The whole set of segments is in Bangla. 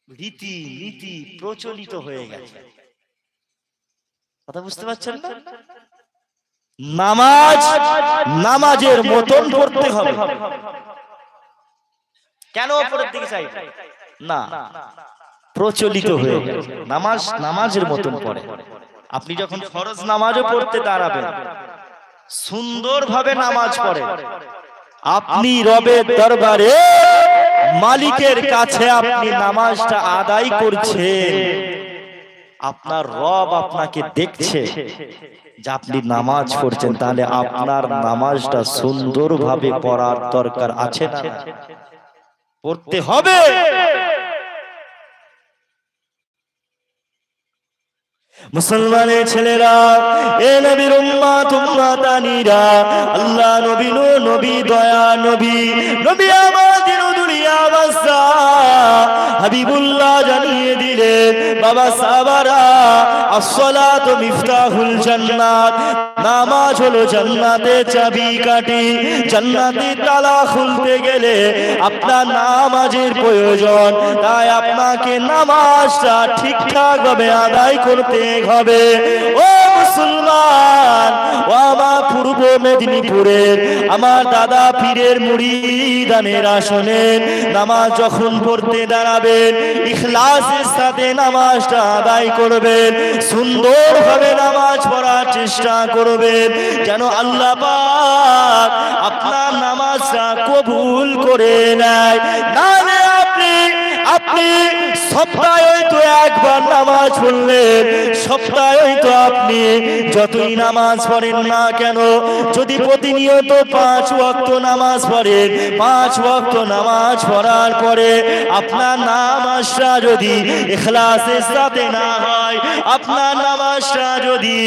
রীতি নীতি প্রচলিত হয়ে গেছে। কথা বুঝতে পারছেন না? নামাজ নামাজের মতন পড়তে হবে। কেন উপরের দিকে চাই না, প্রচলিত হয়ে গেছে। নামাজ নামাজের মতন পড়ে। আপনি যখন ফরজ নামাজও পড়তে দাঁড়াবেন, সুন্দরভাবে নামাজ পড়ে, আপনি রবের দরবারে মালিকের কাছে আপনি নামাজটা আদায় করছেন, আপনার রব আপনাকে দেখছে যে আপনি নামাজ পড়ছেন, তাহলে আপনার নামাজটা সুন্দরভাবে পড়ার দরকার আছে না? পড়তে হবে। মুসলমানের ছেলেরা, এ নবীর উম্মত উম্মতানিরা, আল্লাহ নবী নবী দয়া নবী নবী আমাদের দুনিয়া বাদশা হাবিবুল্লাহ জানিয়ে দিলেন, বাবা সাহাবারা, আসসালাতু মিফতাহুল জান্নাত, নামাজ হলো জান্নাতের চাবিকাঠি। জান্নাতের তালা খুলতে গেলে আপনার নামাজের প্রয়োজন, তাই আপনাকে নামাজটা ঠিকঠাক ভাবে আদায় করতে হবে। ও মুসলমান, ও আমার পূর্ব মেদিনীপুরের আমার দাদা পীরের মুরিদানেরা শোনেন, নামাজ যখন পড়তে দাঁড়াবেন ইখলাসের সাথে নামাজটা আদায় করবেন, সুন্দরভাবে নামাজ পড়ার চেষ্টা করবেন, যেন আল্লাহ পাক আপনার নামাজটা কবুল করে নেয়। নাহলে আপনি সপ্তাহে তো একবার নামাজ পড়লেন, সপ্তাহে তো আপনি যতই নামাজ পড়েন না কেন, যদি প্রতিনিয়ত 5 ওয়াক্ত নামাজ পড়েন, 5 ওয়াক্ত নামাজ পড়ার পরে আপনার নামাজটা যদি ইখলাসের সাথে না হয়, আপনার নামাজটা যদি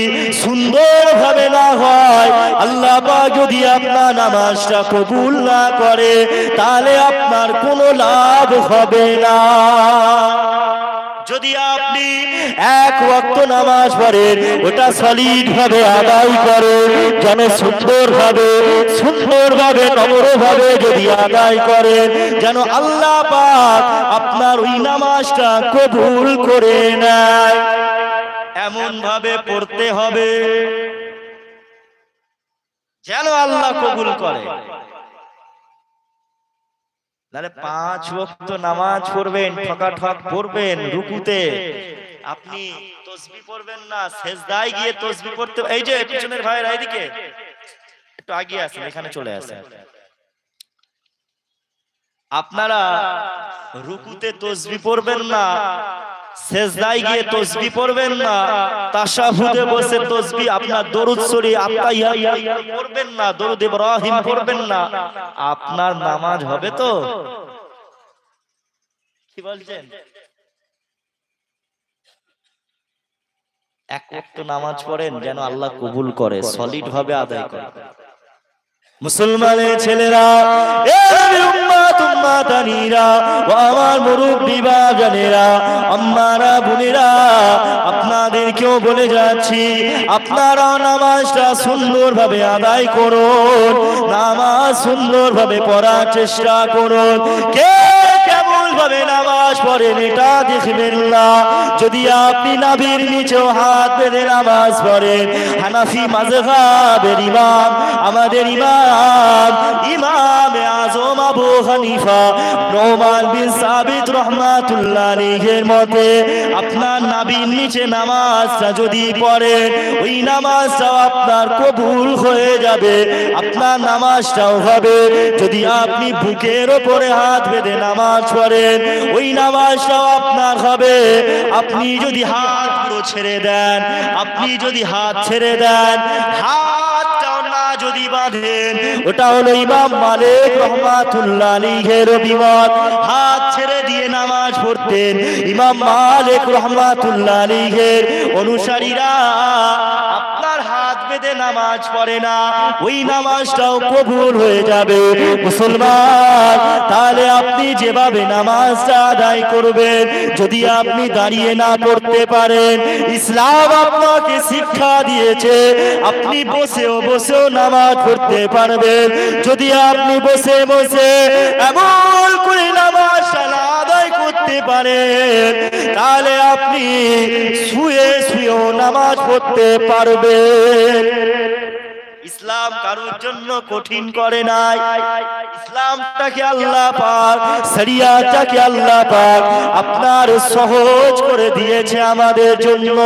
সুন্দরভাবে না হয়, আল্লাহ পাক যদি আপনার নামাজটা কবুল না করে, তাহলে আপনার কোনো লাভ হবে না। যদি আপনি 1 ওয়াক্ত নামাজ পড়েন, ওটা সলিড ভাবে আদায় করেন, যেন সুন্দরভাবে নম্রভাবে যদি আদায় করেন, যেন আল্লাহ পাক আপনার ওই নামাজটা কবুল করে নেয়। এমন ভাবে পড়তে হবে যেন আল্লাহ কবুল করে। তাহলে 5 ওয়াক্ত নামাজ পড়বেন, ঠকাঠক পড়বেন, রুকুতে আপনি তাসবিহ পড়বেন না, সেজদায় গিয়ে তাসবিহ পড়তে। এই যে পিছনের ভাইরা এইদিকে একটু আগিয়ে আসেন, এখানে চলে আসেন। আপনারা রুকুতে তাসবিহ পড়বেন না, সেজদায় গিয়ে তাসবিহ পড়বেন না, তাশাহুদে বসে তাসবিহ, আপনার দরুদ শরীফ আত্তাহিয়াত পড়বেন না, দরুদ ইব্রাহিম পড়বেন না, আপনার নামাজ হবে তো? কি বলছেন? 1 ওয়াক্ত নামাজ পড়েন যেন আল্লাহ কবুল করে, সলিড ভাবে আদায় করে। মুসলমানের ছেলেরা, এ নবীর উম্মত উম্মতানিরা, ও আমার মুরব্বি বাজানেরা, আম্মারা বোনেরা, আপনাদেরকেও বলে যাচ্ছি, আপনারা নামাজটা সুন্দরভাবে আদায় করুন, নামাজ সুন্দরভাবে পড়ার চেষ্টা করুন। কে কেমন ভাবে নামাজ পড়েন এটা দেখবেন না। যদি আপনি নাভির নিচেও হাত বেঁধে নামাজ পড়েন, হানাফি মাযহাবের ইমাম, আমাদের ইমাম আযম আবু হানিফা নোমান বিন সাবিত রাহমাতুল্লাহ আলাইহির মতে, আপনার নাভির নিচে নামাজটা যদি পড়েন, ওই নামাজটাও আপনার কবুল হয়ে যাবে, আপনার নামাজটাও হবে। যদি আপনি বুকের ওপরে হাত বেঁধে নামাজ পড়েন, ওই নামাজটাও আপনার হবে। আপনি যদি হাত পুরো ছেড়ে দেন, হাতটাও না যদি বাঁধেন, ওটা হলো ইমাম মালিক রাহমাতুল্লাহ আলাইহির অভিমত। হাত ছেড়ে দিয়ে নামাজ পড়তেন ইমাম মালিক রাহমাতুল্লাহ আলাইহির অনুসারীরা। আপনার হাত বেঁধে নামাজ পড়ে না, ওই নামাজটাও কবুল হয়ে যাবে। মুসলমান, তাহলে আপনি যেভাবে নামাজটা আদায় করবেন, যদি আপনি দাঁড়িয়ে না পড়তে পারেন, ইসলাম আপনাকে শিক্ষা দিয়েছে আপনি বসেও নামাজ পড়তে পারবেন। যদি আপনি বসে এমন করে নামাজটা আদায় করতে পারেন তাহলে আপনি শুয়ে শুয়েও নামাজ পড়তে পারবেন। ইসলাম কারোর জন্য কঠিন করে নাই। ইসলামটাকে আল্লাহ পাক, শরিয়াতটাকে আল্লাহ পাক আপনার সহজ করে দিয়েছে আমাদের জন্য।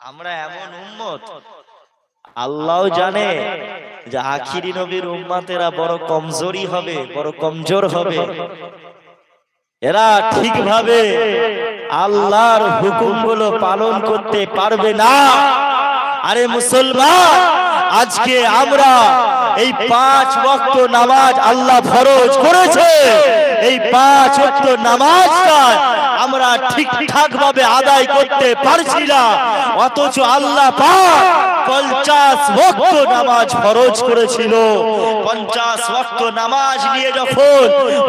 আমরা এমন উম্মত, আল্লাহও জানে যে আখিরি নবীর উম্মতেরা বড় কমজোরি হবে, বড় কমজোর হবে। এরা ঠিকভাবে আল্লাহর হুকুমগুলো পালন করতে পারবে না। আরে মুসলমান, আজকে আমরা এই 5 ওয়াক্ত নামাজ আল্লাহ ফরজ করেছে, এই 5 ওয়াক্ত নামাজটা আমরা ঠিকঠাক ভাবে আদায় করতে পারছি না, অথচ আল্লাহ পাক 50 ওয়াক্ত নামাজ ফরজ করেছিল। 50 ওয়াক্ত নামাজ নিয়ে যখন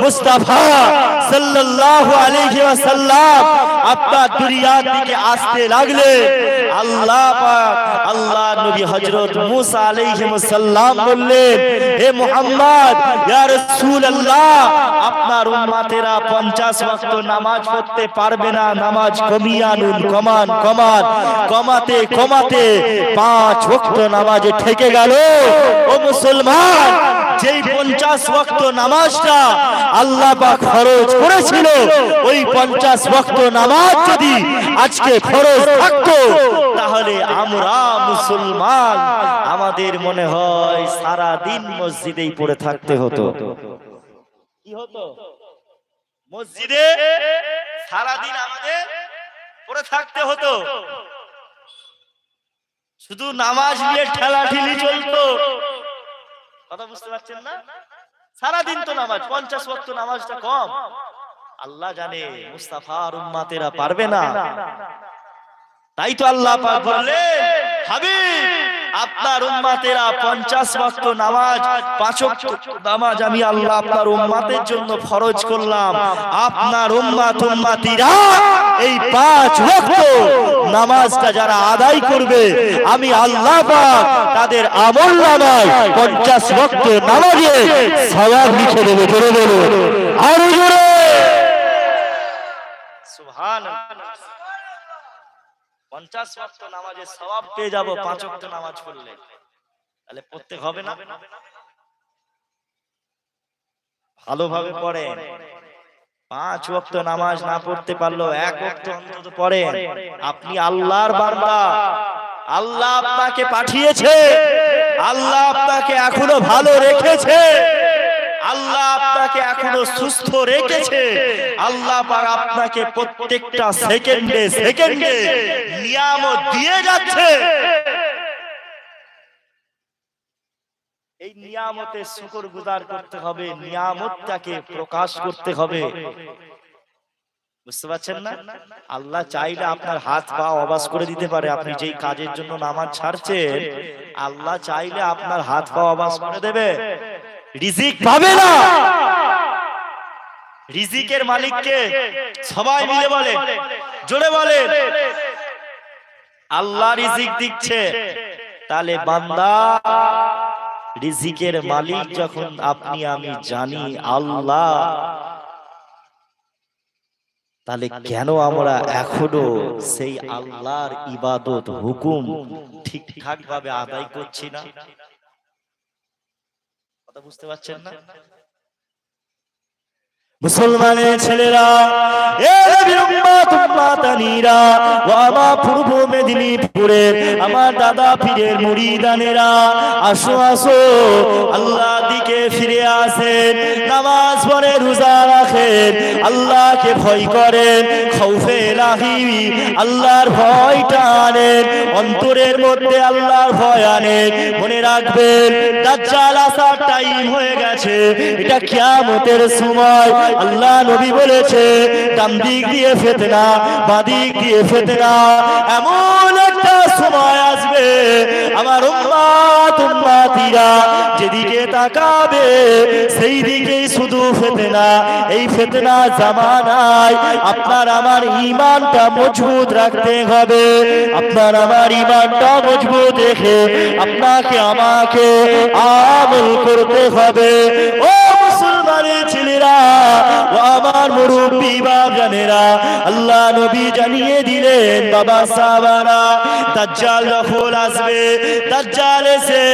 মুস্তাফা সাল্লাল্লাহু আলাইহি ওয়াসাল্লাম আপনার দুনিয়ার দিকে আসতে লাগলেন, আল্লাহ পাক আল্লাহ নবী হযরত মুসা আলাইহিস সালাম বললেন, হে মুহাম্মদ ইয়া রাসূলুল্লাহ, আপনার উম্মতেরা 50 ওয়াক্ত নামাজ পড়তে পারবে না, নামাজ কমিয়ে আনুন। কমাতে কমাতে 5 ওয়াক্ত নামাজে ঠেকে গেল। ও মুসলমান, যেই 50 ওয়াক্ত নামাজটা আল্লাহ পাক ফরজ করেছিল, ওই 50 ওয়াক্ত নামাজ যদি আজকে ফরজ থাকতো তাহলে আমরা মুসলমান আমাদের মনে হয় সারা দিন মসজিদেই পড়ে থাকতে হতো। কি হতো? মসজিদে সারা দিন আমাদের পড়ে থাকতে হতো। শুধু নামাজ নিয়ে ঠেলাঠেলি চলতো। কথা বুঝতে পারছেন না? সারা দিন তো নামাজ, 50 ওয়াক্ত নামাজটা কম। আল্লাহ জানে মুস্তাফার উম্মতেরা পারবে না, তাই তো আল্লাহ পাক বললেন, হাবিব আপনার উম্মতেরা 50 ওয়াক্ত নামাজ, 5 ওয়াক্ত নামাজ আমি আল্লাহ আপনার উম্মতের জন্য ফরজ করলাম। আপনার উম্মতিরা এই 5 ওয়াক্ত নামাজটা যারা আদায় করবে, আমি আল্লাহ পাক তাদের আমলনামায় 50 ওয়াক্ত নামাজে সওয়াব লিখে দেব। জোরে বলুন, আরো জোরে সুবহানাল্লাহ। 50 ওয়াক্ত নামাজে সওয়াব পেয়ে যাব 5 ওয়াক্ত নামাজ পড়লে। তাহলে পড়তে হবে না? ভালোভাবে পড়েন। 5 ওয়াক্ত নামাজ না পড়তে পারলেও 1 ওয়াক্ত অন্তত পড়েন। আপনি আল্লাহর বান্দা, আল্লাহ আপনাকে পাঠিয়েছে, আল্লাহ আপনাকে এখনো ভালো রেখেছে, আল্লাহ আপনাকে এখনো সুস্থ রেখেছে, আল্লাহ পাক আপনাকে প্রত্যেকটা সেকেন্ডে সেকেন্ডে নিয়ামত দিয়ে যাচ্ছে। এই নিয়ামতের শুকরগুজার করতে হবে, নিয়ামতটাকে প্রকাশ করতে হবে। বুঝতে পারছেন না? আল্লাহ চাইলে আপনার হাত পা অবাস করে দিতে পারে। আপনি যেই কাজের জন্য নামাজ ছাড়ছেন, আল্লাহ চাইলে আপনার হাত পা অবাস করে দেবে, রিজিক পাবে না। রিজিকের মালিককে সবাই মিলে বলে, জোরে বলে, আল্লাহ রিজিক দিচ্ছে। তাহলে বান্দা, রিজিকের মালিক যখন আপনি আমি জানি আল্লাহ, তাহলে কেন আমরা এখনো সেই আল্লাহর ইবাদত হুকুম ঠিকঠাক ভাবে আদায় করছি না? কথা বুঝতে পারছেন না? মুসলমানের ছেলেরা, আমার পূর্ব মেদিনীপুরে আমার দাদা পীরের মুরিদানেরা, আসো আসো, আল্লাহ দিকে ফিরে আসেন, নামাজ পড়ে রোজা রাখেন, আল্লাহকে ভয় করেন, খৌফে ইলাহি আল্লাহর ভয়টা আনেন, অন্তরের মধ্যে আল্লাহর ভয় আনেন। মনে রাখবেন, দাজ্জাল আসার টাইম হয়ে গেছে, এটা কিয়ামতের সময়। আল্লাহ নবী বলেছে, ডান দিক দিয়ে ফিতনা, বাঁ দিক দিয়ে ফিতনা। এমন একটা সময় আসবে আমার উম্মতিরা যেদিকে তাকাবে সেই দিকেই শুধু ফিতনা। এই ফিতনা জামানায় আপনার আমার ঈমানটা মজবুত রাখতে হবে। আপনার আমার ঈমানটা মজবুত রেখে আপনাকে আমাকে আমল করতে হবে। ও মুসলমানের ছেলেরা, ও আমার বাবা সাহাবারা, দাজ্জাল যখন আসবে, দাজ্জাল এসে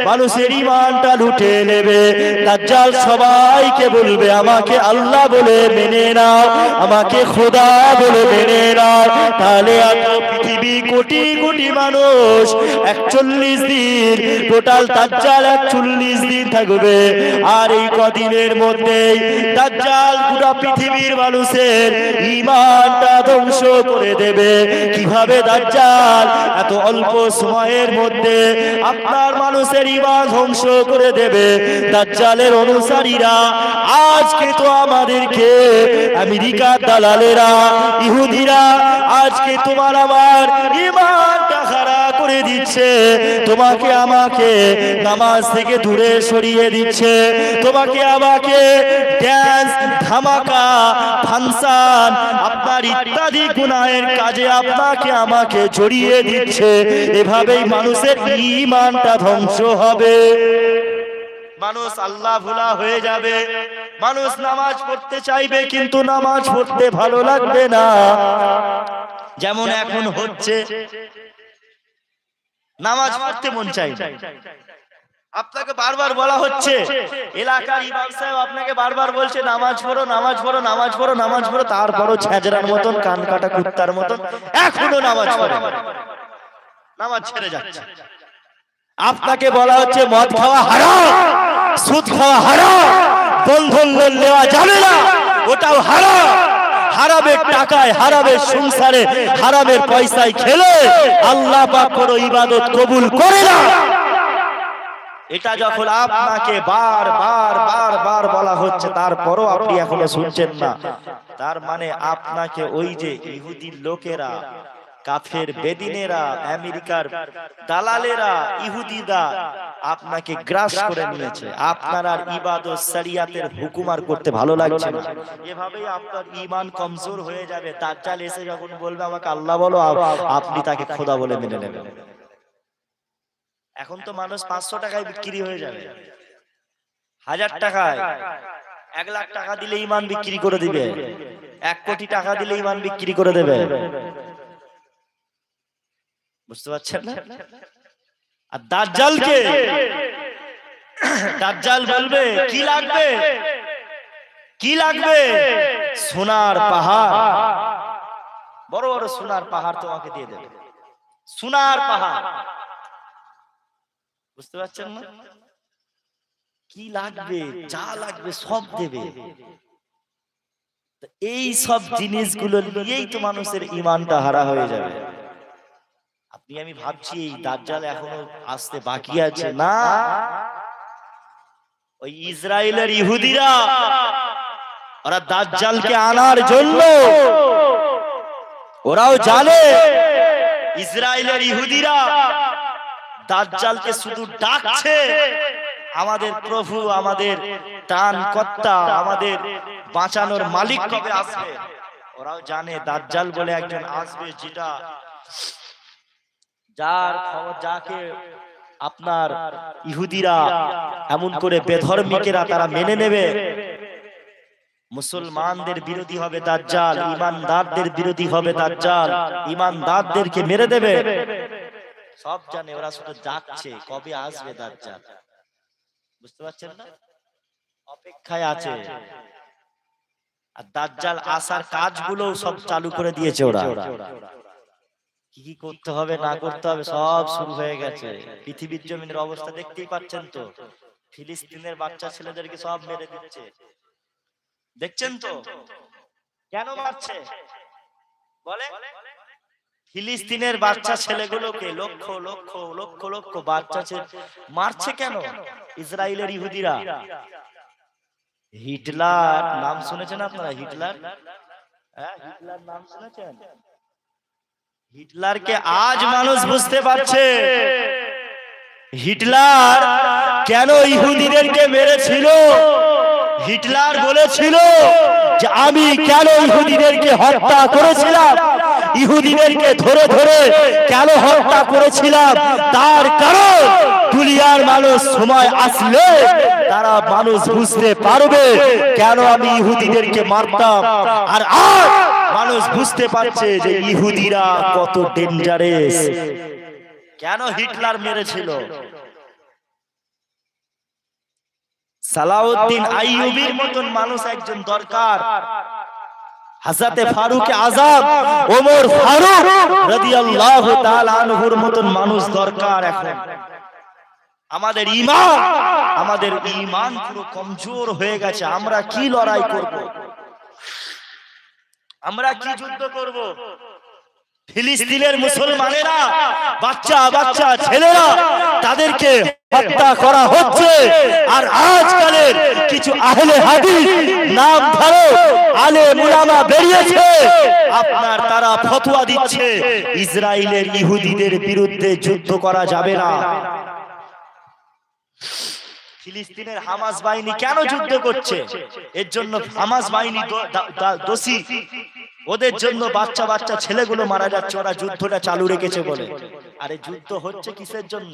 মানুষের ঈমানটা লুটে নেবে। দাজ্জাল সবাইকে বলবে আমাকে আল্লাহ বলে মেনে নাও, আমাকে খোদা বলে মেনে নাও। তাহলে এত পৃথিবী কোটি কোটি মানুষ 41 দিন, টোটাল দাজ্জাল 41 দিন থাকবে। আর এই কদিনের মধ্যেই দাজ্জাল পুরো পৃথিবীর মানুষের ঈমানটা ধ্বংস করে দেবে। কিভাবে দাজ্জাল এত অল্প সময়ের মধ্যে আপনার মানুষের ঈমান ধ্বংস করে দেবে? দাজ্জালের অনুসারীরা আজকে তো আমাদেরকে আমেরিকার দালালেরা, ইহুদিরা আজকে তোমার আমার ঈমানটা খারাপ করে দিচ্ছে, তোমাকে আমাকে নামাজ থেকে দূরে সরিয়ে দিচ্ছে, তোমাকে আমাকে ড্যান্স, ধামাকা, ফাংশন, আপনার ইত্যাদি গুনাহের কাজে আপনাকে আমাকে জড়িয়ে দিচ্ছে। এভাবেই মানুষের ঈমানটা ধ্বংস হবে। মানুষ আল্লাহ ভোলা হয়ে যাবে। মানুষ নামাজ পড়তে চাইবে কিন্তু নামাজ পড়তে ভালো লাগবে না। যেমন এখন হচ্ছে, নামাজ পড়তে মন চাই, আপনাকে বারবার বলা হচ্ছে, এলাকার ইমাম সাহেব আপনাকে বারবার বলছে নামাজ পড়ো, নামাজ পড়ো, নামাজ পড়ো, নামাজ পড়ো, তারপরও ছেঁচড়ার মতন, কান কাটা কুত্তার মতন এখনো নামাজ পড়ে, নামাজ ছেড়ে যাচ্ছে। আপনাকে বলা হচ্ছে মদ খাওয়া হারাম, সুদ খাওয়া হারাম, বন্ধন লোন নেওয়া যাবে না, ওটাও হারাম। হারামের টাকায়, হারামের সংসারে, হারামের পয়সায় খেলে আল্লাহ পাক কোনো ইবাদত কবুল করে না। এটা যখন আপনাকে বার বলা হচ্ছে, তারপরও আপনি এখনো শুনছেন না, তার মানে আপনাকে ওই যে ইহুদির লোকেরা, কাফের বেদিনেরা, আমেরিকার দালালেরা, ইহুদিরা আপনাকে গ্রাস করে নিয়েছে। আপনার আর ইবাদত শরিয়াতের হুকুম আর করতে ভালো লাগছে না। এভাবেই আপনার ঈমান কমজোর হয়ে যাবে। দাজ্জাল এসে যখন বলবে আমাকে আল্লাহ বলো, আপনি তাকে খোদা বলে মেনে নেবেন। এখন তো মানুষ 500 টাকায় বিক্রি হয়ে যাবে, 1000 টাকায়, 1 লাখ টাকা দিলে ঈমান বিক্রি করে দিবে, 1 কোটি টাকা দিলে ঈমান বিক্রি করে দেবে। বুঝতে পারছেন না? আর দাজ্জালকে, দাজ্জাল বলবে কি লাগবে, কি লাগবে? সোনার পাহাড়, বড় বড় সোনার পাহাড় তোমাকে দিয়ে দেবে, সোনার পাহাড়। বুঝতে পারছেন না? কি লাগবে, যা লাগবে সব দেবে। এই সব জিনিসগুলো নিয়েই তো মানুষের ঈমানটা হারা হয়ে যাবে। আপনি আমি ভাবছি এই দাজ্জাল এখনো আসতে বাকি আছে না। ওই ইসরায়েলের ইহুদিরা, ওরা দাজ্জালকে আনার জন্য, ওরাও জানে ইসরায়েলের ইহুদিরা দাজ্জালকে শুধু ডাকছে, আমাদের প্রভু, আমাদের ত্রাণকর্তা, আমাদের বাঁচানোর মালিক কবে আসবে। ওরাও জানে দাজ্জাল বলে একজন আসবে, যেটা যার খবর, যাকে আপনার ইহুদিরা এমন করে বেধর্মীকেরা তারা মেনে নেবে। মুসলমানদের বিরোধী হবে দাজ্জাল, ঈমানদারদের বিরোধী হবে দাজ্জাল, ঈমানদারদেরকে মেরে দেবে। সব জানে, ওরা শুধু যাচ্ছে কবে আসবে দাজ্জাল। বুঝতে পারছেন না? অপেক্ষায় আছে। আর দাজ্জাল আসার কাজগুলো সব চালু করে দিয়েছে ওরা। কি কি করতে হবে না করতে হবে সব শুরু হয়ে গেছে। পৃথিবীর জমিনের অবস্থা দেখতেই পাচ্ছেন তো, ফিলিস্তিনের বাচ্চা ছেলেদেরকে সব মেরে দিচ্ছে, দেখছেন তো? কেন মারছে বলে? ফিলিস্তিনের বাচ্চা ছেলেগুলোকে লক্ষ লক্ষ লক্ষ লক্ষ বাচ্চা ছেলে মারছে কেন? ইসরায়েলের ইহুদিরা। হিটলার নাম শুনেছেন আপনারা? হিটলার, হ্যাঁ, হিটলার নাম শুনেছেন? হিটলারকে আজ মানুষ বুঝতে পারছে হিটলার কেন ইহুদিদেরকে মেরেছিল। হিটলার বলেছিল যে আমি কেন ইহুদিদেরকে হত্যা করেছিলাম, ইহুদিদেরকে ধরে ধরে কেন হত্যা করেছিলাম, তার কারণ দুনিয়ার মানুষ সময় আসলে তারা মানুষ বুঝতে পারবে কেন আমি ইহুদিদেরকে মারতাম। আর আজ মানুষ বুঝতে পারছে যে ইহুদিরা কত ডেঞ্জারাস। কেন হিটলার মেরেছিল? সালাউদ্দিন আইয়ুবীর মতন মানুষ একজন দরকার। হযরতে ফারুক আযম ওমর ফারুক রাদিয়াল্লাহু তাআলা আনহুর মতন মানুষ দরকার। এখন আমাদের ঈমান পুরো কমজোর হয়ে গেছে। আমরা কি লড়াই করব? আমরা কি যুদ্ধ করব? ফিলিস্তিনের মুসলমানেরা বাচ্চা ছেলেরা তাদেরকে হত্যা করা হচ্ছে। আর আজকালের কিছু আহলে হাদিস নাম ধরে আলেম উলামা বেরিয়েছে, আপনার তারা ফতোয়া দিচ্ছে ইসরায়েলের ইহুদিদের বিরুদ্ধে যুদ্ধ করা যাবে না। ফিলিস্তিনের হামাস বাহিনী কেন যুদ্ধ করছে? এর জন্য হামাস বাহিনী দোষী। ওদের জন্য বাচ্চা ছেলেগুলো মারা যাচ্ছে, ওরা যুদ্ধটা চালু রেখেছে বলে। আরে যুদ্ধ হচ্ছে কিসের জন্য?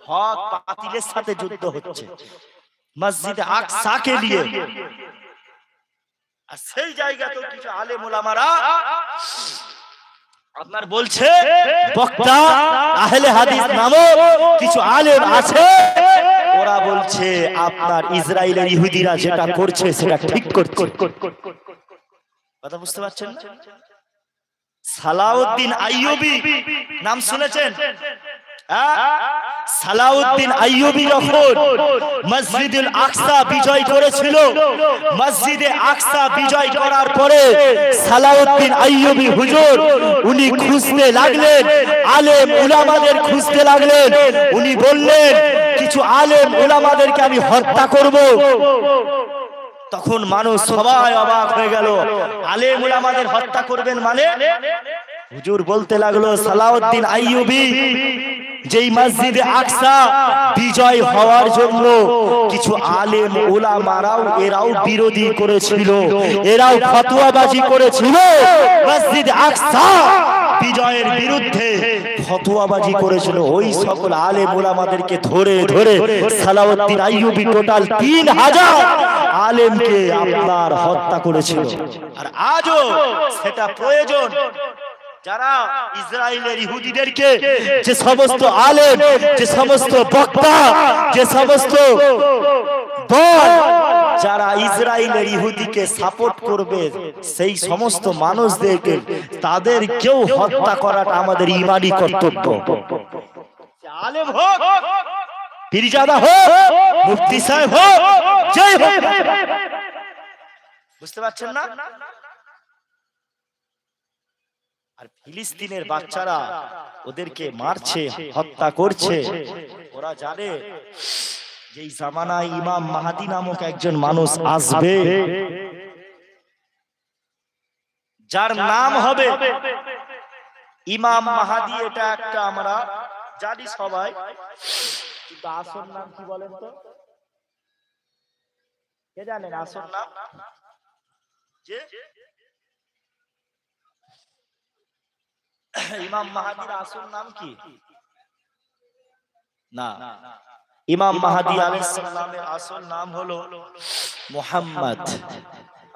হক বাতিলের সাথে যুদ্ধ হচ্ছে, মসজিদে আকসাকে নিয়ে। আর সেই জায়গাতেও কিছু আলেম ওলামারা আপনার বলছে, বক্তা আহলে হাদিস নামক কিছু আলেম আছে, ওরা বলছে আপনার ইসরায়েলের ইহুদিরা যেটা করছে সেটা ঠিক করছে। কথা বুঝতে পারছেন না? সালাউদ্দিন আইয়ুবী নাম শুনেছেন? সালাউদ্দিন আইয়ুবী যখন মসজিদুল আকসা বিজয় করেছিল, মসজিদে আকসা বিজয় করার পরে সালাউদ্দিন আইয়ুবী হুজুর উনি খুঁজতে লাগলেন, আলেম উলামাদের খুঁজতে লাগলেন। উনি বললেন কিছু আলেম উলামাদেরকে আমি হত্যা করব। তখন মানুষ সবাই অবাক হয়ে গেল, আলেম উলামাদের হত্যা করবেন মানে? হুজুর বলতে লাগলো সালাউদ্দিন আইয়ুবী যেই মসজিদে আকসা বিজয় হওয়ার জন্য কিছু আলেম উলামারাও এরাও বিরোধী করেছিল, এরাও ফতোয়াবাজি করেছিল, মসজিদে আকসা বিজয়ের বিরুদ্ধে ফতোয়াবাজি করেছিল। ওই সকল আলেম উলামাদেরকে ধরে সালাউদ্দিন আইয়ুবী টোটাল 3000 আলেমকে আপনার হত্যা করেছিল। আর আজও সেটা প্রয়োজন। যারা ইসরায়েলের ইহুদিদেরকে, যে সমস্ত আলেম, যে সমস্ত বক্তা, যে সমস্ত দল যারা ইসরায়েলের ইহুদিকে সাপোর্ট করবে, সেই সমস্ত মানুষদেরকে তাদেরকেও হত্যা করাটা আমাদের ঈমানি কর্তব্য। আলেম হোক, পীরজাদা হোক, মুফতি সাহেব হোক, যেই হোক, বুঝতে পারছেন না? আর ফিলিস্তিনের বাচ্চারা ওদেরকে মারছে, হত্যা করছে। ওরা জানে যে এই জামানায় ইমাম মাহদী নামক একজন মানুষ আসবে, যার নাম হবে ইমাম মাহদী। এটা একটা আমরা জানি সবাই, কিন্তু আসল নাম কি বলেন তো? কে জানেন আসল নাম? যে ইমাম মাহদীর আসল নাম কি? না, ইমাম মাহদী আলাইহিস সালামের আসল নাম হলো মুহাম্মদ।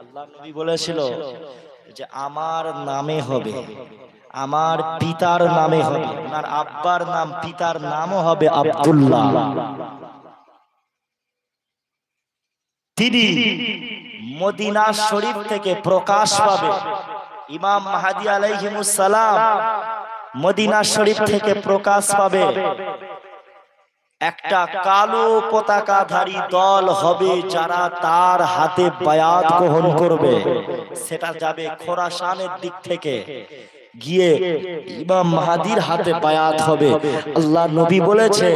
আল্লাহর নবী বলেছিল যে আমার নামে হবে, আমার পিতার নামে হবে। ওনার আব্বার নাম, পিতার নামও হবে আব্দুল্লাহ। তিনি মদিনা শরীফ থেকে প্রকাশ পাবে। ইমাম মাহদী আলাইহিমুস সালাম মদিনা শরীফ থেকে প্রকাশ পাবে। একটা কালো পতাকাধারী দল হবে যারা তার হাতে বায়াত গ্রহণ করবে। সেটা যাবে খোরাসানের দিক থেকে গিয়ে ইমাম মাহদীর হাতে বায়াত হবে। আল্লাহ নবী বলেছে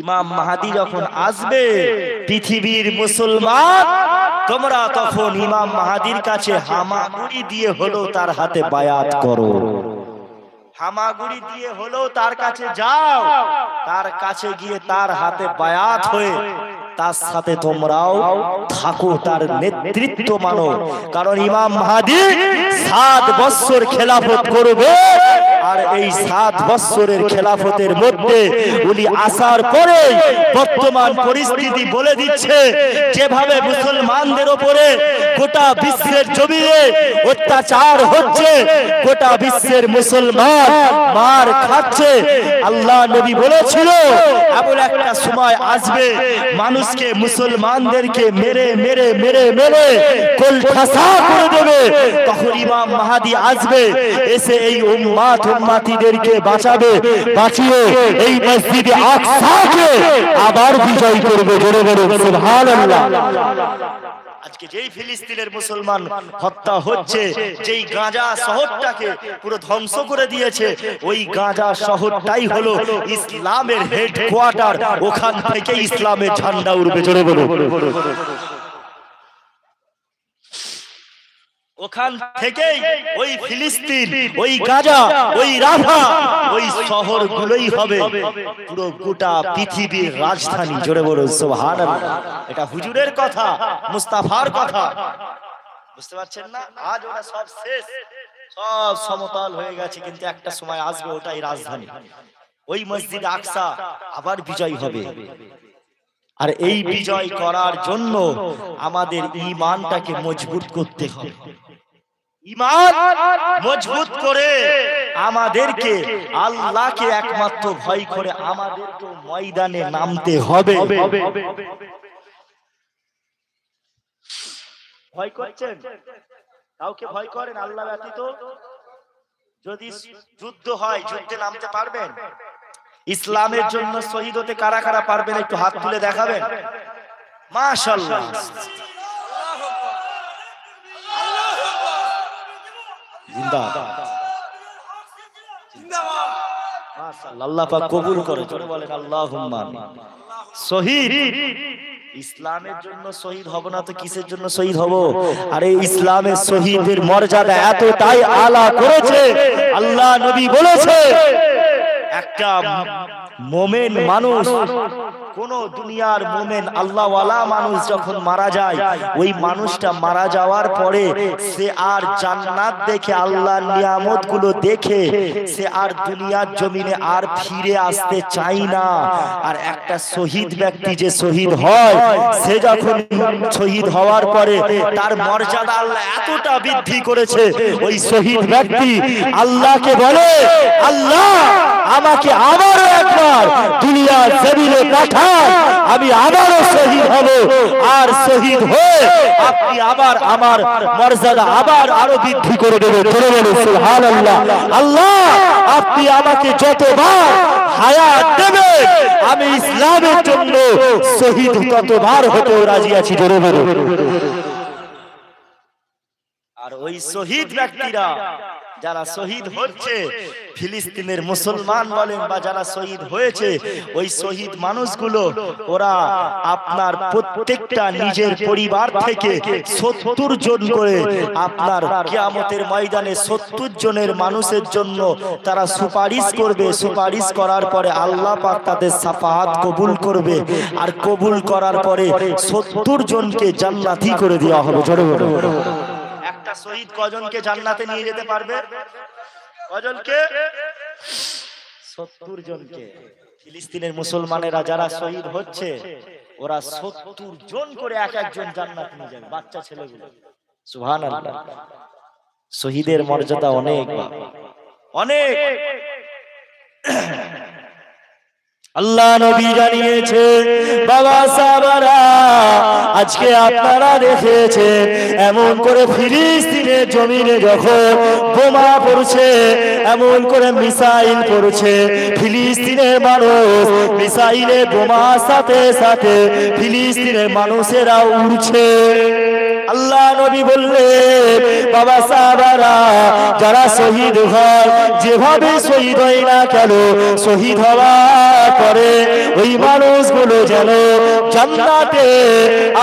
ইমাম মাহদী যখন আসবে, পৃথিবীর মুসলমান তোমরা তখন ইমাম মাহদীর কাছে হামাগুড়ি দিয়ে হলো তার হাতে বায়াত করো। হামাগুড়ি দিয়ে হলো তার কাছে যাও, তার কাছে গিয়ে তার হাতে বায়াত হয়ে তার সাথে তোমরাও থাকো, তার নেতৃত্ব মানো। কারণ ইমাম মাহদী 7 বছর খেলাফত করবে, আর এই 7 বছরের খেলাফতের মধ্যে উনি আসার পরে বর্তমান পরিস্থিতি বলে দিচ্ছে, যেভাবে মুসলমানদের উপরে গোটা বিশ্বের জমিনে অত্যাচার হচ্ছে, গোটা বিশ্বের মুসলমান মার খাচ্ছে। আল্লাহ নবী বলেছিল এমন একটা সময় আসবে মানুষকে, মুসলমানদেরকে মেরে মেরে মেরে মেরে কোলঠাসা করে দেবে। তখন ইমাম মাহদী আসবে, এসে এই উম্মাতিদেরকে বাঁচাবে, বাঁচিয়ে এই মসজিদে আকসাকে আবার বিজয় করবে। জোরে বলুন সুবহানাল্লাহ। আজকে যেই ফিলিস্তিনের মুসলমান হত্যা হচ্ছে, যেই গাজা শহরটাকে পুরো ধ্বংস করে দিয়েছে, ওই গাজা শহরটাই হলো ইসলামের হেডকোয়ার্টার। ওখান থেকে ইসলামের ঝান্ডা উড়বে। জোরে বলুন। ওখান থেকেই ওই ফিলিস্তিন, ওই গাজা, ওই রাফা, ওই শহরগুলোই হবে পুরো গোটা পৃথিবীর রাজধানী। জোরে বলুন সুবহানাল্লাহ। এটা হুজুরের কথা, মুস্তাফার কথা। বুঝতে পারছেন না? আজ ওটা সব শেষ, সব সমতল হয়ে গেছে, কিন্তু একটা সময় আসবে ওটাই রাজধানী। ওই মসজিদ আকসা আবার বিজয় হবে। আর এই বিজয় করার জন্য আমাদের ঈমানটাকে মজবুত করতে হবে। ঈমান মজবুত করে আমাদেরকে আল্লাহকে একমাত্র ভয় করে আমাদেরকে ময়দানে নামতে হবে। ভয় করছেন? কাউকে ভয় করেন আল্লাহ ব্যতীত? যদি যুদ্ধ হয়, যুদ্ধে নামতে পারবেন? ইসলামের জন্য শহীদ হতে কারা কারা পারবেন একটু হাত তুলে দেখাবেন? মাশাআল্লাহ। জিন্দাবাদ, মাশাআল্লাহ। আল্লাহ পাক কবুল করে। জোরে বলেন আল্লাহুম্মা আমিন। শহীদ ইসলামের জন্য শহীদ হব না তো কিসের জন্য শহীদ হব? আরে ইসলামের শহীদের মর্যাদা এতটাই আলা করেছে, আল্লাহ নবী বলেছে একটা মোমেন মানুষ, কোন দুনিয়ার মোমেন আল্লাহওয়ালা মানুষ যখন মারা যায়, ওই মানুষটা মারা যাওয়ার পরে সে আর জান্নাত দেখে, আল্লাহর নিয়ামতগুলো দেখে সে আর দুনিয়ার জমিনে আর ফিরে আসতে চায় না। আর একটা শহীদ ব্যক্তি যে শহীদ হয়, সে যখন শহীদ হওয়ার পরে তার মর্যাদা আল্লাহ এতটা বৃদ্ধি করেছে, ওই শহীদ ব্যক্তি আল্লাহকে বলে, আল্লাহ আমাকে আবারও একবার দুনিয়ার জমিনে পাঠান, আমি আবারও শহীদ হব। আর শহীদ হয়ে আপনি আবার আমার মর্যাদা আবার আরো বৃদ্ধি করে দেবেন। সুবহানাল্লাহ। আল্লাহ আপনি আমাকে যতবার হায়াত দেবেন, আমি ইসলামের জন্য শহীদ ততবার হতে রাজি আছি। জোরে বলুন। আর ওই শহীদ ব্যক্তিরা যারা শহীদ হচ্ছে, ফিলিস্তিনের মুসলমান বলেন বা যারা শহীদ হয়েছে, ওই শহীদ মানুষগুলো ওরা আপনার প্রত্যেকটা নিজের পরিবার থেকে 70 জন করে আপনার কিয়ামতের ময়দানে 70 জনের মানুষের জন্য তারা সুপারিশ করবে। সুপারিশ করার পরে আল্লাহ পাক তাদের শাফাআত কবুল করবে, আর কবুল করার পরে 70 জনকে জান্নাতি করে দেওয়া হবে। জোরে বলুন। একটা শহীদ কজনকে জান্নাতে নিয়ে যেতে পারবে? কজনকে? 70 জনকে। ফিলিস্তিনের মুসলমানেরা যারা শহীদ হচ্ছে, ওরা 70 জন করে এক একজন জান্নাত নিয়ে যাবে, বাচ্চা ছেলেগুলো। সুবহানাল্লাহ। শহীদের মর্যাদা অনেক, অনেক। আল্লাহ নবী জানিয়েছে, বাবা সাহাবারা আজকে আপনারা দেখেছেন এমন করে ফিলিস্তিনের জমিনে যখন বোমা পড়ছে, এমন করে মিসাইল পড়ছে, ফিলিস্তিনের মানুষ মিসাইলে বোমার সাথে সাথে ফিলিস্তিনের মানুষেরা উড়ছে। আল্লাহ নবী বললেন, বাবা সাহাবারা যারা শহীদ হয়, যেভাবে শহীদ হয় না কেন, শহীদ হওয়ার পরে ওই মানুষগুলো যেন জান্নাতে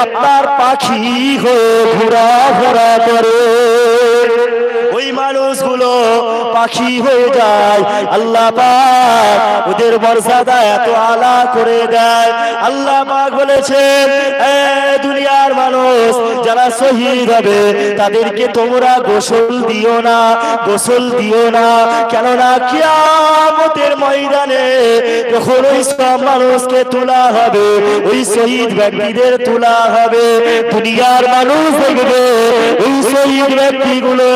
আপনার পাখি হয়ে ঘোরাফেরা করে। ওই মানুষগুলো পাখি হয়ে যায়, আল্লাহ পাক ওদের মর্যাদা এত আলা করে দেয়। আল্লাহ পাক বলেছেন, এ দুনিয়ার মানুষ, যারা শহীদ হবে তাদেরকে তোমরা গোসল দিও না, গোসল দিও না। কেননা কিয়ামতের ময়দানে যখন ওই সব মানুষকে তোলা হবে, ওই শহীদ ব্যক্তিদের তোলা হবে, দুনিয়ার মানুষ দেখবে ওই শহীদ ব্যক্তিগুলো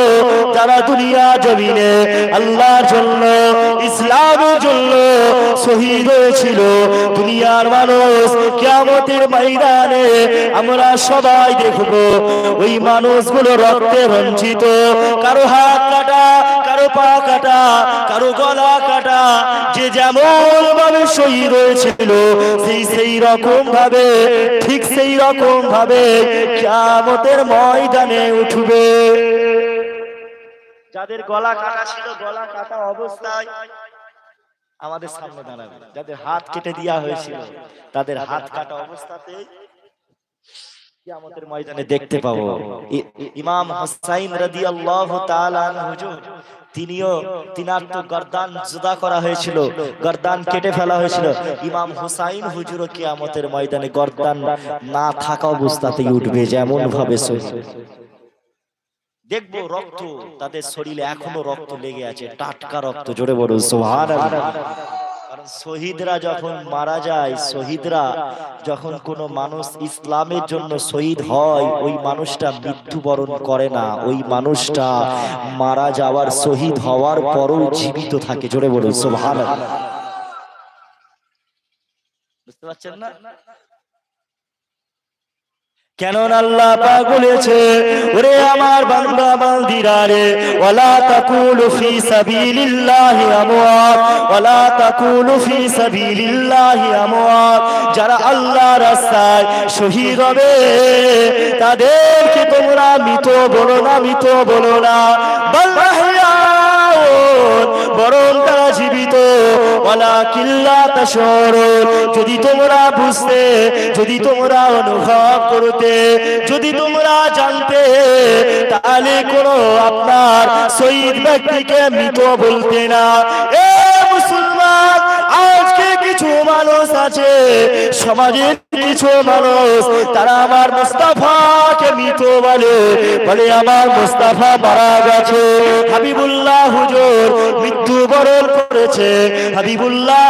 যারা দুনিয়া জমিনে আল্লাহর জন্য ইসলামের জন্য শহীদ হয়েছিল। দুনিয়ার মানুষ কিয়ামতের ময়দানে আমরা সবাই দেখব ওই মানুষগুলো রক্তে রঞ্জিত, কারো হাত কাটা, কারো পা কাটা, কারো গলা কাটা, যে যেমন ভাবে শহীদ হয়েছিল সেই রকম ভাবে, ঠিক সেই রকম ভাবে কিয়ামতের ময়দানে উঠবে। যাদের গলা কাটা ছিল, গলা কাটা অবস্থায় আমাদের সামনে দাঁড়াবে। যাদের হাত কেটে দেওয়া হয়েছিল তাদের হাত কাটা অবস্থাতে কিয়ামতের ময়দানে দেখতে পাবো। ইমাম হুসাইন রাদিয়াল্লাহু তাআলা আনহু তিনার তো গর্দান জুদা করা হয়েছিল, গর্দান কেটে ফেলা হয়েছিল। ইমাম হুসাইন হুজুরও কিয়ামতের ময়দানে গর্দান না থাকা অবস্থাতেই উঠবে, যেমন ভাবে দেখবো রক্ত তাদের শরীরে এখনো রক্ত লেগে আছে, টাটকা রক্ত। জোরে বলুন সুবহানাল্লাহ। কারণ শহীদরা যখন মারা যায়, শহীদরা যখন কোনো মানুষ ইসলামের জন্য শহীদ হয়, ওই মানুষটা মৃত্যুবরণ করে না, ওই মানুষটা মারা যাওয়ার শহীদ হওয়ার পরও জীবিত থাকে। জোরে বলুন সুবহানাল্লাহ। বুঝতে পারছেন না? কেননা আল্লাহ পাক বলেছে, ওরে আমার বান্দা বান্দিরা রে, ওয়ালা তাকুলু ফি সাবিলিল্লাহি আমওয়াত, ওয়ালা তাকুলু ফি সাবিলিল্লাহি আমওয়াত। যারা আল্লাহর রাস্তায় শহীদ হবে তাদেরকে তোমরা মৃত বলো না, মৃত বলো না, বাল আহইয়াউন, বরং তারা জীবিত। ওয়ালাকিন লা তাশউরুন, যদি তোমরা বুঝতে, যদি তোমরা অনুভব করতে, যদি তোমরা জানতে, তাহলে কোনো আপনার শহীদ ব্যক্তিকে মৃত বলতে না। এ মুসলমান, আজকে কিছু মানুষ আছে সমাজের, কিছু মানুষ তারা আমার মুস্তাফাকে মৃত বলে, বলে আমার মুস্তাফা মারা গেছে, হাবিবুল্লাহ হুজুর মৃত্যুবরণ করেছে, হাবিবুল্লাহ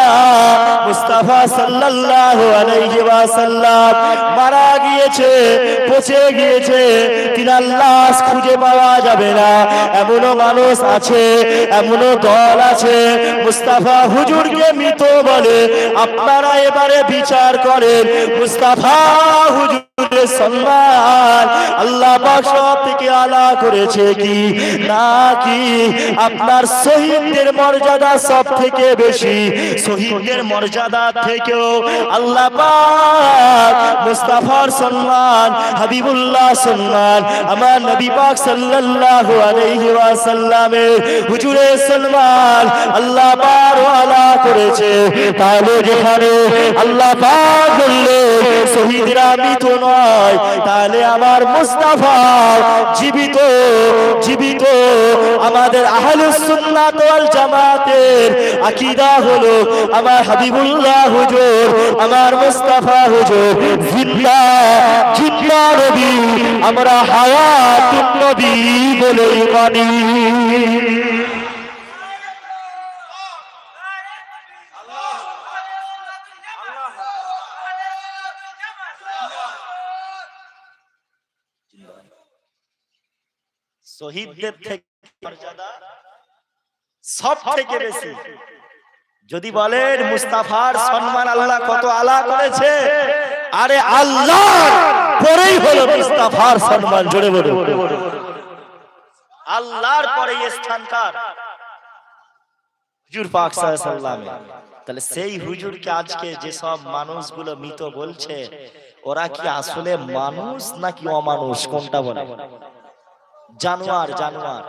মুস্তাফা সাল্লাল্লাহু আলাইহি ওয়াসাল্লাম মারা গিয়েছে, পচে গিয়েছে, তিনার লাশ খুঁজে পাওয়া যাবে না। এমনও মানুষ আছে, এমনও দল আছে মুস্তাফা হুজুরকে মৃত বলে। আপনারা এবারে বিচার করেন, মুস্তাফা হুজুরের সম্মান আল্লাহ পাক সব থেকে আলা করেছে কি নাকি আপনার শহীদদের মর্যাদা সব থেকে বেশি? শহীদদের মর্যাদা থেকেও আল্লাহ পাক মুস্তাফার সম্মান, হাবিবুল্লাহ সম্মান, আমার নবী পাক সাল্লাল্লাহু আলাইহি ওয়াসাল্লামের হুজুরের সম্মান আল্লাহ পাক আলা করেছে। তাহলে যেখানে আল্লাহ পাক বললে শহীদরা মৃত নয়, তাহলে আমার মুস্তাফা জীবিত, জীবিত। আমাদের আহলুস সুন্নাত ওয়াল জামাতের আকীদা হলো আমার হাবিবুল্লাহ হুজুর, আমার মুস্তাফা হুজুর জিন্দা, জিন্দা নবী, আমরা হায়াতুন নবী বলে মানি। শহীদদের থেকে মর্যাদা সব থেকে বেশি। যদি বলেন মুস্তাফার সম্মান আল্লাহ কত আলা করেছে, আরে আল্লাহ পরেই হলো মুস্তাফার সম্মান। জোরে বলো, আল্লাহর পরে স্থান কার? হুজুর পাক সাল্লাল্লাহু আলাইহি ওয়াসাল্লাম। তাহলে সেই হুজুরকে আজকে যে সব মানুষগুলো মৃত বলছে, ওরা কি আসলে মানুষ নাকি অমানুষ? কোনটা বলে? জানোয়ার, জানোয়ার,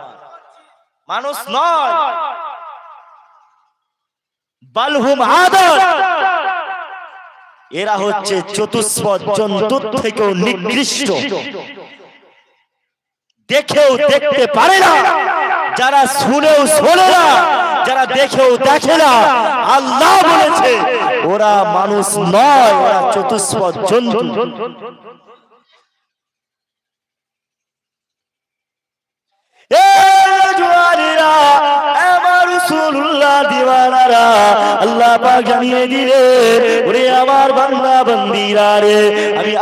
মানুষ নয়। বালহুম আদত, এরা হচ্ছে চতুষ্পদ জন্তুর থেকেও নিকৃষ্ট। দেখেও দেখতে পারে না, যারা শুনেও শোনে না, যারা দেখেও দেখে না। আল্লাহ বলেছে ওরা মানুষ নয়, ওরা চতুষ্পদ জন্তু। ওয়ালারা আল্লাহ পাক জানিয়ে দিলে ওরে আমার বান্দা বান্দিরা রে আমি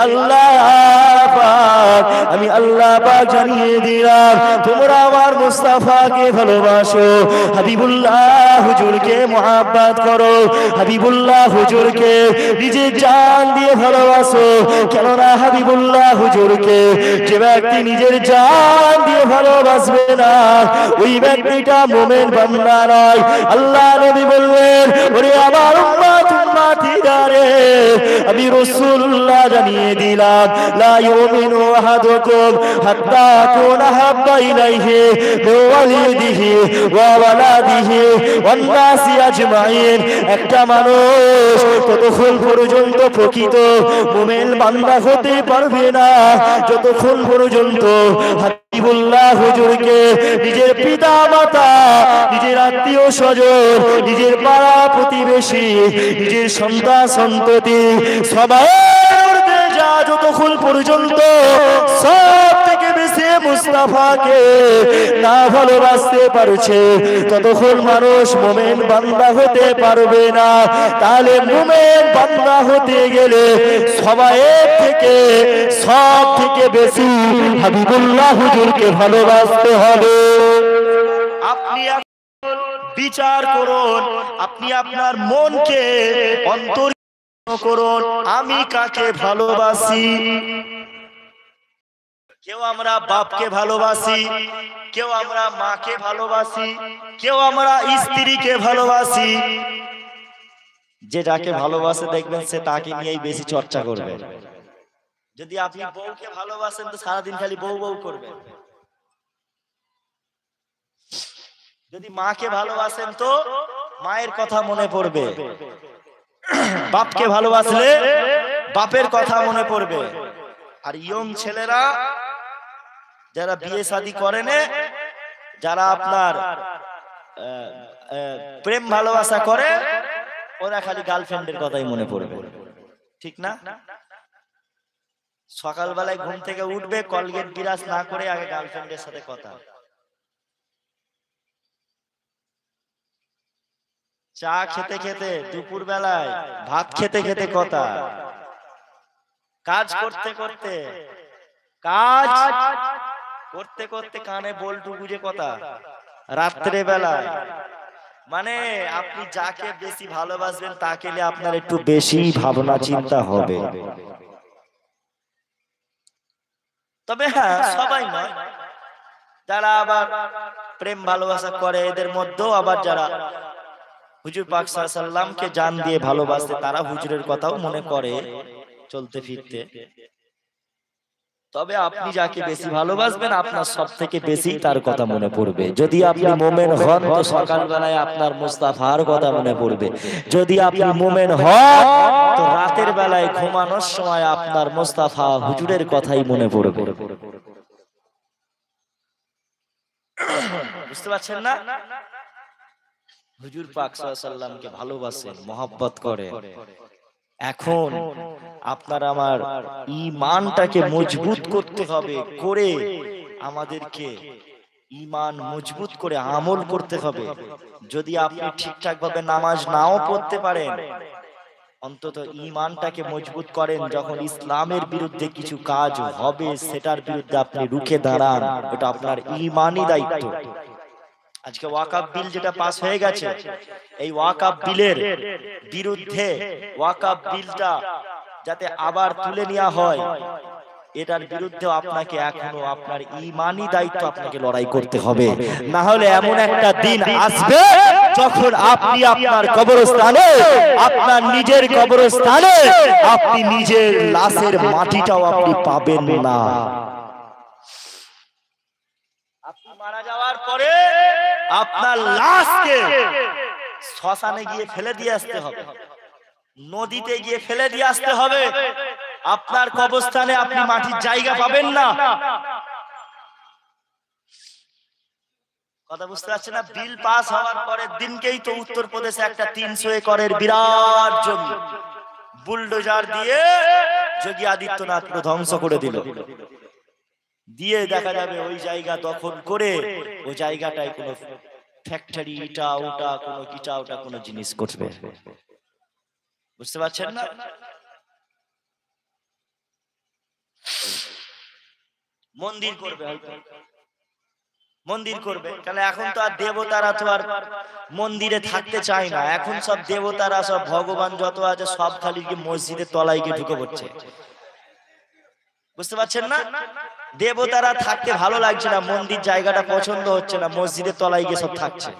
আল্লাহ পাক জানিয়ে দিলাম তোমরা আমার মুস্তাফাকে ভালোবাসো হাবিবুল্লাহ হুজুরকে মুহাব্বত করো হাবিবুল্লাহ হুজুরকে নিজের জান দিয়ে ভালোবাসো কেননা হাবিবুল্লাহ হুজুরকে যে ব্যক্তি নিজের জান দিয়ে ভালোবাসবে না ওই ব্যক্তিটা মুমিন বান্দা নয় আল্লাহ নবী বললেন ওরে আমার উম্মত উম্মতিরা রে আমি রাসূলুল্লাহ জানিয়ে দিলাম লা ইউমিনু আহাদুকুম হাত্তা আকুনা হাব্বা ইলাইহি মিন ওয়ালিদিহি ওয়া ওয়ালাদিহি ওয়ান নাসি আজমাইন একটা মানুষ ততক্ষণ পর্যন্ত প্রকৃত মুমিন বান্দা হতে পারবে না যতক্ষণ পর্যন্ত হাবিবুল্লাহ হুজুরকে নিজের পিতা মাতা নিজের আত্মীয় স্বজন নিজের পাড়া প্রতিবেশী নিজের সন্তান সন্ততি সবাই যতক্ষণ পর্যন্ত সব থেকে বেশি মুস্তাফাকে না ভালোবাসতে পারছে ততক্ষণ মানুষ মুমিন বান্দা হতে পারবে না তাহলে মুমিন বান্দা হতে গেলে সব থেকে বেশি হাবিবুল্লাহ হুজুরকে ভালোবাসতে হবে আপনি বিচার করুন আপনি আপনার মনকে অন্তর করুন আমি কাকে ভালোবাসি কেউ আমরা বাপকে ভালোবাসি কেউ আমরা মাকে ভালোবাসি কেউ আমরা স্ত্রীকে ভালোবাসি যে যাকে ভালোবাসে দেখবেন সে তাকে নিয়েই বেশি চর্চা করবে যদি আপনি বউকে ভালোবাসেন তো সারাদিন খালি বউ বউ করবেন যদি মাকে ভালোবাসেন তো মায়ের কথা মনে পড়বে বাপকে ভালোবাসলে বাপের কথা মনে পড়বে আর ইয়ং ছেলেরা যারা বিয়ে শাদী করেন যারা আপনার প্রেম ভালোবাসা করে ওরা খালি গার্লফ্রেন্ডের কথাই মনে পড়বে ঠিক না সকালবেলায় ঘুম থেকে উঠবে কলগেট বিরাজ না করে আগে গার্লফ্রেন্ডের সাথে কথা চা খেতে খেতে দুপুর বেলায় ভাত খেতে খেতে কথা কাজ করতে করতে কানে বল্টু গুজে কথা রাত্রে বেলায় মানে আপনি যাকে বেশি ভালোবাসবেন তাকে নিয়ে আপনার একটু বেশি ভাবনা চিন্তা হবে তবে হ্যাঁ সবাই নয় যারা আবার প্রেম ভালোবাসা করে এদের মধ্যেও আবার যারা হুজুর পাক সাল্লাল্লাহু আলাইহি ওয়াসাল্লামকে জান দিয়ে ভালোবাসে তারা হুজুরের কথাও মনে করে চলতে ফিরতে তবে আপনি যাকে বেশি ভালোবাসবেন আপনার সবথেকে বেশি তার কথা মনে পড়বে যদি আপনি মুমিন হন তো সকালবেলায় আপনার মুস্তাফার কথা মনে পড়বে যদি আপনি মুমিন হন তো রাতের বেলায় ঘুমানোর সময় আপনার মুস্তাফা হুজুরের কথাই মনে পড়বে বুঝতে পারছেন না হুজুর পাক সাল্লাল্লাহু আলাইহি ওয়াসাল্লামকে ভালোবাসেন মহব্বত করেন এখন আপনার আমার ঈমানটাকে মজবুত করতে হবে করে আমাদেরকে ঈমান মজবুত করে আমল করতে হবে যদি আপনি ঠিকঠাক ভাবে নামাজ নাও পড়তে পারেন অন্তত ঈমানটাকে মজবুত করেন যখন ইসলামের বিরুদ্ধে কিছু কাজ হবে সেটার বিরুদ্ধে আপনি রুখে দাঁড়ান এটা আপনার ঈমানি দায়িত্ব আজকে ওয়াকফ বিল যেটা পাস হয়ে গেছে এই ওয়াকফ বিলের বিরুদ্ধে ওয়াকফ বিলটা যাতে আবার তুলে নেওয়া হয় এটার বিরুদ্ধে আপনাকে এখনো আপনার ঈমানি দায়িত্ব আপনাকে লড়াই করতে হবে না হলে এমন একটা দিন আসবে যখন আপনি আপনার কবরস্থানে আপনার নিজের কবরস্থানে আপনি নিজের লাশের মাটিটাও আপনি পাবেন না আপনি মারা যাওয়ার পরে আপনার লাশকে শ্মশানে গিয়ে ফেলে দিয়ে আসতে হবে নদীতে গিয়ে ফেলে দিয়ে আসতে হবে আপনার কবরস্থানে আপনি মাটির জায়গা পাবেন না কথা বুঝতে পারছেন না বিল পাস হওয়ার পরের দিনকেই তো উত্তরপ্রদেশে একটা 300 একরের বিরাট জমি বুলডোজার দিয়ে যোগী আদিত্যনাথ পুরো ধ্বংস করে দিল দিয়ে দেখা যাবে ওই জায়গা দখল করে ওই জায়গাটায় কোনো ফ্যাক্টরি ইটা ওটা কোনো কিটা ওটা কোনো জিনিস করবে, বুঝতে পারছেন না? মন্দির করবে, মন্দির করবে, কারণ এখন তো আর দেবতারা তো আর মন্দিরে থাকতে চায় না, এখন সব দেবতারা সব ভগবান যত আছে সব খালি গিয়ে মসজিদের তলায় গিয়ে ঢুকে পড়ছে, বুঝতে পারছেন না? দেবতারা থাকতে ভালো লাগছে না, মন্দির জায়গাটা পছন্দ হচ্ছে না, মসজিদের তলায় গিয়ে সব থাকছে।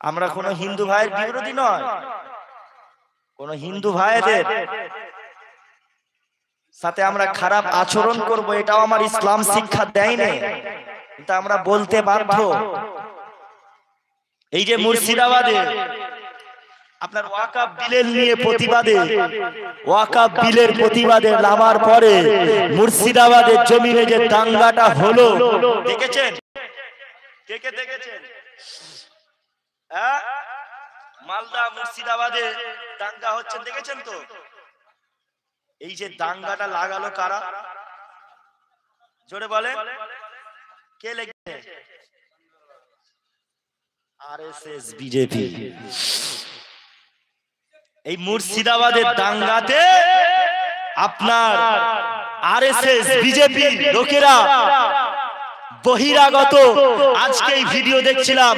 আমরা কোনো হিন্দু ভাইয়ের বিরোধী নয়, কোন হিন্দু ভাইদের সাথে আমরা খারাপ আচরণ করব এটাও আমার ইসলাম শিক্ষা দেয় না, কিন্তু আমরা বলতে বাধ্য। এই যে মুর্শিদাবাদে আপনার ওয়াকাফ বিলের নিয়ে প্রতিবাদে, ওয়াকাফ বিলের প্রতিবাদে নামার পরে মুর্শিদাবাদের জমিনে যে দাঙ্গাটা হলো দেখেছেন? কে কে দেখেছেন? মালদা মুর্শিদাবাদে দাঙ্গা হচ্ছে, দেখেছেন তো? এই যে দাঙ্গাটা লাগালো কারা? জোরে বলেন, কে লেগেছে? RSS, BJP. এই মুর্শিদাবাদের দাঙ্গাতে আপনার আরএসএস বিজেপি লোকেরা বহিরাগত, আজকে এই ভিডিও দেখছিলাম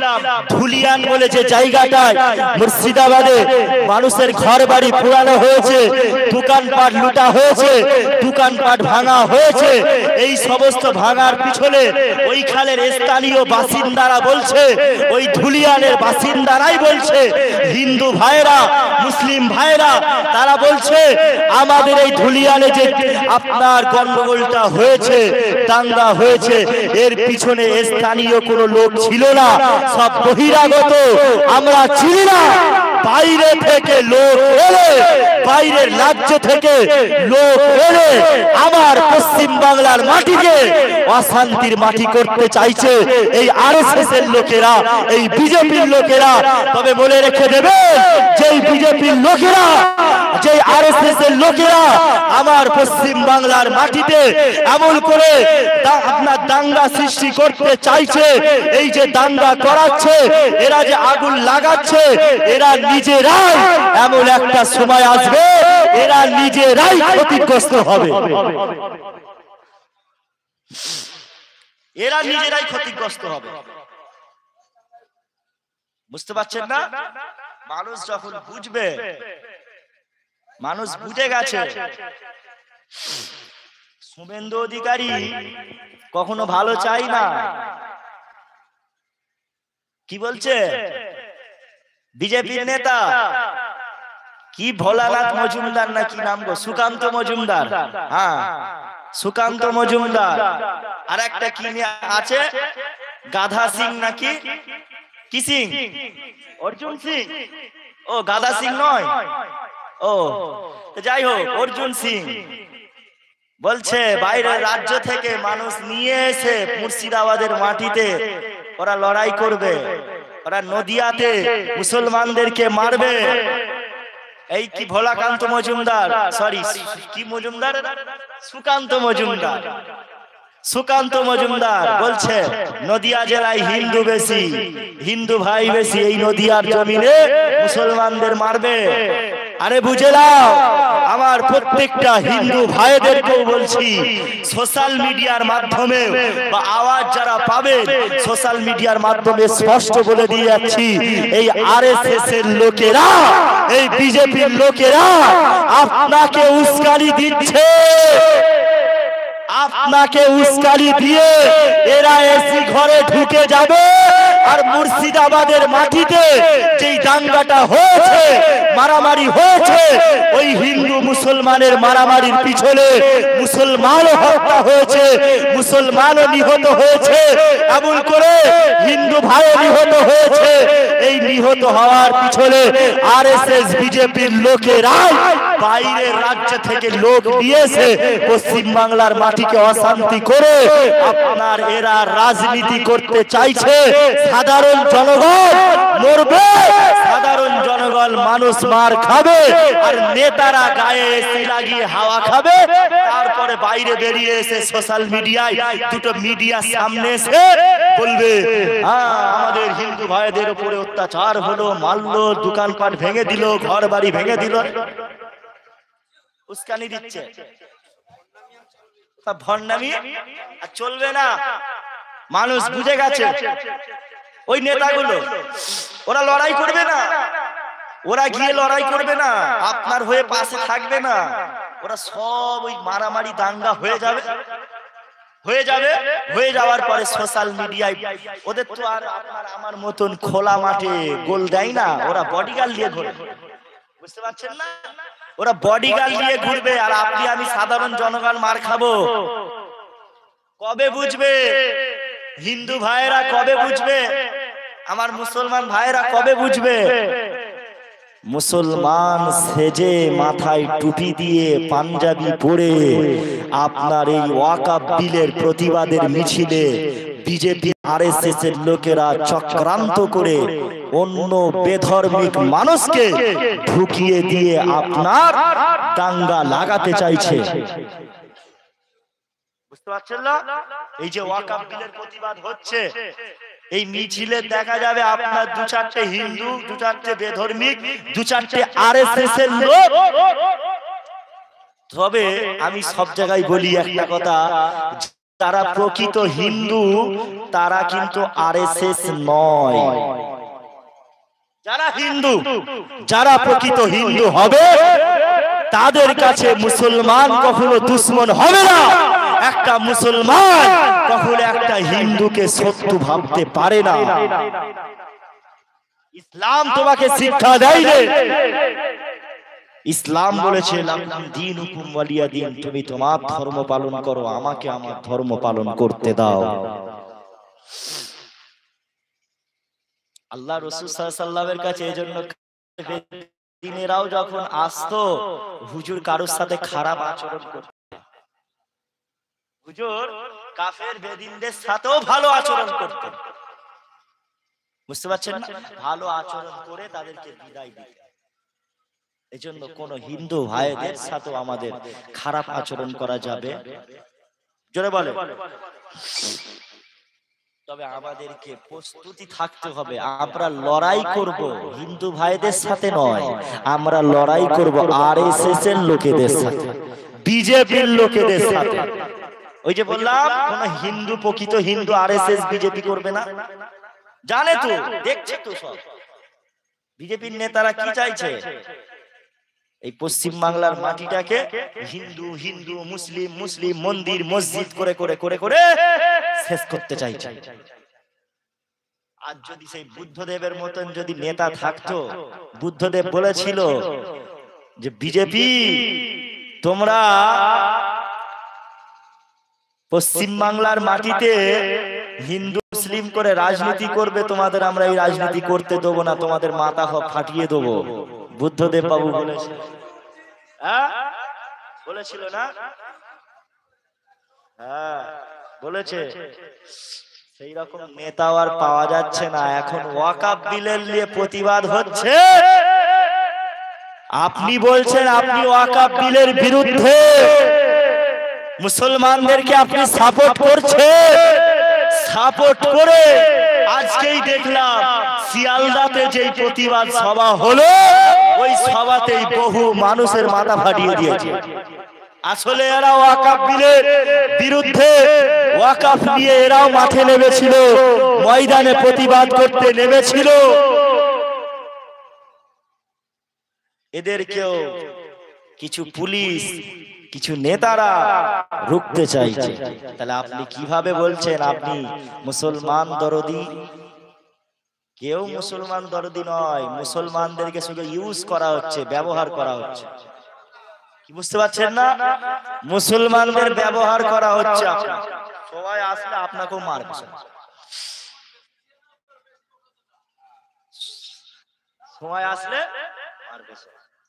ধুলিয়ান বলে যে জায়গাটায় মুর্শিদাবাদে মানুষের ঘর বাড়ি পুরানো হয়েছে, দোকানপাট লুটা হয়েছে, দোকানপাট ভাঙা হয়েছে, এই সমস্ত ভাঙার পিছনে ওইখানের স্থানীয় বাসিন্দারা বলছে, ওই ধুলিয়ানের বাসিন্দারাই বলছে, হিন্দু ভাইরা মুসলিম ভাইরা তারা বলছে আমাদের এই ধুলিয়ানে যে আপনার গন্ডগোলটা হয়েছে, দাঙ্গা হয়েছে, এর পিছনে স্থানীয় কোন লোক ছিল না, সব বহিরাগত, আমরা চিনি না। বাইরে থেকে লোক এলে, বাইরের রাজ্য থেকে লোক এলে আমার পশ্চিম বাংলার মাটিকে অশান্তির মাটি করতে চাইছে এই আরএসএস এর লোকেরা, এই বিজেপির লোকেরা। তবে বলে রেখে দেবেন যে বিজেপির লোকেরা, যে আরএসএস এর লোকেরা আমার পশ্চিম বাংলার মাটিতে এমন করে আপনার দাঙ্গা সৃষ্টি করতে চাইছে, এই যে দাঙ্গা করাচ্ছে, এরা যে আগুন লাগাচ্ছে, এরা নিজেরাই এমন একটা সময় আসবে এরা নিজেরাই ক্ষতিগ্রস্ত হবে, এরা নিজেরাই ক্ষতিগ্রস্ত হবে, বুঝতে পারছেন না? মানুষ যখন বুঝবে, মানুষ বুঝে গেছে। শুভেন্দু অধিকারী কখনো ভালো চাই না, কি বলছে বিজেপির নেতা কি ভোলানাথ মজুমদার না কি নাম গো, সুকান্ত মজুমদার, হ্যাঁ সুকান্ত মজুমদার, আর একটা কি আছে গাধা সিং নাকি, কি সিং, অর্জুন সিং, ও গাধা সিং নয়, ও যাই হোক অর্জুন সিং বলছে বাইরের রাজ্য থেকে মানুষ নিয়ে এসে মুর্শিদাবাদের মাটিতে ওরা লড়াই করবে, ওরা নদিয়াতে মুসলমানদেরকে মারবে। এই কি ভোলাকান্ত মজুমদার, সরি কি মজুমদার, সুকান্ত মজুমদার, সুকান্ত মজুমদার বলছে নদিয়া জেলায় হিন্দু বেশি, হিন্দু ভাই বেশি, এই নদিয়ার জমিনে মুসলমানদের মারবে। আরে বুঝে নাও, আমার প্রত্যেকটা হিন্দু ভাইদেরকেও বলছি, সোশ্যাল মিডিয়ার মাধ্যমে বা আওয়াজ যারা পাবে সোশ্যাল মিডিয়ার মাধ্যমে স্পষ্ট বলে দিয়ে যাচ্ছি, এই আরএসএস এর লোকেরা, এই বিজেপির লোকেরা আপনাকে উস্কানি দিচ্ছে, আপনাকে উস্কানি দিয়ে এরা এসি ঘরে ঢুকে যাবে। আর মুর্শিদাবাদের মাটিতে যেই দাঙ্গাটা হয়েছে, মারামারি হয়েছে, ওই হিন্দু মুসলমানের মারামারির পিছনে মুসলমানও হত্যা হয়েছে, মুসলমানও নিহত হয়েছে, এমন করে হিন্দু ভাইও নিহত হয়েছে। এই নিহত হওয়ার পিছনে আরএসএস বিজেপির লোকেরাই বাইরের রাজ্য থেকে লোক দিয়েছে পশ্চিম বাংলার মাটিকে অশান্তি করে আপনার এরা রাজনীতি করতে চাইছে। সাধারণ জনগণ মরবে, সাধারণ জনগণ মানুষ মার খাবে, আর নেতারা গায়ে এসি লাগিয়ে হাওয়া খাবে। তারপরে বাইরে বেরিয়ে এসে সোশ্যাল মিডিয়ায় দুটো মিডিয়া সামনে এসে বলবে আমাদের হিন্দু ভাইদের উপরে অত্যাচার হলো, মারলো, দোকানপাট ভেঙে দিল, ঘর বাড়ি ভেঙে দিল, উস্কানি দিচ্ছে। ভণ্ডামি আর চলবে না, মানুষ বুঝে গেছে। ওই নেতাগুলো ওরা লড়াই করবে না, ওরা গিয়ে লড়াই করবে না, আপনার হয়ে পাশে থাকবে না, ওরা সব ওই মারামারি দাঙ্গা হয়ে যাবে, হয়ে যাওয়ার পরে সোশ্যাল মিডিয়ায় ওদের তো আর আপনার আমার মতন খোলা মাঠে গোল দেয় না, ওরা বডিগার্ড নিয়ে ঘুরবে, বুঝতে পারছেন না? ওরা বডিগার্ড নিয়ে ঘুরবে, আর আপনি আমি সাধারণ জনগণ মার খাবো। কবে বুঝবে হিন্দু ভাইয়েরা, কবে বুঝবে আমার মুসলমান ভাইয়েরা, কবে বুঝবে? মুসলমান সেজে মাথায় টুপি দিয়ে পাঞ্জাবি পরে আপনার এই ওয়াকাফ বিলের প্রতিবাদের মিছিলে বিজেপি আরএসএস এর লোকেরা চক্রান্ত করে অন্য বেধর্মিক মানুষকে ঢুকিয়ে দিয়ে আপনার দাঙ্গা লাগাতে চাইছে, বুঝতে পারছেন না? এই যে ওয়াকাফ বিলের প্রতিবাদ হচ্ছে, এই মিছিলে দেখা যাবে আপনার দু চারটে হিন্দু, দু চারটে বেধর্মিক, দু চারটে আরএসএস এর লোক। তবে আমি সব জায়গায় বলি একটা কথা, যারা প্রকৃত হিন্দু তারা কিন্তু আরএসএস নয়। যারা হিন্দু, যারা প্রকৃত হিন্দু হবে তাদের কাছে মুসলমান কখনো দুশ্মন হবে না। একটা মুসলমান কখনো একটা হিন্দুকে শত্রু ভাবতে পারে না। ইসলাম তোমাকে শিক্ষা দেয়, ইসলাম বলেছে দীনুকুম ওয়ালিয়া দীন, তুমি তোমার ধর্ম পালন করো, আমাকে আমার ধর্ম পালন করতে দাও। আল্লাহ রাসূল সাল্লাল্লাহু আলাইহি ওয়াসাল্লামের কাছে এজন্য দিনেরাও যখন আসতো হুজুর কারোর সাথে খারাপ আচরণ করত, হুজুর কাফের বেদিনদের সাথেও ভালো আচরণ করত, বুঝতে পারছেন না? ভালো আচরণ করে তাদেরকে বিদায় দিত। এজন্য কোন হিন্দু ভাইদের সাথে আমাদের খারাপ আচরণ করা যাবে, জোরে বলে। তবে আমাদেরকে প্রস্তুতি থাকতে হবে, আমরা লড়াই করব হিন্দু ভাইদের সাথে নয়, আমরা লড়াই করব আরএসএস এর লোকেদের সাথে, বিজেপির লোকেদের সাথে। ওই যে বললাম কোন হিন্দু, প্রকৃত হিন্দু আরএসএস বিজেপি করবে না, জানে তো, দেখছে তো সব। বিজেপির নেতারা কি চাইছে? এই পশ্চিম বাংলার মাটিটাকে হিন্দু হিন্দু, মুসলিম মুসলিম, মন্দির মসজিদ করে করে করে করে শেষ করতে চাইছে। আর যদি সেই বুদ্ধদেবের মতন যদি নেতা থাকতো, বুদ্ধদেব বলেছিল যে বিজেপি তোমরা পশ্চিম বাংলার মাটিতে হিন্দু মুসলিম করে রাজনীতি করবে, তোমাদের আমরা এই রাজনীতি করতে দেবো না, তোমাদের মাথা ফাটিয়ে দেবো। বুদ্ধদেব বাবু বলেছে, বলেছিল না? হ্যাঁ বলেছে। সেই রকম নেতা আর পাওয়া যাচ্ছে না। এখন ওয়াকাফ বিলের নিয়ে প্রতিবাদ হচ্ছে, আপনি বলছেন আপনি ওয়াকাফ বিলের বিরুদ্ধে, মুসলমানদেরকে আপনি সাপোর্ট করছেন। সাপোর্ট করে আজকেই দেখলাম শিয়ালদাতে যেই প্রতিবাদ সভা হলো, ওই সভাতেই বহু মানুষের মাথা ফাটিয়ে দিয়েছে। আসলে এরা ওয়াকাফ বিলের বিরুদ্ধে, ওয়াকাফ নিয়ে এরাও মাঠে নেমেছিল, ময়দানে প্রতিবাদ করতে নেমেছিল। এদেরকেও কিছু পুলিশ, কিছু নেতারা রুখতে চাইছে। তাহলে আপনি কিভাবে বলছেন আপনি মুসলমান দরদি? কেউ মুসলমান দরদি নয়, মুসলমানদেরকে শুধু ইউজ করা হচ্ছে, ব্যবহার করা হচ্ছে। কি বুঝতে পারছেন না? মুসলমানদের ব্যবহার করা হচ্ছে। সবাই আসলে আপনাকেও মারবে, সময় আসলে মারবে।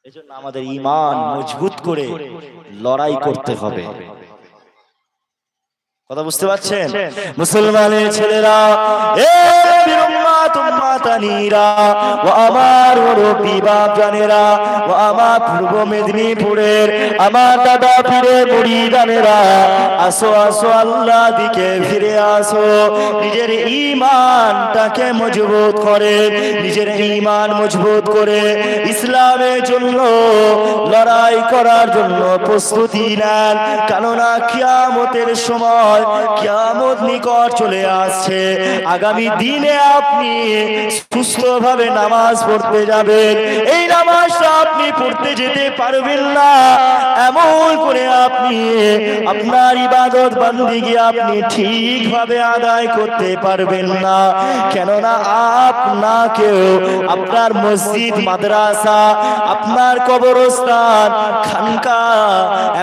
এজন্য আমাদের ঈমান মজবুত করে লড়াই করতে হবে। কথা বুঝতে পারছেন? মুসলমানের ছেলেরা, উম্মাতানিরা ও আমার মুরব্বি বাপ জানেরা ও আমার পূর্ব মেদিনীপুরের আমার দাদা পীরে মুরিদানেরা, আসো আসো আল্লাহ দিকে ফিরে আসো। নিজের ঈমানটাকে মজবুত করে, নিজের ঈমান মজবুত করে ইসলামের জন্য লড়াই করার জন্য প্রস্তুতি নেন। কেননা কিয়ামতের সময়, কিয়ামত নিকট চলে আসছে। আগামী দিনে আপনি সুস্থভাবে নামাজ পড়তে যাবেন, এই নামাজটা আপনি পড়তে যেতে পারবেন না, এমন করে আপনি আপনার ইবাদত বান্দিগি আপনি ঠিকভাবে আদায় করতে পারবেন না। কেননা আপনাকেও আপনার মসজিদ, মাদ্রাসা, আপনার কবরস্থান, খানকা,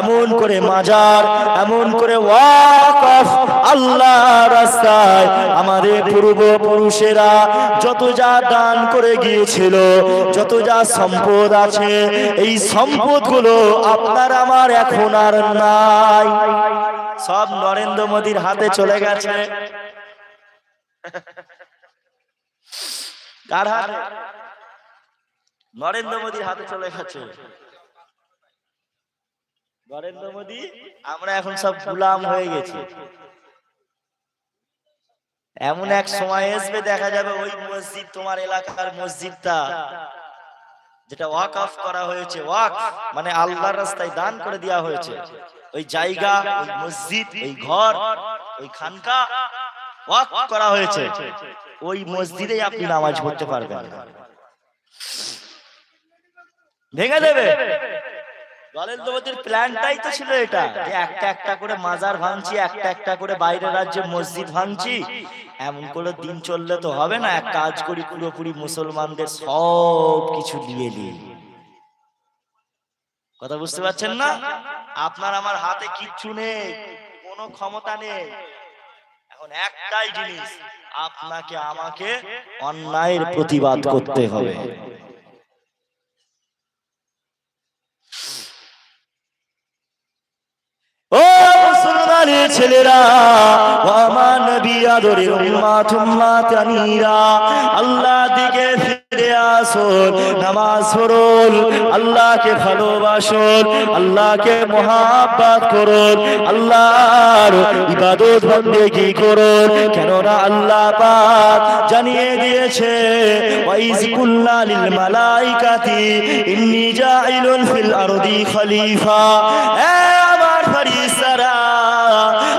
এমন করে মাজার, এমন করে ওয়াকফ আল্লাহর রাস্তায় আমাদের পূর্বপুরুষেরা যত যা দান করে গিয়েছিল, যত যা সম্পদ আছে, এই সম্পদগুলো আপনার আমার এখন আর নাই, সব নরেন্দ্র মোদীর হাতে চলে গেছে। কার হাতে? নরেন্দ্র মোদীর হাতে চলে গেছে। নরেন্দ্র মোদী, আমরা এখন সব গোলাম হয়ে গেছি। এমন এক সময় আসবে দেখা যাবে ওই মসজিদ, তোমার এলাকার মসজিদটা যেটা ওয়াকফ করা হয়েছে, ওয়াকফ মানে আল্লাহর রাস্তায় দান করে দেওয়া হয়েছে, ওই জায়গা, ওই মসজিদ, ওই ঘর, ওই খানকা ওয়াকফ করা হয়েছে, ওই মসজিদেই আপনি নামাজ পড়তে পারবেন না, ভেঙে দেবে। নরেন্দ্র মোদীর প্ল্যানটাই তো ছিল এটা, যে একটা একটা করে মাজার ভাঙছি, একটা একটা করে বাইরের রাজ্যে মসজিদ ভাঙছি। এমন করে দিন চললে তো হবে না, এক কাজ করি পুরোপুরি মুসলমানদের সব কিছু দিয়ে দিই। কথা বুঝতে পারছেন না? আপনার আমার হাতে কিচ্ছু নেই, কোনো ক্ষমতা নেই। এখন একটাই জিনিস, আপনাকে আমাকে অন্যায়ের প্রতিবাদ করতে হবে। ও মুসলমানের ছেলেরা, ও আমার নবী আদরের উম্মাত উম্মাতানিরা, আল্লাহ দিকে ফিরে আসুন, নামাজ পড়ুন, আল্লাহকে ভালোবাসুন, আল্লাহকে মহাব্বত করুন, আল্লাহর ইবাদত বন্দেগী করুন। কেননা আল্লাহ পাক জানিয়ে দিয়েছে, ওয়াইজ কুল্লা লিল মালাইকাতি ইন্নী জাইলুন ফিল আরদি খলিফা,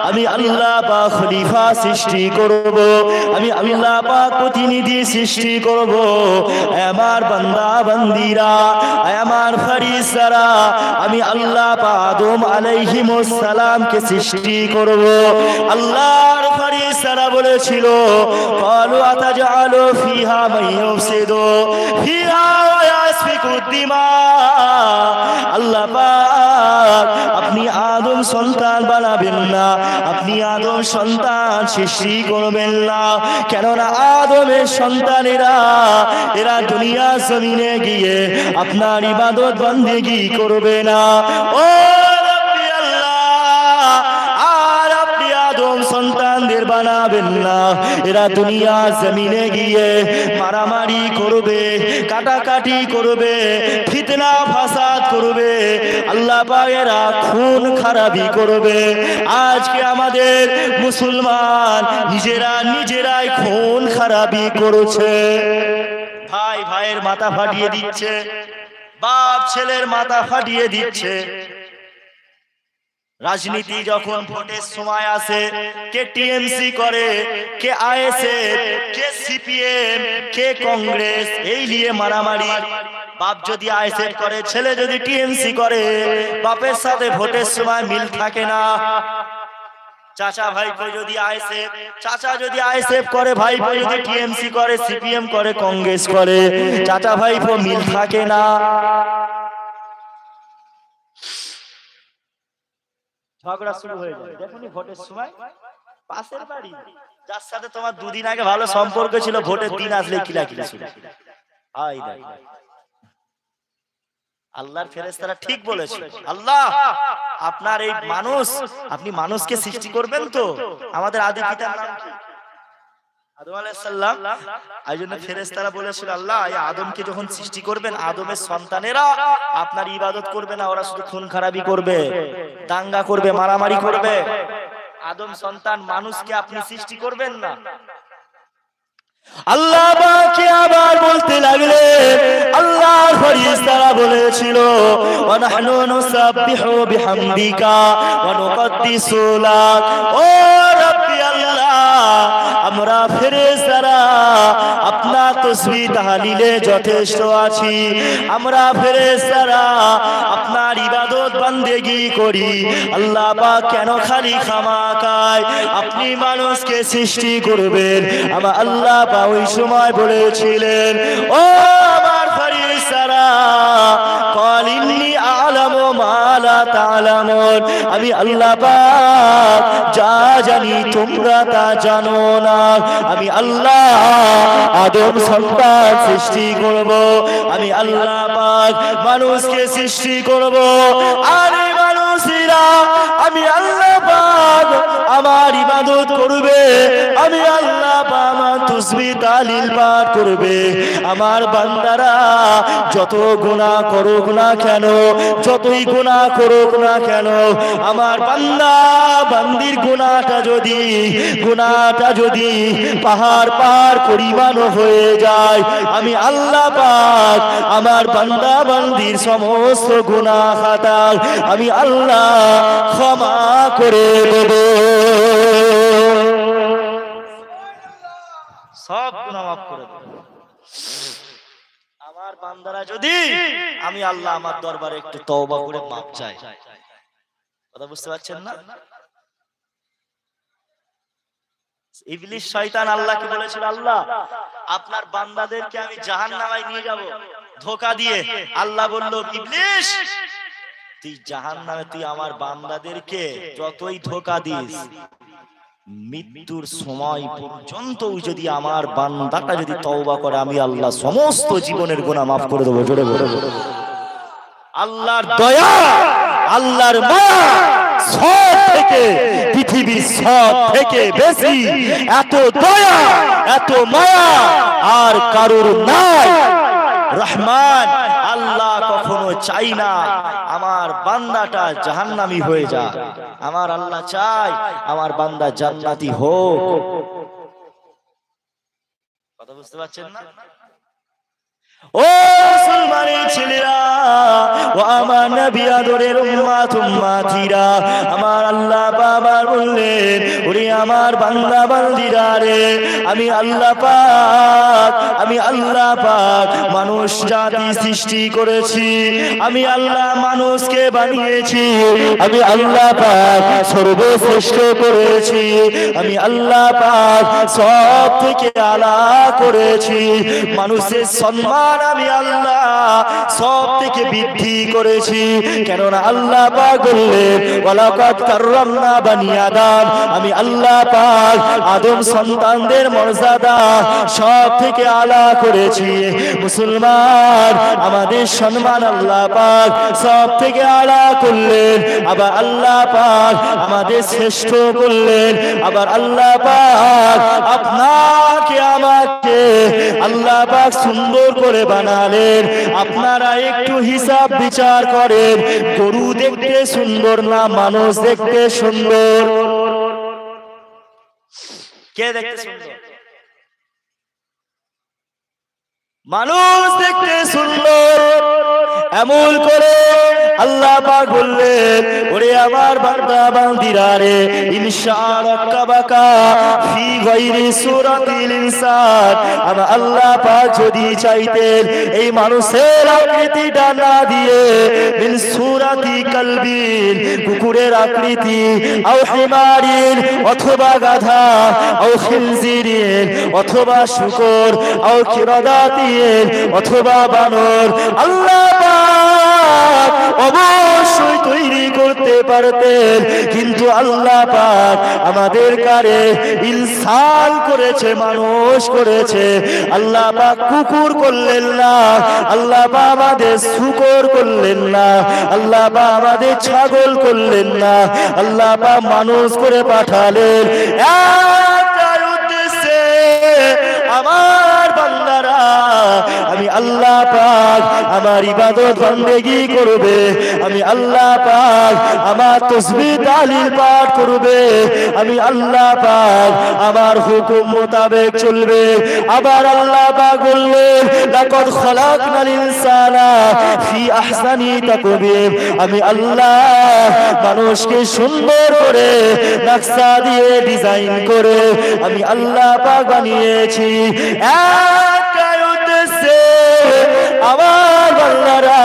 আমি আল্লাহ পাক খলিফা সৃষ্টি করব, আমি আল্লাহ পাক প্রতিনিধি সৃষ্টি করব। আমার বান্দা বান্দিরা, আমার ফেরেশতারা, আমি আল্লাহ পাক আদম আলাইহিস সালামকে সৃষ্টি করব। আল্লাহর ফেরেশতারা বলেছিল, ক্বালু আতাজআলু ফিহা মান ইউফসিদু ফিহা ওয়া ইয়াসফিকু দিমা। আল্লাহ পাক আপনি আদম সন্তান বানাবেন না, আপনি আদম সন্তান সৃষ্টি করবেন না। কেননা আদমের সন্তানেরা এরা দুনিয়া জমিনে গিয়ে আপনার ইবাদত বন্দেগী করবে না। ও রব্বি আল্লাহ, আর আপনি আদম সন্তানদের বানাবেন না, এরা দুনিয়া জমিনে গিয়ে মারামারি করবে, কাটাকাটি করবে, ফিতনা ফাসাদ করবে, আল্লাহ পাকেরা খুন খারাপি করবে। আজকে আমাদের মুসলমান নিজেরাই খুন খারাপি করছে, ভাই ভাইয়ের মাথা ফাটিয়ে দিচ্ছে, বাপ ছেলের মাথা ফাটিয়ে দিচ্ছে। রাজনীতি যখন ভোটের সময় আসে, কে টিএমসি করে, কে আইএসএফ, কে সিপিএম, কে কংগ্রেস, এই নিয়ে মারামারি। বাপ যদি আইএসএফ করে, ছেলে যদি টিএমসি করে, বাপের সাথে ভোটের সময় মিল থাকে না। চাচা ভাইপো যদি আইএসএফ, চাচা যদি আইএসএফ করে, ভাইপো যদি টিএমসি করে, সিপিএম করে, কংগ্রেস করে, চাচা ভাইপো মিল থাকে না। ঝগড়া শুরু হয়ে যায় দেখুনি ভোটের সময়। পাশের বাড়ি যার সাথে তোমার দুদিন আগে ভালো সম্পর্ক ছিল, ভোটের দিন আসলে কিলাকিলি শুরু। আল্লাহর ফেরেশতারা ঠিক বলেছে, আল্লাহ আপনার এই মানুষ, আপনি মানুষকে সৃষ্টি করবেন তো? আমাদের আদি পিতার নাম কি? আদম আলাইহিস সালাম এইজন্য ফেরেশতারা বলেছিল আল্লাহ এই আদমকে যখন সৃষ্টি করবেন আদমের সন্তানেরা আপনার ইবাদত করবে না, ওরা শুধু খুন খারাপি করবে, দাঙ্গা করবে, মারামারি করবে। আদম সন্তান মানুষকে আপনি সৃষ্টি করবেন না। আল্লাহ পাক আবার বলতে লাগলেন, আল্লাহর ফেরেশতারা বলেছিল ওয়া নাহনু নুসাব্বিহু বিহামদিকা ওয়া নুকদ্দিসু লাক। ও রব্বি আল্লাহ, আমরা ফেরেশতারা আপনার তাসবিহ তাহলিলে যথেষ্ট আছি, আমরা ফেরেশতারা আপনার ইবাদত বান্দেগি করি। আল্লাহ পাক কেন খালি খামাখায় আপনি মানুষকে সৃষ্টি করবেন? আমার আল্লাহ পাক ওই সময় বলেছিলেন, ও আমার ফেরেশতারা ক্বাল ইন্নী আ'লামু মা লা তা'লামুন, আমি আল্লাহ পাক যা জানি তোমরা তা জানো না। আমি আল্লাহ আদম সন্তান সৃষ্টি করব, আমি আল্লাহ পাক মানুষকে সৃষ্টি করব, আর এই মানুষেরা আমি আল্লাহ পাক আমার ইবাদত করবে, আমি আল্লাহ পাক আমার তাসবিহ তাহলিল পাঠ করবে। আমার বান্দারা যত গুনাহ করুক না কেন, যতই গুনাহ করুক না কেন, আমার বান্দা বান্দির গুনাহটা যদি পাহাড় পার পরিমাণ হয়ে যায়, আমি আল্লাহ পাক আমার বান্দা বান্দির সমস্ত গুনাহ খাতা আমি আল্লাহ ক্ষমা করে দেব, সব গুনাহ মাফ করে দেব। আমার বান্দারা যদি আমি আল্লাহ আমার দরবারে একটু তওবা করে মাপ চাই। কথা বুঝতে পারছেন না? ইবলিস শয়তান আল্লাহকে বলেছিল, আল্লাহ আপনার বান্দাদেরকে আমি জাহান্নামে নিয়ে যাব ধোঁকা দিয়ে। আল্লাহ বলল, ইবলিস তুই জাহান্নামে, তুই আমার বান্দাদেরকে যতই ধোঁকা দিস, মৃত্যুর সময় পর্যন্ত যদি আমার বান্দাটা যদি তওবা করে, আমি আল্লাহ সমস্ত জীবনের গুনাহ মাফ করে দেবো। জোরে বলে আল্লাহর দয়া, আল্লাহর মায়া সব থেকে, পৃথিবীর সব থেকে বেশি এত দয়া এত মায়া আর কারোর নাই। রহমান আল্লাহ কখনো চাই না আমার বান্দাটা জাহান্নামী হয়ে যায়, আমার আল্লাহ চাই আমার বান্দা জান্নাতি হোক। কথা বুঝতে পারছেন না? ও মুসলমানের ছেলেরা, ও আমার নবী আদরের উম্মত উম্মাতিরা, আমার আল্লাহ বাবা বললেন, ওরে আমার বান্দা বান্দিরা রে, আমি আল্লাহ পাক মানুষ জাতি সৃষ্টি করেছি, আমি আল্লাহ মানুষকে বানিয়েছি, আমি আল্লাহ পাক সর্বশ্রেষ্ঠ করেছি, আমি আল্লাহ পাক সব থেকে আলা করেছি, মানুষের সম্মান আমি আল্লাহ সব থেকে বৃদ্ধি করেছি। কেননা আল্লাহ পাক বললেন, ওয়ালাকাদ কাররামনা বানি আদম, আমি আল্লাহ পাক আদম সন্তানদের মর্যাদা সব থেকে আলা করেছি। মুসলমান আমাদের সম্মান আল্লাহ পাক সব থেকে আলা করলেন, আবার আল্লাহ পাক আমাদের শ্রেষ্ঠ করলেন, আবার আল্লাহ পাক আপনাকে আমাকে আল্লাহ পাক সুন্দর করে বানালেন। আপনারা একটু হিসাব বিচার করেন, গরু দেখতে সুন্দর না মানুষ দেখতে সুন্দর? কে দেখতে সুন্দর? মানুষ দেখতে সুন্দর। এমন করে আল্লাহ পাক বললেন, ওরে আমার বান্দা বান্দিরা রে, ইনশাআল্লাহ ফি গায়রি সূরাতিল ইনসান, আমার আল্লাহ পাক যদি চাইতেন এই মানুষের আকৃতিটা না দিয়ে মিন সূরাতি কালবিন, কুকুরের আকৃতি, আও হিমারিন অথবা গাধা, আও খিনজিরিন অথবা শূকর, আও কিরাদাতিন অথবা বানর, আল্লাহ পাক অবশ্যই তৈরি করতে পারতেন, কিন্তু আল্লাহ পাক আমাদের কারে ইনসান করেছে, মানুষ করেছে। আল্লাহ পাক কুকুর করলেন না, আল্লাহ পাক আমাদের শূকর করলেন না, আল্লাহ পাক আমাদের ছাগল করলেন না, আল্লাহ পাক মানুষ করে পাঠালেন একটাই উদ্দেশ্যে, আমি আল্লাহ পাক আমার ইবাদত বন্দেগী করবে, আমি আল্লাহ পাক আমার তাসবিহ তাহলিল পাঠ করবে, আমি আল্লাহ পাক আমার হুকুম মোতাবেক চলবে। আবার আল্লাহ পাক বললেন লাকাদ খালাকনাল ইনসানা ফি আহসানি তাকওয়িম, আমি আল্লাহ মানুষকে সুন্দর করে নকশা দিয়ে ডিজাইন করে আমি আল্লাহ পাক বানিয়েছি। একটাই উদ্দেশ্যে আমার বান্দারা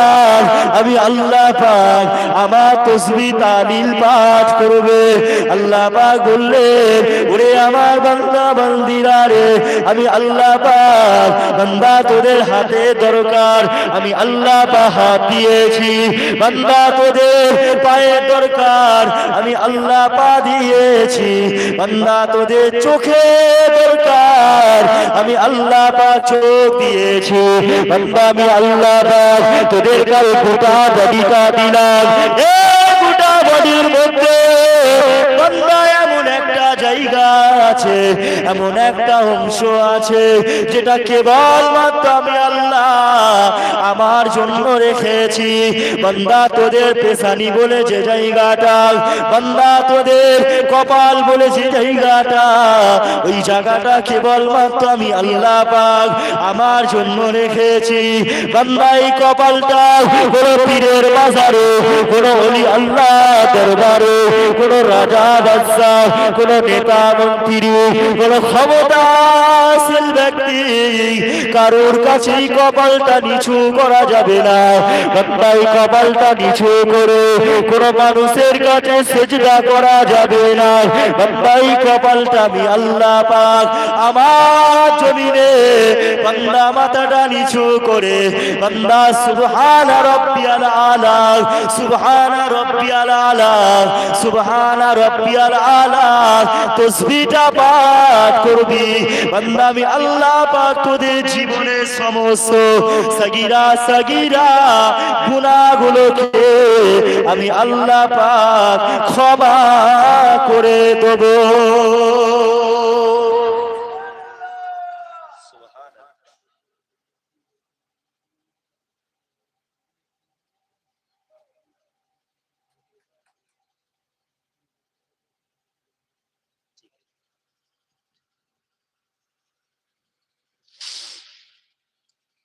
আমি আল্লাহ পাক আমার তাসবিহ তাহলিল পাঠ করবে। আল্লাহ পাক বললেন ওরে আমার বান্দা বান্দিরা রে, আমি আল্লাহ পাক বান্দা তোদের হাতে দরকার, আমি আল্লাহ পাক হাত দিয়েছি। বান্দা তোদের পায়ে দরকার, আমি আল্লাহ পা দিয়েছি। বান্দা তোদের চোখে দরকার, আমি আল্লাহ পাক চোখ দিয়েছি। বান্দা আমি আল্লাহ পাক তোদের কাল গোটা বডিটা দিলাম। এই গোটা বডির মধ্যে বান্দা এমন একটা জায়গা আছে, এমন একটা অংশ আছে যেটা কেবলমাত্র আমি আল্লাহ আমার জন্য রেখেছি। বান্দা তোদের পেশানি বলে যে জায়গাটা, বান্দা তোদের কপাল বলে যে জায়গাটা, ওই জায়গাটা কেবলমাত্র আমি আল্লাহ পাক আমার জন্য রেখেছি। বান্দা এই কপালটা কোনো পীরের বাজারে, কোনো ওলি আল্লাহ দরবারে, কোনো রাজা বাদশাহ, কোনো নেতা মন্ত্রী, কোনো ক্ষমতাশীল ব্যক্তি কারোর কাছে এই কপালটা নিচু করা যাবে না। বান্দা এই কপালটা নিচু করে কোনো মানুষের কাছে সিজদা করা যাবে না। বান্দা এই কপালটা আমি আল্লাহ পাক আমার জমিনে বান্দা মাথাটা নিচু করে বান্দা সুবহান রাব্বিয়াল আলা, সুবহান রাব্বিয়াল আলা, সুবহান রাব্বিয়াল আলা তাসবিহটা পাঠ করবি। বান্দা আমি আল্লাহ পাক তোদের জীবনের সমস্ত সগীরা সগীরা গুনাহগুলোকে আমি আল্লাহ পাক ক্ষমা করে দেব।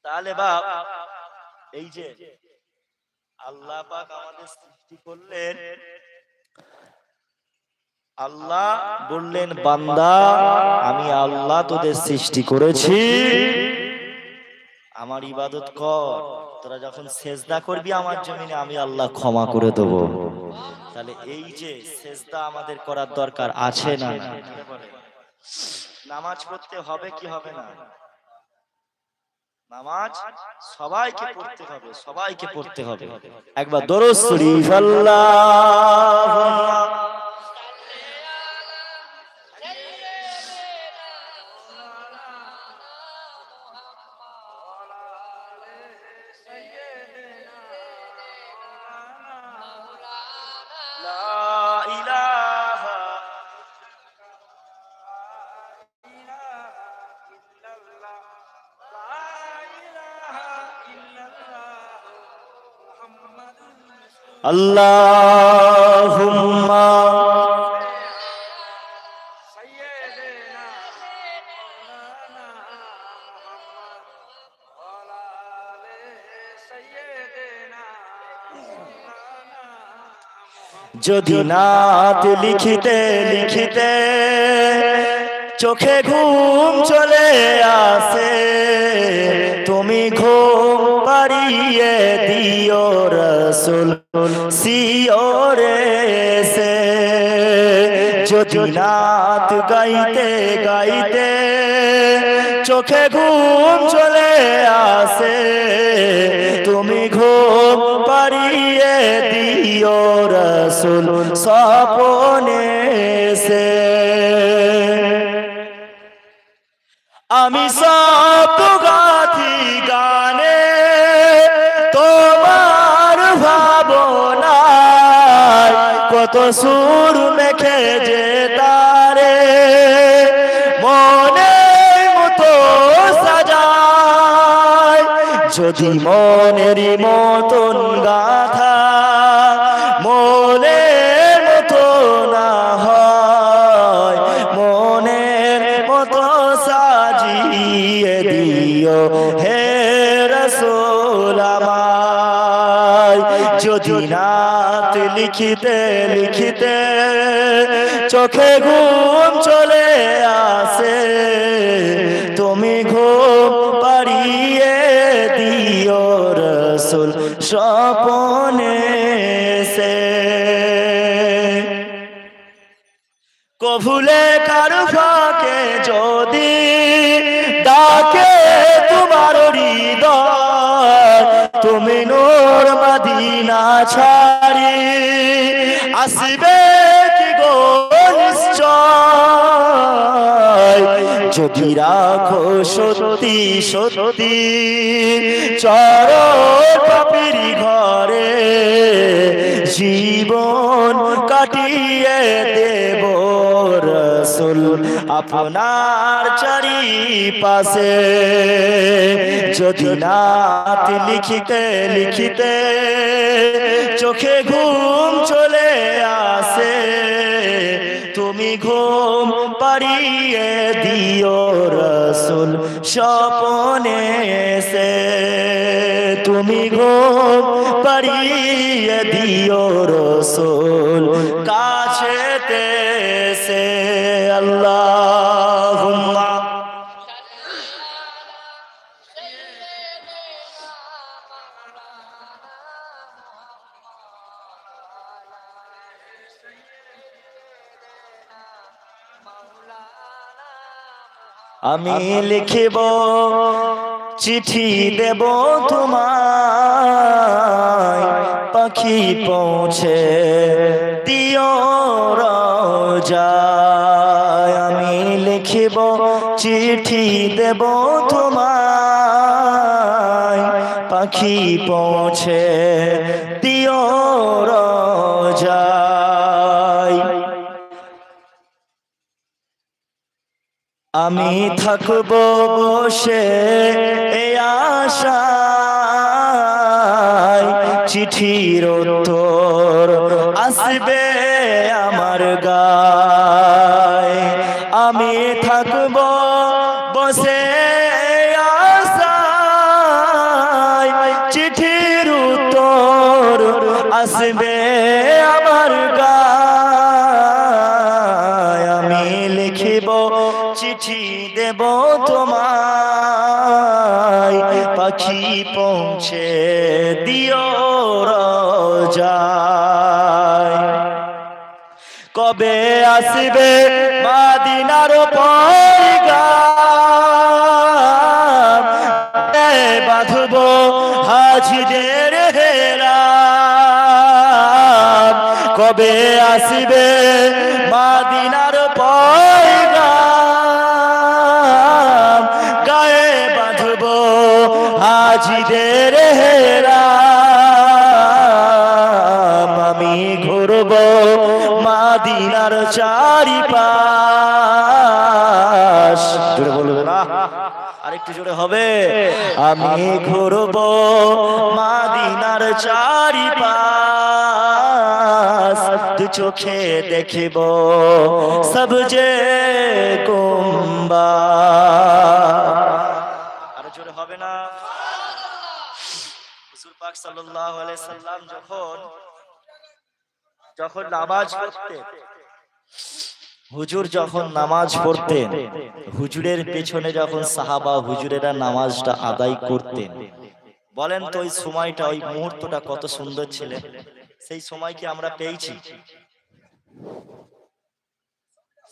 তাহলে বাপ এই যে আল্লাহ পাক আমাদের সৃষ্টি করলেন, আল্লাহ বললেন বান্দা আমি আল্লাহ তোদের সৃষ্টি করেছি, আমার ইবাদত কর। তোরা যখন সেজদা করবি আমার জমিনে আমি আল্লাহ ক্ষমা করে দেব। তাহলে এই যে সেজদা আমাদের করার দরকার আছে না? নামাজ পড়তে হবে কি হবে না? নামাজ সবাইকে পড়তে হবে, সবাইকে পড়তে হবে। একবার দরুদ শরীফ আল্লাহুম্মা আল্লাহুম্মা যদি নাত লিখিতে লিখিতে চোখে ঘুম চলে আসে, তুমি ঘুম পাড়িয়ে দিও রাসূল শিওরে সে। যদি নাত গাইতে গাইতে চোখে ঘুম চলে আসে, তুমি ঘুম পাড়িয়ে দিও রাসূল স্বপ্নে সে। আমি সব গাথি গানে তোমার ভাবনায়, কত সুর মেখে যে তারে মনে মতো সাজায়। যদি মনেরই মতন গাথা মনের মতো না হয়, মনের মতো সাজিয়ে দিও হে রাসূল আমায়। যদি নাত লিখিতে লিখিতে চোখে ঘুম চলে আসে, তুমি ঘুম পাড়িয়ে দিও রাসূল স্বপনে সে। কভুলে কারো ফাঁকে যদি ডাকে তোমার হৃদয়, তুমি নূর মদিনা ছাড়ি আসবে কি গো নিশ্চয়। যদি রাখো সত্যি সত্যি চরণ পাপীর ঘরে, জীবন কাটিয়ে দেব রাসূল আপনার চারিপাশে। যদি নাত লিখিতে লিখিতে চোখে ঘুম চলে আসে, তুমি ঘুম পাড়িয়ে দিও রাসূল স্বপনে সে। তুমি ঘুম পাড়িয়ে দিও রাসূল কাছেতে সে। আল্লাহুম্মা আমি লিখিব চিঠি দেব তোমায়, পাখি পৌঁছে দিও রোজায়। আমি লিখিব চিঠি দেব তোমায়, পাখি পৌঁছে দিও রোজায়। আমি থাকবো বসে এই আশায়, চিঠির উত্তর আসবে আমার গায়। আমি থাকবো বসে আশায়, চিঠির উত্তর আসবে আমার গায়। আমি লিখিব চিঠি দেব তোমায়, পাখি পৌঁছে দিও রোজায়। কবে আসবে মদিনার পয়গাম, বাঁধব হাজিদের হেরাম। কবে আসবে মদিনার পয়গাম, গায়ে বাঁধব হাজিদের হেরাম। আমি ঘুরব মদিনার চারিপাশ। জোরে বলবে না, আরেকটু জোরে হবে। আমি ঘুরব মদিনার চারিপাশ, দু চোখে দেখিব সবজে কুম্বা। আরো জোরে হবে না? হুজুর পাক সাল্লাল্লাহু আলাইহি সাল্লাম যখন নামাজ পড়তেন, হুজুর যখন নামাজ পড়তেন, হুজুরের পেছনে যখন সাহাবা হুজুরেরা নামাজটা আদায় করতেন, বলেন তো ওই সময়টা, ওই মুহূর্তটা কত সুন্দর ছিল। সেই সময় কি আমরা পেয়েছি?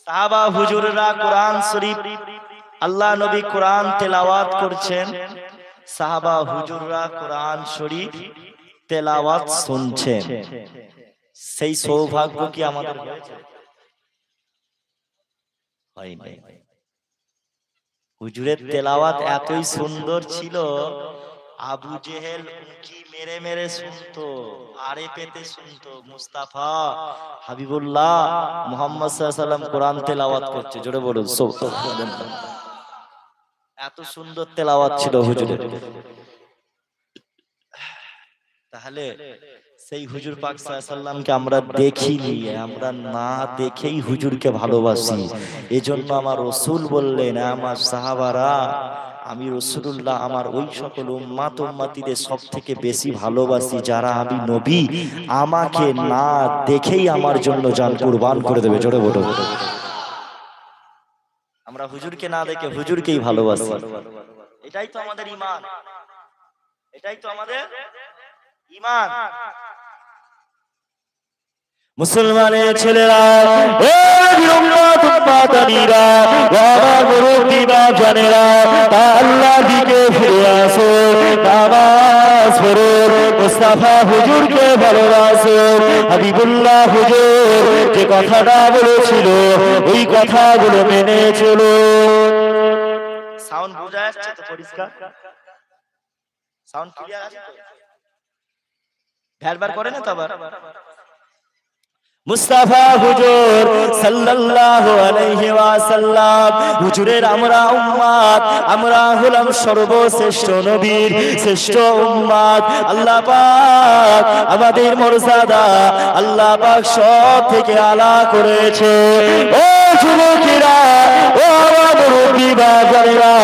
সাহাবা হুজুররা কোরআন শরীফ, আল্লাহ নবী কোরআন তেলাওয়াত করছেন, সাহাবা হুজুররা কোরআন শরীফ তেলাওয়াত শুনছেন। সেই সৌভাগ্য কি আমাদের হয়েছে? হয়নি। হুজুরের তেলাওয়াত এতই সুন্দর ছিল, আবু জেহেল উঁকি মেরে মেরে শুনতো, আরে পেতে শুনতো। মুস্তাফা হাবিবুল্লাহ মুহাম্মদ সাল্লাল্লাহু আলাইহি ওয়াসাল্লাম কোরআন তেলাওয়াত করছে, জোরে বলুন সুবহানাল্লাহ। এত সুন্দর তেলাওয়াত ছিল হুজুরের। তাহলে সেই হুজুর পাক সাল্লাল্লাহু আলাইহি সাল্লামকে আমরা দেখিনি, আমরা না দেখেই হুজুরকে ভালোবাসি। এজন্য আমার রাসূল বললেন, আমার সাহাবারা, আমি রাসূলুল্লাহ আমার ওই সকল উম্মত উম্মতিদের সবথেকে বেশি ভালোবাসি যারা আমি নবী আমাকে না দেখেই আমার জন্য জান কুরবান করে দেবে। জোরে বলো। আমরা হুজুরকে না দেখে হুজুরকেই ভালোবাসি। এটাই তো আমাদের ঈমান, এটাই তো আমাদের ঈমান। মুসলমানের ছেলেরা, ও উম্মত-উম্মতানিরা, ও আমার মুরব্বি বাপ-জানেরা, আল্লাহর দিকে ফিরে আসো, নামাজ পড়ো, মুস্তাফা হুজুরকে ভালোবাসো। হাবিবুল্লাহ হুজুর যে কথাটা বলেছিল ওই কথাগুলো মেনে চলো। সাউন্ড বোঝা যাচ্ছে তো পরিষ্কার? সাউন্ড ক্লিয়ার আছে তো? ভ্যালবার করে না তো আবার? মুস্তাফা হুজুর সাল্লাল্লাহু আলাইহি ওয়াসাল্লাম, হুজুরের আমরা উম্মত, আমরা হলাম সর্বশ্রেষ্ঠ নবীর শ্রেষ্ঠ উম্মত। আল্লাহ পাক আমাদের মর্যাদা আল্লাহ পাক সব থেকে আলা করেছে। ও যুবকেরা, ও আমার মুরব্বি বাজারেরা,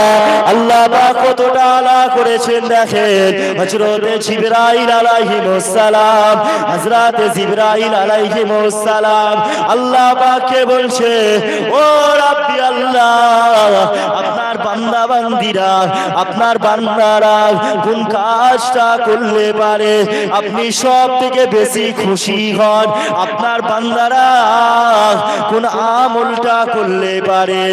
আল্লাহ পাক কতটা আলা করেছেন দেখেন। হযরতে জিবরাইল আলাইহিস সালাম, হযরতে জিবরাইল আলাইহিস সালাম আল্লাহ পাককে বলছে, ও রাব্বি আল্লাহ, আপনার বান্দা বান্দিরা, আপনার বান্দারা কোন কাজটা করলে পারে আপনি সব থেকে বেশি খুশি হন? আপনার বান্দারা কোন আমলটা করলে পারে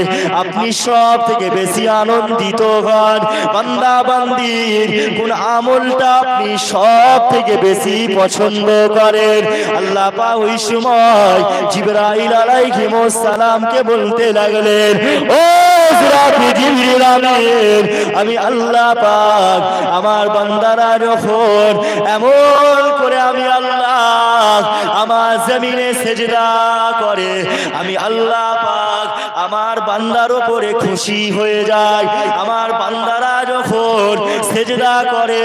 আপনি সব থেকে বেশি আনন্দিত হন? বান্দা বান্দির কোন আমলটা আপনি সব থেকে বেশি পছন্দ করেন? আল্লাহ পাক ওই সময় জিবরাইল আলাইহিস সালামকে বলতে লাগলেন, ও হযরত জিবরিল আমিন, আমি আল্লাহ পাক আমার বান্দারা যখন এমন করে আমি আল্লাহ আমার জমিনে সেজদা করে, আমি আল্লাহ পাক আমার বান্দার উপরে খুশি হয়ে যায়। আমার বান্দারা যখন সেজদা করে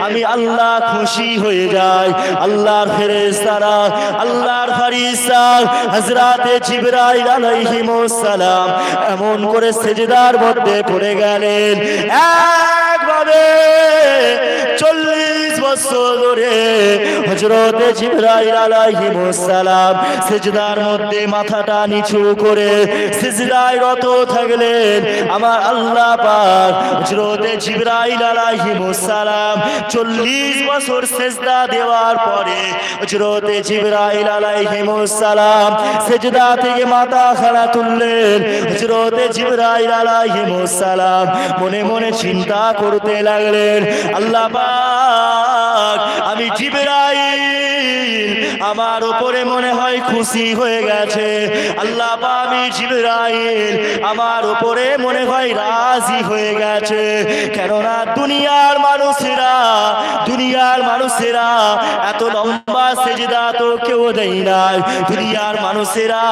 আমি আল্লাহ খুশি হয়ে যাই। আল্লাহর ফেরেশতারা, আল্লাহর ফেরেশতা হযরতে জিবরাইল আলাইহিস সালাম এমন করে সেজদার মধ্যে পড়ে গেলেন, একভাবে 40 বছর ধরে হযরতে জিবরাইল আলাইহিস সালাম সেজদার মধ্যে মাথাটা নিচু করে সিজদায় রত থাকলেন। আমার আল্লাহ পাক হযরতে জিবরাইল আলাইহিস সালাম 40 বছর সিজদা দেওয়ার পরে হযরতে জিবরাইল আলাইহিস সালাম সিজদা থেকে মাথা খাড়া তুললেন। হযরতে জিবরাইল আলাইহিস সালাম মনে মনে চিন্তা করতে লাগলেন, আল্লাহ পাক আমি জিবরাইল আমার উপরে মনে হয় খুশি হয়ে গেছে। আল্লাহ পাক আমি জিবরাইল আমার উপরে মনে হয় রাজি হয়ে গেছে। কেননা দুনিয়ার মানুষেরা এত লম্বা সেজদা তো কেউ দেয় নাই, দুনিয়ার মানুষেরা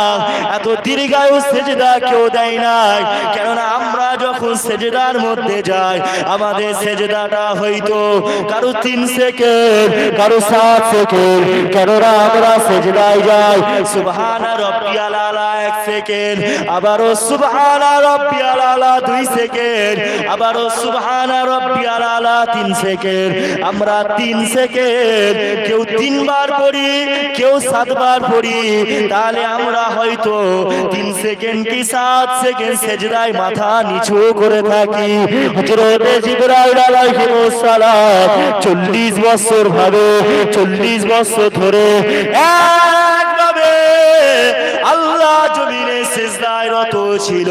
এত দীর্ঘায়ু সেজদা কেউ দেয় নাই। কেননা আমরা যখন সেজদার মধ্যে যাই আমাদের সেজদাটা হয়তো কারো 3 সেকেন্ড, কারো 7 সেকেন্ড। কেননা আমরা সেজদায় যাই সুবহানা রাব্বিয়াল আলা 1 সেকেন্ড, আবারও সুবহানা রাব্বিয়াল আলা 2 সেকেন্ড, আবারও সুবহানা রাব্বিয়াল আলা 3 সেকেন্ড। আমরা 3 সেকেন্ড, কেউ 3 বার পড়ি, কেউ 7 বার পড়ি। তাহলে আমরা হয়তো 3 সেকেন্ড কি 7 সেকেন্ড সেজদায় মাথা নিচু করে থাকি। হযরতে জিবরাইল আলাইহিস সালাম 40 বছর ভাবে 40 বছর ধরে একভাবে আল্লাহ জমিনে সিজদায় রত ছিল।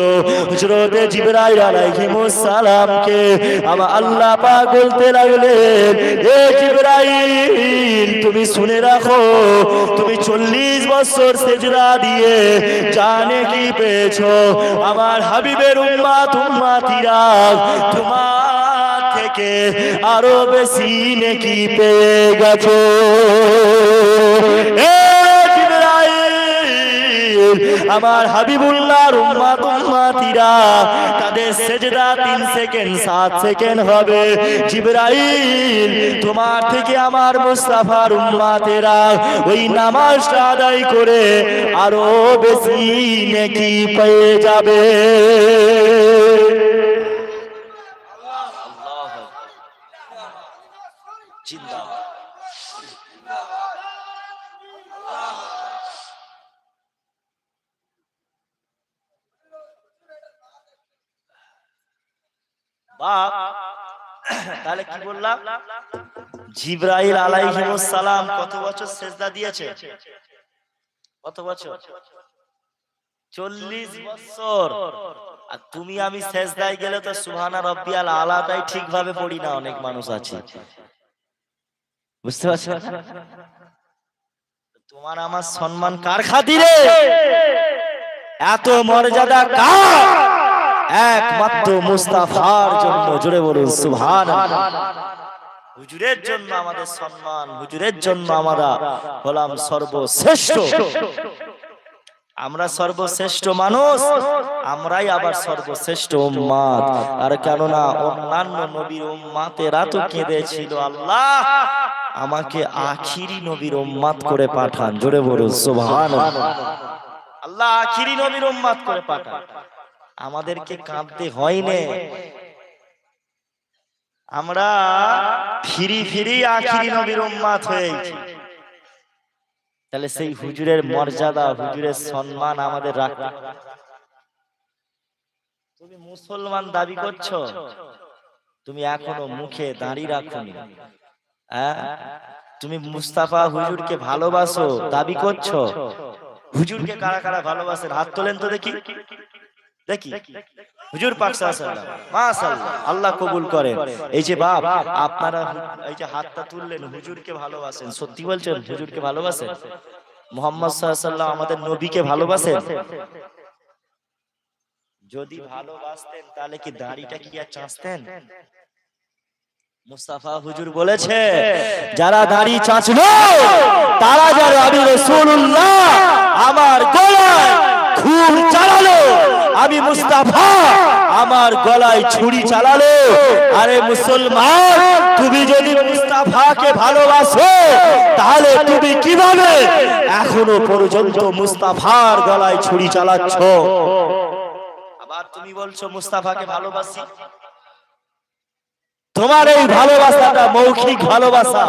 হযরতে জিবরাইল আলাইহিস সালামকে আমার আল্লাহ পাক বলতে লাগলেন, এ জিবরাইল তুমি শুনে রাখো, তুমি 40 বছর সিজদা দিয়ে জানে কি পেয়েছো? আমার হাবিবের উম্মত উম্মতিরা তোমার থেকে আরো বেশি নেকি পেয়ে গেছো। এ জিবরাইল জিবরিল আমার হাবিবুল্লাহর উম্মত উম্মতিরা তাদের সেজদা 3 সেকেন্ড 7 সেকেন্ড হবে। জিবরাইল তোমার থেকে আমার মুস্তাফার উম্মতেরা ওই নামাজটা আদায় করে আরো বেশি নেকি পেয়ে যাবে। তাহলে কি বললাম, জিবরাইল আলাইহিস সালাম কত বছর সেজদা দিয়েছে? কত বছর? 40 বছর। আর তুমি আমি সেজদায় গেলে তো সুবহানা রাব্বিয়াল আলাটাই ঠিকভাবে পড়ি না, অনেক মানুষ আছে, বুঝতে পারছো? তোমার আমার সম্মান কার খাতিরে? এত মর্যাদা কার? একমাত্র মুস্তাফার জন্য। জোরে বলুন সুবহানাল্লাহ। হুজুরের জন্য আমাদের সম্মান, হুজুরের জন্য আমরা হলাম সর্বশ্রেষ্ঠ। আমরা সর্বশ্রেষ্ঠ মানুষ, আমরাই আবার সর্বশ্রেষ্ঠ উম্মত। আর কেননা অন্যান্য নবীর উম্মতেরা তো কেঁদেছিল, আল্লাহ আমাকে আখিরি নবীর উম্মত করে পাঠান। জোরে বলুন সুবহানাল্লাহ। আল্লাহ আখিরি নবীর উম্মত করে পাঠান। আমাদেরকে কাঁদতে হয়নি, আমরা ফিরি ফিরি আখিরি নবীর উম্মত হয়েছি। তাহলে সেই হুজুরের মর্যাদা, হুজুরের সম্মান আমাদের রাখতে। তুমি মুসলমান দাবি করছো, তুমি এখনো মুখে দাঁড়িয়ে রাখোনি। তুমি মুস্তাফা হুজুরকে ভালোবাসো দাবি করছো, হুজুরকে কারা কারা ভালোবাসেন হাত তোলেন তো দেখি, দেখি। হুজুর পাক সাল্লাল্লাহু আলাইহি ওয়াসাল্লাম, মাশাআল্লাহ, আল্লাহ কবুল করেন। এই যে বাপ আপনারা এই যে হাতটা তুললেন, হুজুরকে ভালোবাসেন, সত্যি বলছেন হুজুরকে ভালোবাসেন? মুহাম্মদ সাল্লাল্লাহু আলাইহি ওয়াসাল্লাম আমাদের নবীকে ভালোবাসেন? যদি ভালোবাসতেন তাহলে কি দাড়িটা কি আর চাঁচতেন? মুস্তাফা হুজুর বলেছে, যারা দাড়ি চাঁচলো তারা যারা আমি রাসূলুল্লাহ আমার গলায় খুন চালালো, আমি মুস্তাফা আমার গলায় ছুরি চালালো। আরে মুসলমান, তুমি যদি মুস্তাফাকে ভালোবাসো তাহলে তুমি কিভাবে এখনো পর্যন্ত মুস্তাফার গলায় ছুরি চালাচ্ছ? আবার তুমি বলছো মুস্তাফাকে ভালোবাসি। তোমার এই ভালোবাসাটা মৌখিক ভালোবাসা,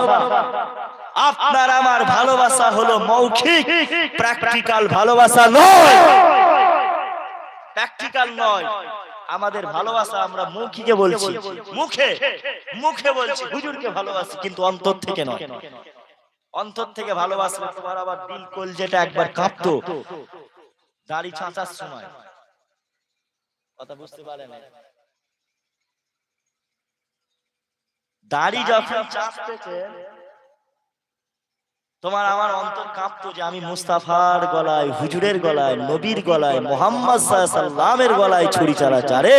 আপনার আমার ভালোবাসা হলো মৌখিক, প্র্যাকটিক্যাল ভালোবাসা নয়, প্র্যাকটিক্যাল নয়। আমাদের ভালোবাসা আমরা মৌখিকে বলছি, মুখে মুখে বলছি হুজুরকে ভালোবাসি, কিন্তু অন্তর থেকে নয়। অন্তর থেকে ভালোবাসলে তোমার আবার দিল কলজেটা একবার কাঁপতো দাড়ি চাঁচার সময়। কথা বুঝতে পারেন? দাড়ি যখন চাঁচতেছে তোমার আমার অন্তর কাঁপতো যে আমি মুস্তাফার গলায়, হুজুরের গলায়, নবীর গলায়, মুহাম্মদ সাল্লাল্লাহু আলাইহি ওয়াসাল্লামের গলায় ছুরি চালাচ্ছে। আরে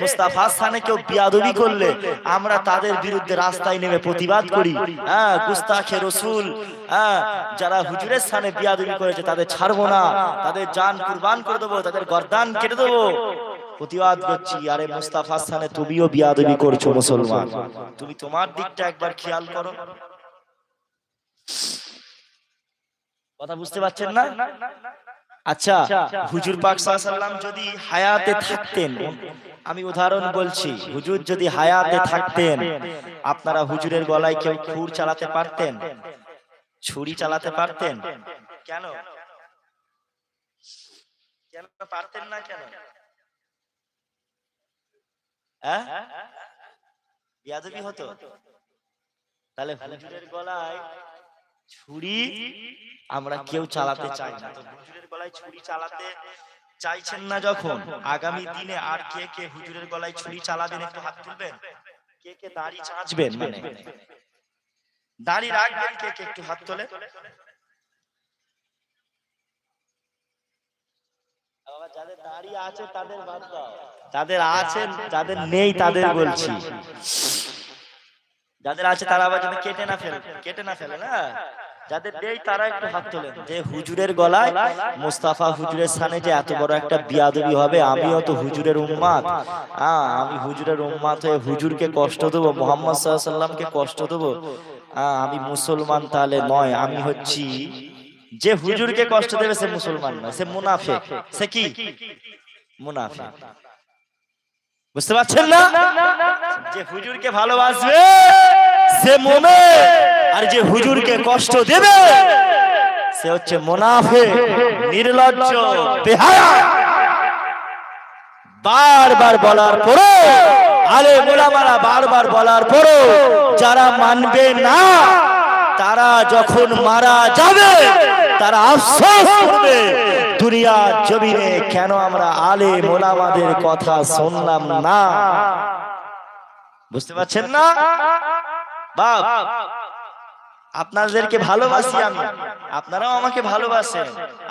মুস্তাফার স্থানে কেউ বিয়াদবি করলে আমরা তাদের বিরুদ্ধে রাস্তায় নেমে প্রতিবাদ করি। হ্যাঁ, গুস্তাখে রাসূল, হ্যাঁ, যারা হুজুরের স্থানে বিয়াদবি করেছে তাদের ছাড়বো না, তাদের জান কুরবান করে দেবো, তাদের গর্দান কেটে দেবো, প্রতিবাদ করছি। আরে মুস্তাফার স্থানে তুমিও বিয়াদবি করছো মুসলমান, তুমি তোমার দিকটা একবার খেয়াল করো। কথা বুঝতে পারছেন না? আচ্ছা, হুজুর পাক সাল্লাল্লাহু আলাইহি ওয়াসাল্লাম যদি হায়াতে থাকতেন, আমি উদাহরণ বলছি, হুজুর যদি হায়াতে থাকতেন, আপনারা হুজুরের গলায় কেউ ছুর চালাতে পারতেন? ছুরি চালাতে পারতেন? কেন কেন পারতেন না? কেন? হ্যাঁ, বিয়াদবি হতো। তাহলে হুজুরের গলায় ছুরি আমরা কেউ চালাতে চাই না। তো হুজুরের গলায় ছুরি চালাতে চাইছেন না যখন, আগামী দিনে আর কে কে হুজুরের গলায় ছুরি চালাবেন একটু হাত তুলবেন। কে কে দাড়ি চাঁচবেন, মানে দাড়ি রাখবেন, কে কে একটু হাত তোলে। যাদের দাড়ি আছে তাদের বাদ দাও, যাদের আছে, যাদের নেই তাদের বলছি। যাদের আছে তারা আবার যেন কেটে না ফেলে না। যাদের দেই তারা একটু হাত তোলেন। যে হুজুরের গলায় মুস্তাফা হুজুরের সামনে যে এত বড় একটা বিয়াদবি হবে, আমিও তো হুজুরের উম্মাত, আমি হুজুরের উম্মাত হয়ে হুজুরকে কষ্ট দেবো, মুহাম্মদ সাল্লাল্লাহু আলাইহি সাল্লামকে কষ্ট দেবো? আমি মুসলমান তাহলে নয়, আমি হচ্ছি যে হুজুরকে কষ্ট দেবে সে মুসলমান নয়, সে মুনাফিক। সে কি? মুনাফিক। বুঝতে পারছেন না? যে হুজুরকে ভালোবাসবে সে মুমিন, আর যে হুজুরকে কষ্ট দেবে সে হচ্ছে মুনাফিক, নির্লজ্জ, বেহায়া। বারবার বলার পরে, আলেম ওলামারা বারবার বলার পরে যারা মানবে না, তারা যখন মারা যাবে তারা আফসোস করবে, দুনিয়ার জমিনে কেন আমরা আলেম ওলামাদের কথা শুনলাম না। বুঝতে পারছেন না? বাপ, আপনাদেরকে ভালোবাসি আমি, আপনারাও আমাকে ভালোবাসেন,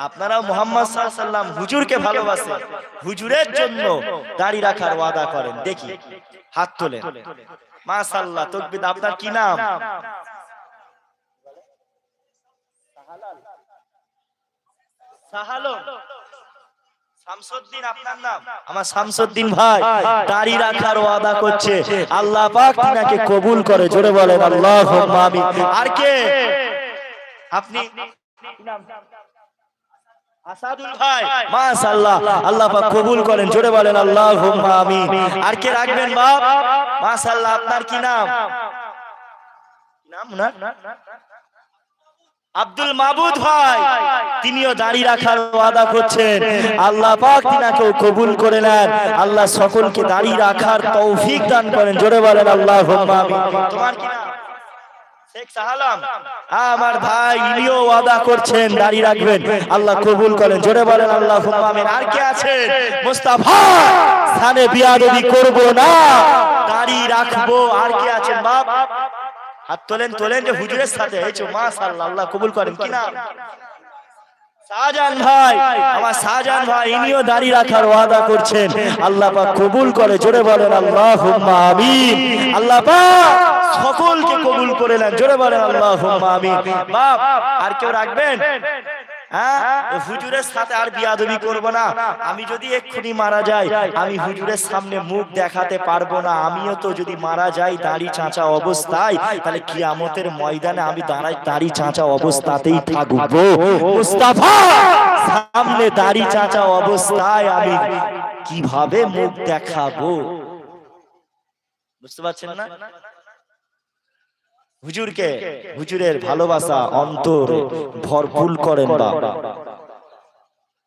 আপনারাও মুহাম্মদ সাল্লাল্লাহু আলাইহি সাল্লাম হুজুরকে ভালোবাসেন, হুজুরের জন্য দাড়ি রাখার ওয়াদা করেন। দেখি হাত তোলেন। মাশাআল্লাহ, তাকবীর। আপনার কি নাম? সাহালুন। শামসুদ্দিন আপনার নাম? আমার শামসুদ্দিন ভাই দাড়ি রাখার ওয়াদা করছে, আল্লাহ পাক তিনাকে কবুল করে। জোরে বলেন আল্লাহুম্মা আমিন। আর কে? আপনি? আসাদুল ভাই, মাশাআল্লাহ, আল্লাহ পাক কবুল করেন। জোরে বলেন আল্লাহুম্মা আমিন। আর কে রাখবেন বাপ? মাশাআল্লাহ, আপনার কি নাম? নাম না? আব্দুল মাবুদ ভাই, তিনিও দাড়ি রাখার ওয়াদা করছেন, আল্লাহ পাক তিনাকেও কবুল করে নেন। আল্লাহ সকলকে দাড়ি রাখার তৌফিক দান করেন। জোরে বলেন আল্লাহুম্মা আমিন। তোমার কি নাম? শেখ সাহালাম। আমার ভাই ইনিও ওয়াদা করছেন দাড়ি রাখবেন, আল্লাহ কবুল করেন। জোরে বলেন আল্লাহুম্মা আমিন। আর কে আছে? মুস্তাফা সানে বিয়াদবি করব না, দাড়ি রাখবো। আর কে আছেন বাপ? হাত তোলেন, তোলেন, যে হুজুরের সাথে। এই তো মাশাআল্লাহ, আল্লাহ কবুল করেন। কি নাম? শাহজাহান ভাই, আমার শাহজাহান ভাই ইনিও দাড়ি রাখার ওয়াদা করছেন, আল্লাহ পাক কবুল করে। জোরে বলেন আল্লাহুম্মা আমিন। আল্লাহ পাক সকলকে কবুল করে নেন। জোরে বলেন আল্লাহুম্মা আমিন। বাপ, আর কেউ রাখবেন? হুজুরের সাথে আর বিয়াদবি করব না। আমি যদি এক্ষুনি মারা যাই, আমি হুজুরের সামনে মুখ দেখাতে পারবো না। আমিও তো যদি মারা যাই দাড়ি চাঁচা অবস্থায়, তাহলে কিয়ামতের ময়দানে আমি দাড়ি চাঁচা অবস্থাতেই থাকবো। মুস্তাফা সামনে দাড়ি চাঁচা অবস্থায় আমি কিভাবে মুখ দেখাবো? বুঝতে পারছেন না? হুজুরকে, হুজুরের ভালোবাসা অন্তরে ভরপুর করেন বাবা।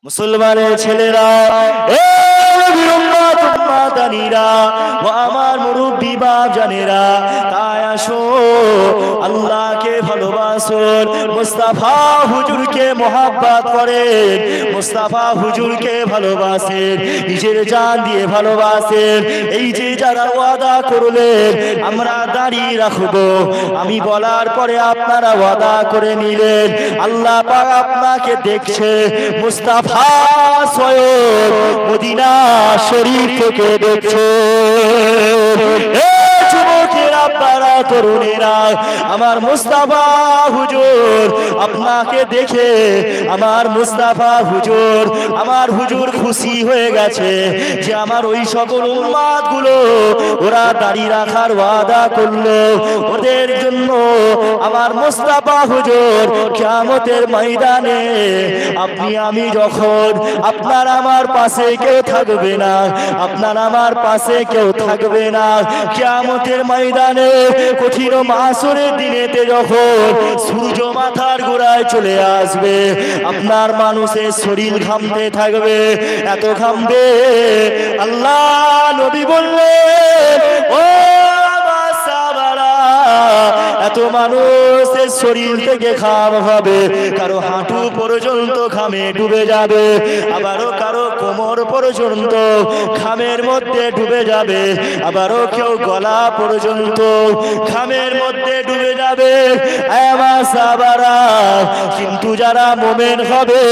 মুসলমানের ছেলেরা, ও আমার মুরব্বি বাপ জানেরা, তাই আসো আল্লাহকে ভালোবাসুন। মুস্তাফা হুজুরকে মোহাব্বত করেন, মুস্তাফা হুজুরকে ভালোবাসেন, নিজের জান দিয়ে ভালোবাসেন। এই যে যারা ওয়াদা করলেন আমরা দাড়ি রাখবো, আমি বলার পরে আপনারা ওয়াদা করে নিলেন, আল্লাহ পাক আপনাকে দেখছে। মুস্তাফা স্বয়ং মদিনা শরীফ থেকে দেখছে। যুবকেরা, আপনারা তরুণেরা, আমার মুস্তাফা হুজুর আপনাকে দেখে, আমার মুস্তাফা হুজুর, আমার হুজুর খুশি হয়ে গেছে যে আমার ওই সকল উম্মাত গুলো ওরা দাড়ি রাখার ওয়াদা করলো, ওদের জন্য আমার মুস্তাফা হুজুর কিয়ামতের ময়দানে আপনি আমি যখন, আপনার আমার পাশে কেউ থাকবে না, আপনার আমার পাশে কেউ থাকবে না। কিয়ামতের ময়দানে কঠিন মাহশরের দিনেতে যখন সূর্য মাথার গোড়ায় চলে আসবে, আপনার মানুষের শরীর ঘামতে থাকবে, এত ঘামবে। আল্লাহ নবী বললেন, ও এত মানুষের শরীর থেকে ঘাম হবে, কারো হাঁটু পর্যন্ত ঘামে ডুবে যাবে, আবারও কারো কোমর পর্যন্ত ঘামের মধ্যে ডুবে যাবে, আবারও কেউ গলা পর্যন্ত ঘামের মধ্যে ডুবে যাবে। কিন্তু যারা মুমিন হবে,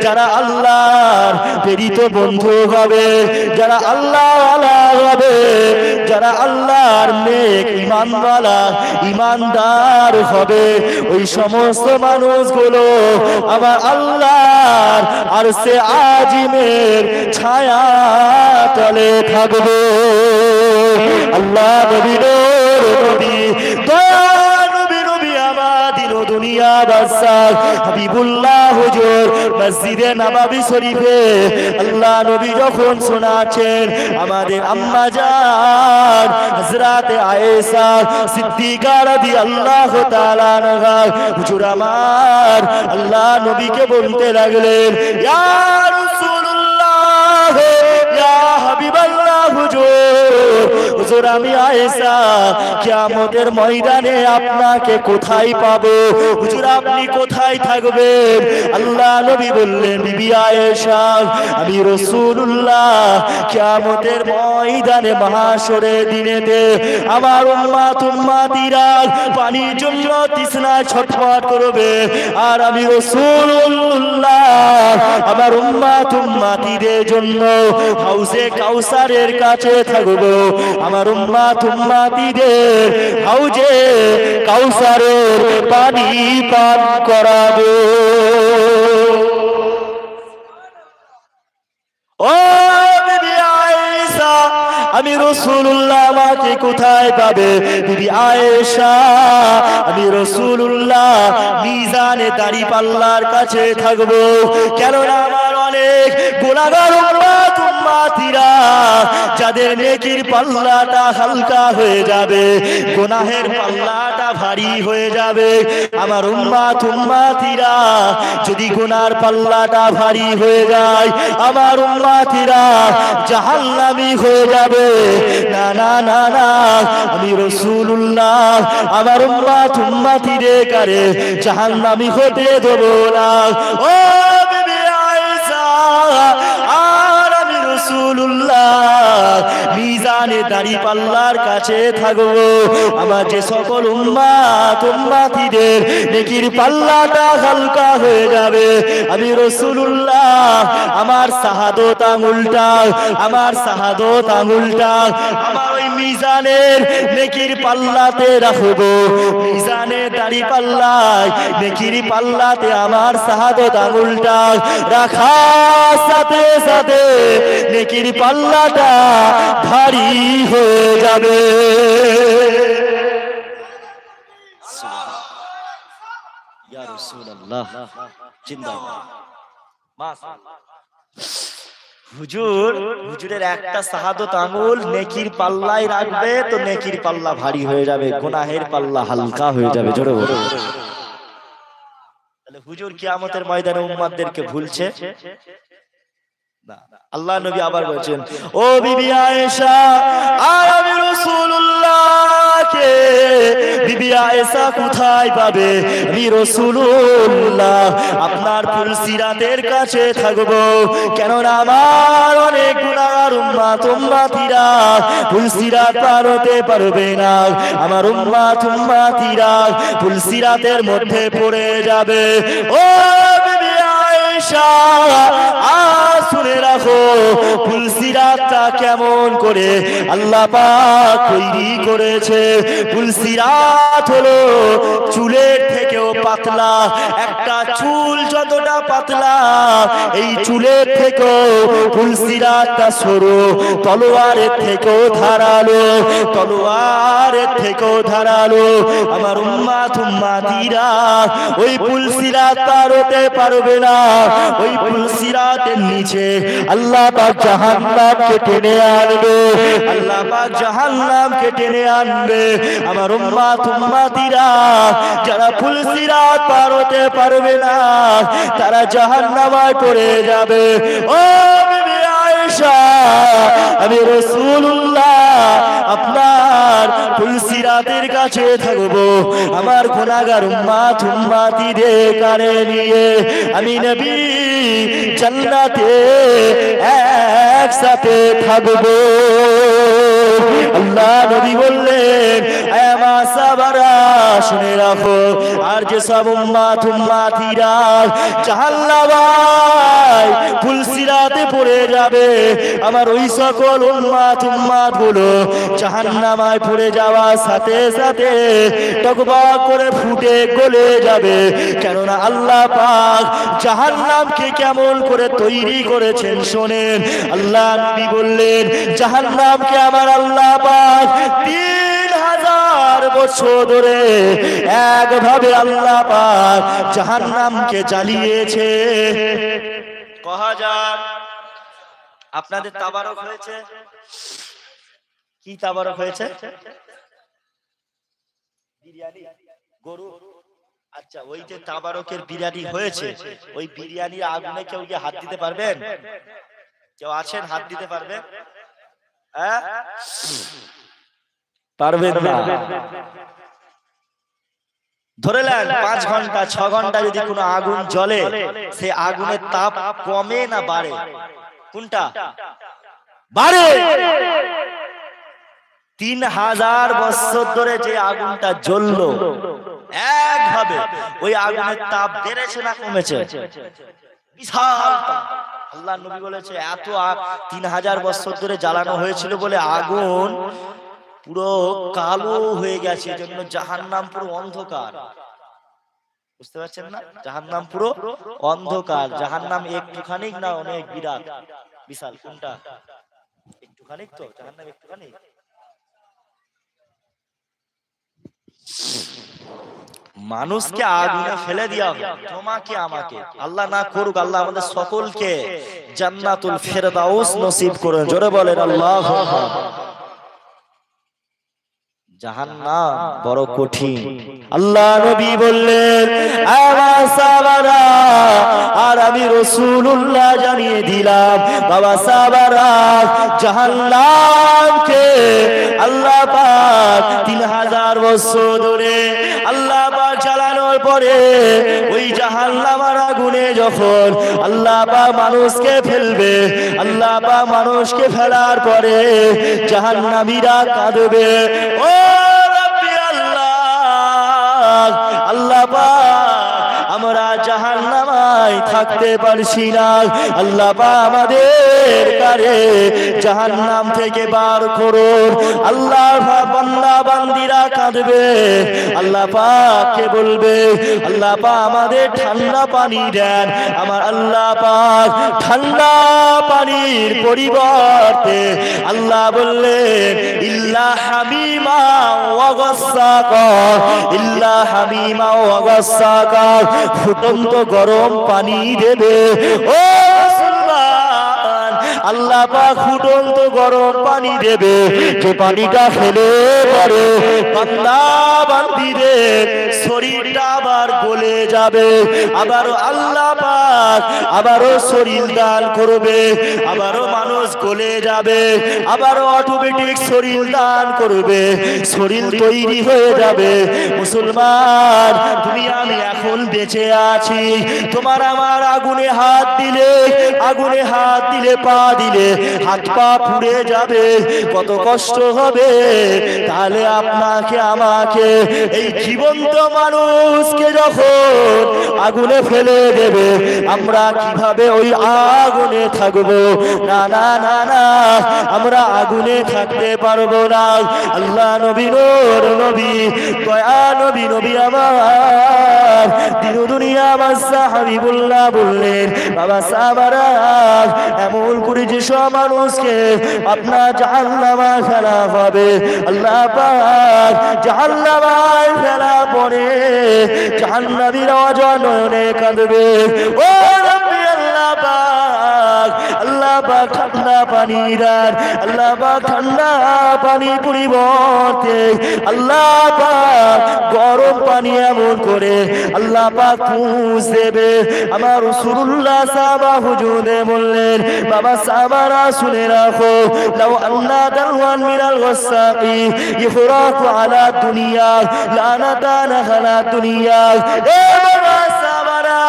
যারা আল্লাহর প্রেরিত বন্ধু হবে, যারা আল্লাহ হবে যারা আল্লাহর নেক ঈমানওয়ালা ঈমানদার হবে ওই সমস্ত মানুষগুলো আমার আল্লাহর আরশে আজিমের ছায়া তলে থাকবে। আল্লাহ নবী নবী দয়া নবী নবী আমাদিন দুনিয়া বাদশাহ হাবিবুল্লাহ হুজুর মসজিদে নববী শরীফে আল্লাহ নবী যখন শোনাচ্ছেন আমাদের আম্মা জান হযরত আয়েশা সিদ্দিকা রাদিয়াল্লাহু তাআলা আনহা হুজুর আমার আল্লাহ নবীকে বলতে লাগলেন ইয়া রাসূলুল্লাহ ইয়া হাবিবাল্লাহ হুজুর আমি আয়েশা কিয়ামতের ময়দানে আপনাকে কোথায় পাবো হুজুর আপনি কোথায় থাকবেন? আল্লাহ নবী বললেন বিবি আয়েশা আমি রাসূলুল্লাহ কিয়ামতের ময়দানে মাহশরের দিনেতে আমার উম্মতিরা পানির জন্য তৃষ্ণায় ছটফট করবে আর আমি রাসূলুল্লাহ আমার উম্মতিদের জন্য হাউজে কাউসারের কাছে থাকবো আমার উম্মতিদের হাউজে কাউসারের পানি পান করাবো। ও বিবি আয়েশা আমি রাসূলুল্লাহ আমাকে কোথায় পাবে? বিবি আয়েশা আমি রাসূলুল্লাহ মিজানে দাড়ি পাল্লার কাছে থাকবো কেননা আমার অনেক গুনাহগার উম্মতিরা যাদের নেকির পাল্লাটা হালকা হয়ে যাবে গুনাহের পাল্লাটা ভারী হয়ে যাবে আমার উম্মতিরা যদি গুনার পাল্লাটা ভারী হয়ে যায় আমার উম্মতিরা জাহান্নামী হয়ে যাবে। না না না না আমি রাসূলুল্লাহ আমার উম্মতিদের কারে জাহান্নামী হতে দেব না। ও বিবি আয়েশা আর আমি রাসূলুল্লাহ মিজানে দাড়ি পাল্লার কাছে থাকবো আমার যে সকল উম্মতিদের নেকির পাল্লাটা হালকা হয়ে যাবে আমি রাসূলুল্লাহ আমার শাহাদত আঙ্গুলটা আমার ওই মিজানের নেকির পাল্লাতে রাখবো মিজানের দাড়ি পাল্লায় নেকির পাল্লাতে আমার শাহাদত আঙ্গুলটা রাখার সাথে সাথে নেকির পাল্লাটা ভারী হয়ে যাবে। ইয়া রাসূলুল্লাহ জিন্দাবাদ। হুজুরের একটা শাহাদত আঙ্গুল নেকির পাল্লায় রাখবে তো নেকির পাল্লা ভারী হয়ে যাবে গুনাহের পাল্লা হালকা হয়ে যাবে। জোরে বলো তাহলে হুজুর কিয়ামতের ময়দানে উম্মতদেরকে ভুলছে না। আল্লাহ নবী আবার বলেন ও বিবি আয়েশা আর আমি রাসূলুল্লাহকে বিবি আয়েশা কোথায় পাবে? আমি রাসূলুল্লাহ আপনার ফুলসিরাতের কাছে থাকবো কেননা আমার অনেক গুনাহগার উম্মতিরা ফুলসিরাত পার হতে পারবে না আমার উম্মতিরা ফুলসিরাতের মধ্যে পড়ে যাবে। ও বিবি আয়েশা শুনে রাখো ফুলসিরাতটা কেমন করে আল্লাহ পাক তৈরি করেছে। ফুলসিরাত হলো চুলের থেকেও পাতলা একটা চুল যতটা পাতলা এই চুলের থেকেও ফুলসিরাতটা সরু তলোয়ারের থেকেও ধারালো আমার উম্মতিরা ওই ফুলসিরাত পার হতে পারবে না। ওই ফুলসিরাতের নিচে আল্লাহ পাক জাহান্নামকে টেনে আনবে আমার উম্মতিরা যারা ফুলসিরাত পার হতে পারবে না তারা জাহান্নামে পড়ে যাবে। ও বিবি আয়েশা আমি রাসূলুল্লাহ আপনার ফুলসিরাতের কাছে থাকবো আমার গুনাহগার উম্মতিদের কানে নিয়ে আমি নবী জান্নাতে একসাথে থাকবো। আল্লাহ নবী বললেন মা সাবারা শুনে রাখো, আর যে সব উম্মাতিরা জাহান্নামায় ফুলসিরাতে পড়ে যাবে, আমার ওই সকল উম্মাত গুলো জাহান্নামায় পড়ে যাওয়ার সাথে সাথে টকবক করে ফুটে গলে যাবে। কেননা আল্লাহ পাক জাহান্নামকে কেমন করে তৈরি করেছেন শোনেন। আল্লাহ নবী বললেন, জাহান্নামকে আমার আল্লাহ পাক 3000 বছর ধরে একভাবে আল্লাহ পাক জাহান্নামকে জ্বালিয়েছে। কহাজার আপনাদের তাবারক হয়েছে? কি তাবারক হয়েছে? বিরিয়ানি, গরু। আচ্ছা, ওই যে তাবারকের বিরিয়ানি হয়েছে, ওই বিরিয়ানির আগুনে কেউ কি হাত দিতে পারবেন? কেউ আছেন হাত দিতে পারবেন? হ্যাঁ, পারবেন না। ধরে নেন 5 ঘন্টা 6 ঘন্টা যদি কোনো আগুন জ্বলে, সে আগুনের তাপ কমে না বাড়ে? কোনটা বাড়ে? 3000 বছর ধরে যে আগুনটা জ্বললো একভাবে, ওই আগুনের তাপ বেড়েছে না কমেছে? বিশাল তাপ। আল্লাহ নবী বলেছে, এত 3000 বছর ধরে জ্বালানো হয়েছিল বলে আগুন পুরো কালো হয়ে গেছে, এজন্য জাহান্নাম পুরো অন্ধকার। বুঝতে পারছেন না? জাহান্নাম পুরো অন্ধকার। জাহান্নাম একটুখানি না অনেক বিরাট বিশাল? কোনটা? একটুখানি তো জাহান্নাম, একটুখানি। মানুষকে আগুনে ফেলে দেওয়া হবে, তোমাকে আমাকে। আল্লাহ না করুক, আল্লাহ আমাদের সকলকে জান্নাতুল ফেরদাউস নসিব করুন। জোরে বলেন আল্লাহু আকবার। জাহান্নাম বড় কঠিন। আল্লাহ নবী বললেন, আমার সাহাবারা আর আমি রাসূলুল্লাহ জানিয়ে দিলাম, বাবা সাহাবারা, জাহান্নামকে আল্লাহ পাক 3000 বছর ধরে আল্লাহ পাক জ্বালানোর পরে ওই জাহান্নামের আগুনে যখন আল্লাহ পাক মানুষকে ফেলবে, আল্লাহ পাক মানুষকে ফেলার পরে জাহান্নামীরা কাঁদবে, ও রাব্বি আল্লাহ, আল্লাহ পাক আমরা জাহান্নামায় থাকতে পারছি না, আল্লাহ পাক আমাদের কারে জাহান্নাম থেকে বার করুন। আল্লাহ বান্দা বান্দিরা কাঁদবে, আল্লাহ পাককে বলবে, আল্লাহ পাক আমাদের ঠান্ডা পানি দেন। আমার আল্লাহ পাক ঠান্ডা পানির পরিবর্তে আল্লাহ বললেন, ইল্লা হামিমা ওয়া গাসসাকা, ইল্লা হামিমা ওয়া গাসসাকা, ফুটন্ত গরম পানি দেবে। ও মুসলমান, আল্লাহ পাক ফুটন্ত গরম পানি দেবে, যে পানিটা খেলে পরে বান্দা বান্দিদের শরীরটা আবার গলে যাবে। আবারও আল্লাহ পাক আবারও শরীর দান করবে, আবারও মানুষ গলে যাবে, আবারও অটোমেটিক শরীর দান করবে, শরীর তৈরি হয়ে যাবে। মুসলমান, তুমি আমি এখন বেঁচে আছি, তোমার আমার আগুনে হাত দিলে, আগুনে হাত দিলে, পা দিলে হাত পা পুড়ে যাবে, কত কষ্ট হবে। তাহলে আপনাকে আমাকে এই জীবন্ত মানুষকে যখন আগুনে ফেলে দেবে, আমরা কিভাবে ওই আগুনে থাকবো? না না না না, আমরা আগুনে থাকতে পারবো না। আল্লাহ নবী, নূর নবী, দয়া নবী, নবী আমার দিন দুনিয়া বাদশা হাবিবুল্লাহ বললেন, বাবা সাহাবারা, এমন করে যেসব মানুষকে আপনার জাহান্নামে ফেলা হবে, আল্লাহ পাক জাহান্নামে ফেলা পরে জাহান্নামীরা অজননে কাঁদবে। ও রাব্বি আল্লাহ পাক, আল্লাহ পাক ঠান্ডা পানি দেন, আল্লাহ পাক ঠান্ডা পানি পরিবর্তে আল্লাহ পাক গরম পানি এমন করে আল্লাহ পাক পুষ দেবে। আমার রাসূলুল্লাহ সাহাবা হুজুরে বললেন, বাবা সাহাবারা শুনে রাখো, লাউ আন্না দালওয়ান মিনাল গাসাকি ইফরাকু আলা দুনিয়া লানাতানা আলা দুনিয়া। এ বাবা সাহাবারা,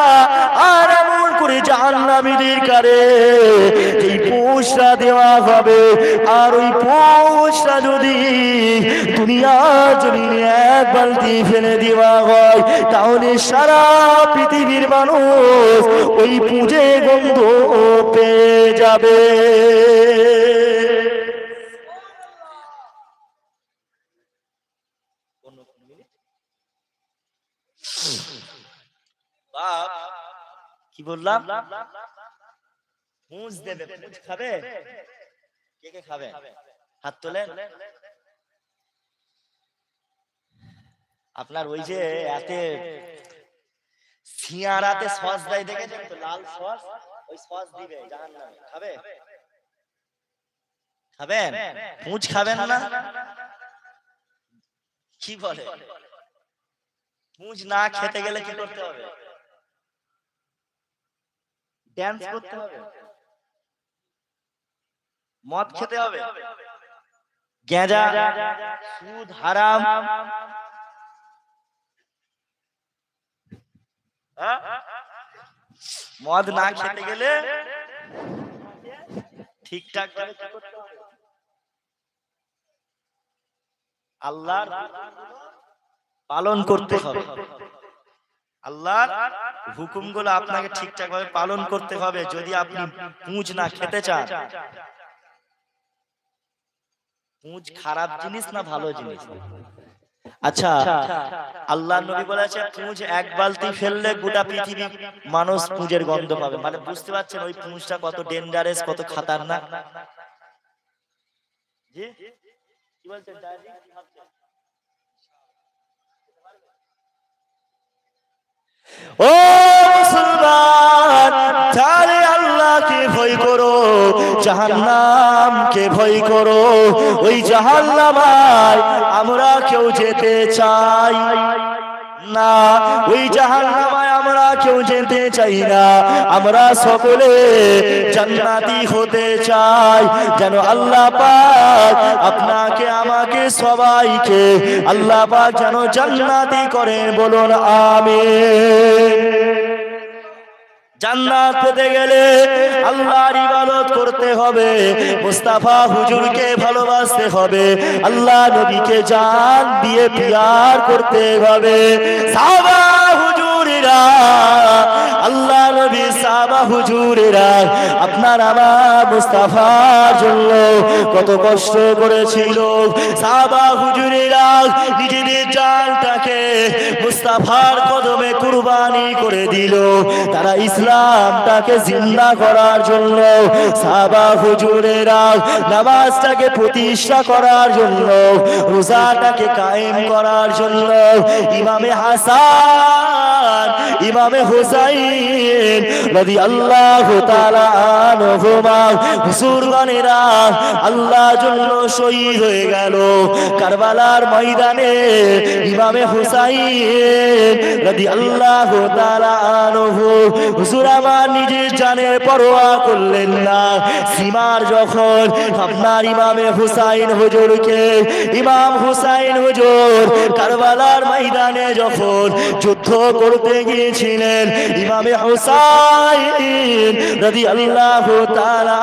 আর করে জাহান্নামীদের কারে যেই পোষটা দেওয়া হবে, আর ওই পোষটা যদি দুনিয়ার জমিনে এক বালতি ফেলে দেওয়া হয়, তাহলে সারা পৃথিবীর মানুষ ওই পুঁজে গন্ধ পেয়ে যাবে। কি বললাম? পুঁজ দেবে, পুঁজ খাবে। কে কে খাবে হাত তোলেন। আপনার ওই যে এতে সিয়ারাতে সস দেয় দেখেছেন তো, লাল সস, ওই সস দিবে জাহান্নামে। খাবে? খাবেন? পুঁজ খাবেন না? কি বলে? পুঁজ না খেতে গেলে কি করতে হবে? ড্যান্স করতে হবে, মদ খেতে হবে, গাঁজা, সুদ, হারাম, মদ না খেতে গেলে ঠিকঠাক ভাবে কি করতে হবে? আল্লাহর পালন করতে হবে। আল্লাহর হুকুমগুলো আপনাকে ঠিকঠাক ভাবে পালন করতে হবে যদি আপনি পুঁজ না খেতে চান। পুঁজ খারাপ জিনিস না ভালো জিনিস? আচ্ছা, আল্লাহর নবী বলেছে পুঁজ এক বালতি ফেললে গোটা পৃথিবী মানুষ পুঁজের গন্ধ পাবে। মানে বুঝতে পারছেন ওই পুঁজটা কত ডেঞ্জারাস, কত খতরনাক। জি কি বলছেন? ও মুসলমান, তাহলে আল্লাহকে ভয় করো, জাহান্নামকে ভয় করো। ওই জাহান্নামায় আমরা কেউ যেতে চাই না, ওই জাহান্নামায় আমরা কেউ যেতে চাই না। আমরা সকলে জান্নাতি হতে চাই। যেন আল্লাহ পাক আপনাকে আমাকে সবাইকে আল্লাহ পাক যেন জান্নাতি করেন, বলুন আমিন। জান্নাত পেতে গেলে আল্লাহর ইবাদত করতে হবে, মুস্তাফা হুজুরকে ভালোবাসতে হবে, আল্লাহ নবীকে জান দিয়ে প্যার করতে হবে। সাহাবা হুজুরেরা, আল্লাহ নবী সাহাবা হুজুরেরা আপনার আমার মুস্তাফার জন্য কত কষ্ট করেছিল। সাহাবা হুজুরেরা নিজেদের জানটাকে মুস্তাফার কদমে কুরবানি করে দিল। তারা ইসলামটাকে জিন্দা করার জন্য, সাহাবা হুজুরেরা নামাজটাকে প্রতিষ্ঠা করার জন্য, রোজাটাকে কায়েম করার জন্য, ইমামে হাসান, ইমামে হুসাইন রাদিয়াল্লাহু তাআলা আনহুমা হুজুরগণেরা আল্লাহর জন্য শহীদ হয়ে গেল কারবালার ময়দানে। ইমামে হুসাইন রাদিয়াল্লাহু তাআলা আনহু হুজুর আমার নিজের জানের পরোয়া করলেন না। সীমার যখন আপনার ইমামে হুসাইন হুজুরকে, ইমাম হুসাইন হুজুর কারবালার ময়দানে যখন যুদ্ধ করতে গিয়েছিলেন, ইমামে হুসাইন রাদিয়াল্লাহু তাআলা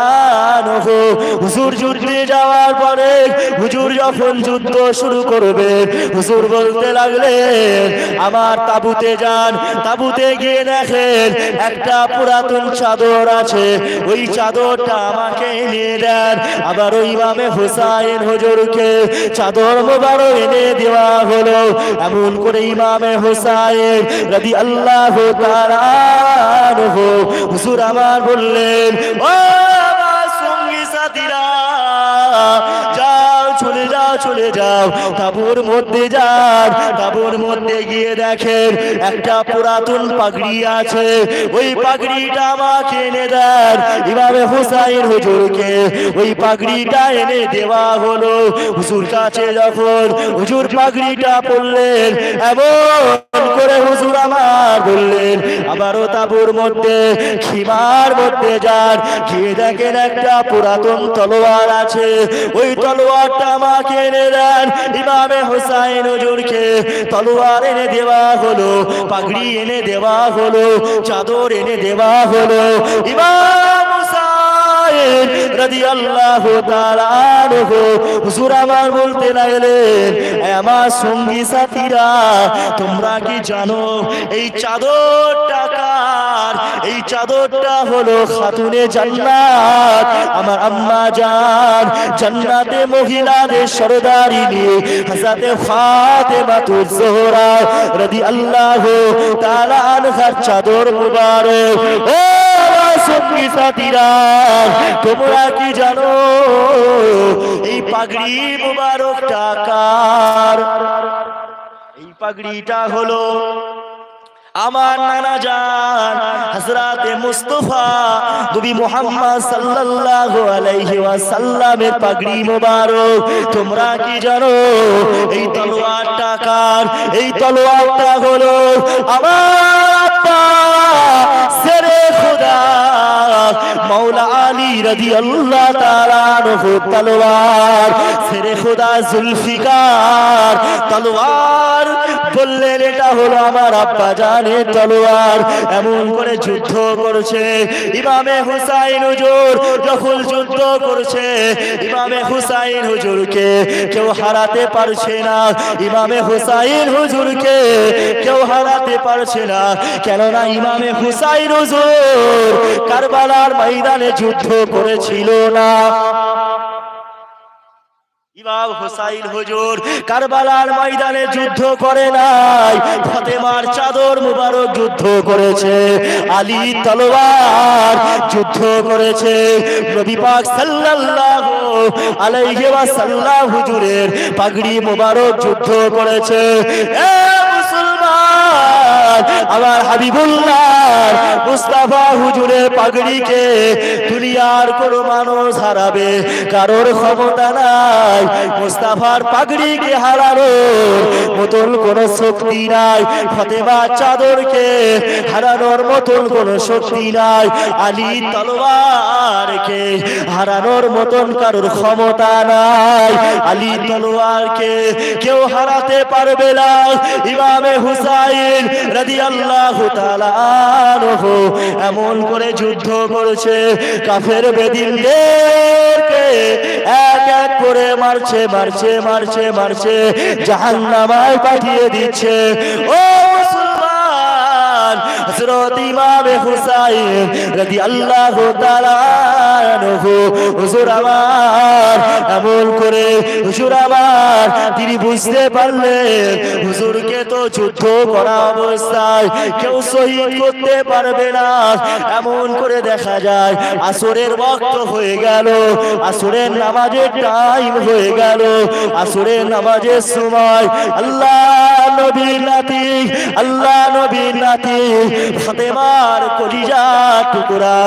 আনহু হুজুর যুদ্ধে যাওয়ার পরে হুজুর যখন যুদ্ধ শুরু করবেন, হুজুর বলতে লাগলেন আমার তাবুতে যান। তাবুতে গিয়ে দেখেন একটা পুরাতন চাদর আছে, ওই চাদরটা আমাকে এনে দেন। আবার ওই ইমামে হুসাইন হুজুরকে চাদর মোবারক এনে দেওয়া হলো। এমন করে ইমামে হুসাইন রাদিয়াল্লাহু তাআলা আনহু হুজুর আমার বললেন, ও আমার সঙ্গী সাথীরা, যাও চলে যাও, চলে যাও, তাঁবুর মধ্যে যান। তাঁবুর মধ্যে গিয়ে দেখেন একটা পুরাতন পাগড়ি আছে, ওই পাগড়িটা আমাকে এনে দেন। ইমামে হুসাইন হুজুরকে ওই পাগড়িটা এনে দেওয়া হলো। হুজুর কাছে যখন হুজুর পাগড়িটা পরলেন, এমন করে হুজুর আমার বললেন আবারও তাঁবুর মধ্যে খিমার মধ্যে যান। গিয়ে দেখেন একটা পুরাতন তলোয়ার আছে, ওই তলোয়ারটা আমাকে এনে দেন ইমামে হুসাইন হুজুরকে তলোয়ার এনে দেওয়া হলো, পাগড়ি এনে দেওয়া হলো, চাদর এনে দেওয়া হলো। ইমাম হুসাইন রাদিয়াল্লাহু তাআলা আনহু হুজুর আমার বলতে লাগলেন, আমার সঙ্গী সাথীরা তোমরা কি জানো এই চাদরটা কার? এই চাদরটা হলো খাতুনে জান্নাত, আমার আম্মা জান জান্নাতে মহিলাদের সরদারিনী হযরতে ফাতেমাতুজ যোহরা রাদিয়াল্লাহু তাআলা আনহার চাদর মুবারক। ও সঙ্গী সাথীরা তোমরা কি জানো এই পাগড়ি মুবারকটা কার? এই পাগড়িটা হলো আমার নানা জান হযরতে মুস্তাফা নবী মুহাম্মদ সাল্লাল্লাহু আলাইহি ওয়াসাল্লামের পাগড়ি মোবারক। তোমরা কি জানো এই তলোয়ারটা কার? এই তলোয়ারটা হলো আমার আব্বা শেরে খোদা মাওলা আলী রাদিয়াল্লাহু তাআলা আনহু তলোয়ার। শেরে খোদা জুলফিকার তলোয়ার বললেন এটা হলো আমার আব্বা জানের তলোয়ার। এমন করে যুদ্ধ করছে ইমামে হুসাইন হুজুর, যখন যুদ্ধ করছে ইমামে হুসাইন হুজুরকে কেউ হারাতে পারছে না। ইমামে হুসাইন হুজুরকে কেউ হারাতে পারছে না, কেননা ইমামে হুসাইন হুজুর কারবালার ময়দানে যুদ্ধ করেছিল না। ইমাম হুসাইন হুজুর কারবালার ময়দানে যুদ্ধ করে নাই, ফাতেমার চাদর মুবারক যুদ্ধ করেছে। আলী তলোয়ার যুদ্ধ করেছে। নবী পাক সাল্লাল্লাহু আলাইহি ওয়াসাল্লাম হুজুরের পাগড়ি মুবারক যুদ্ধ করেছে। এ মুসলমান, আমার হাবিবুল্লাহ মুস্তাফা হুজুরের পাগড়িকে দুনিয়ার কোনো মানুষ হারাবে কারোর ক্ষমতা নাই। মুস্তাফার পাগড়িকে হারানোর মতন কোন শক্তি নাই, ফাতেমার চাদরকে হারানোর মতন কোন শক্তি নাই, আলী তলোয়ারকে হারানোর মতন কারোর ক্ষমতা নাই। আলী তলোয়ারকে কেউ হারাতে পারবে না। ইমামে হুসাইন রাদিয়াল্লাহু তাআলা আনহু এমন করে যুদ্ধ করেছে, কাফের বেদিনদেরকে এক এক করে মারছে মারছে মারছে মারছে, জাহান্নামায় পাঠিয়ে দিচ্ছে। ও মুসলমান, হযরত ইমামে হুসাইন রাদিয়াল্লাহু তাআলা আনহু হুজুর আমার এমন করে হুজুর আমার তিনি বুঝতে পারলেন হুজুরকে তো যুদ্ধ করা অবস্থায় কেউ শহীদ করতে পারবে না। এমন করে দেখা যায় আসরের ওয়াক্ত হয়ে গেল, আসরের নামাজের টাইম হয়ে গেল, আসরের নামাজের সময় আল্লাহ নবীর নাতি আল্লাহ নবীর নাতি ফাতেমার কলিজা টুকরা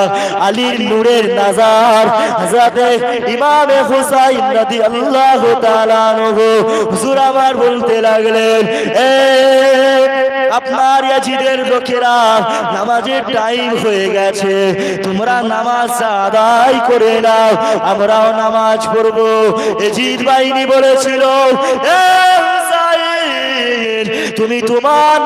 আলীর নূরের নাজার হযরতে ইমামে হুসাইন রাদিয়াল্লাহু তাআলা আনহু হুজুর আমার বলতে লাগলেন, এ আপনার ইয়াজিদের লোকেরা নামাজের টাইম হয়ে গেছে, তোমরা নামাজ আদায় করে নাও, আমরাও নামাজ পড়বো। ইয়াজিদ বাহিনী বলেছিল, এ হুসাইন তুমি তোমার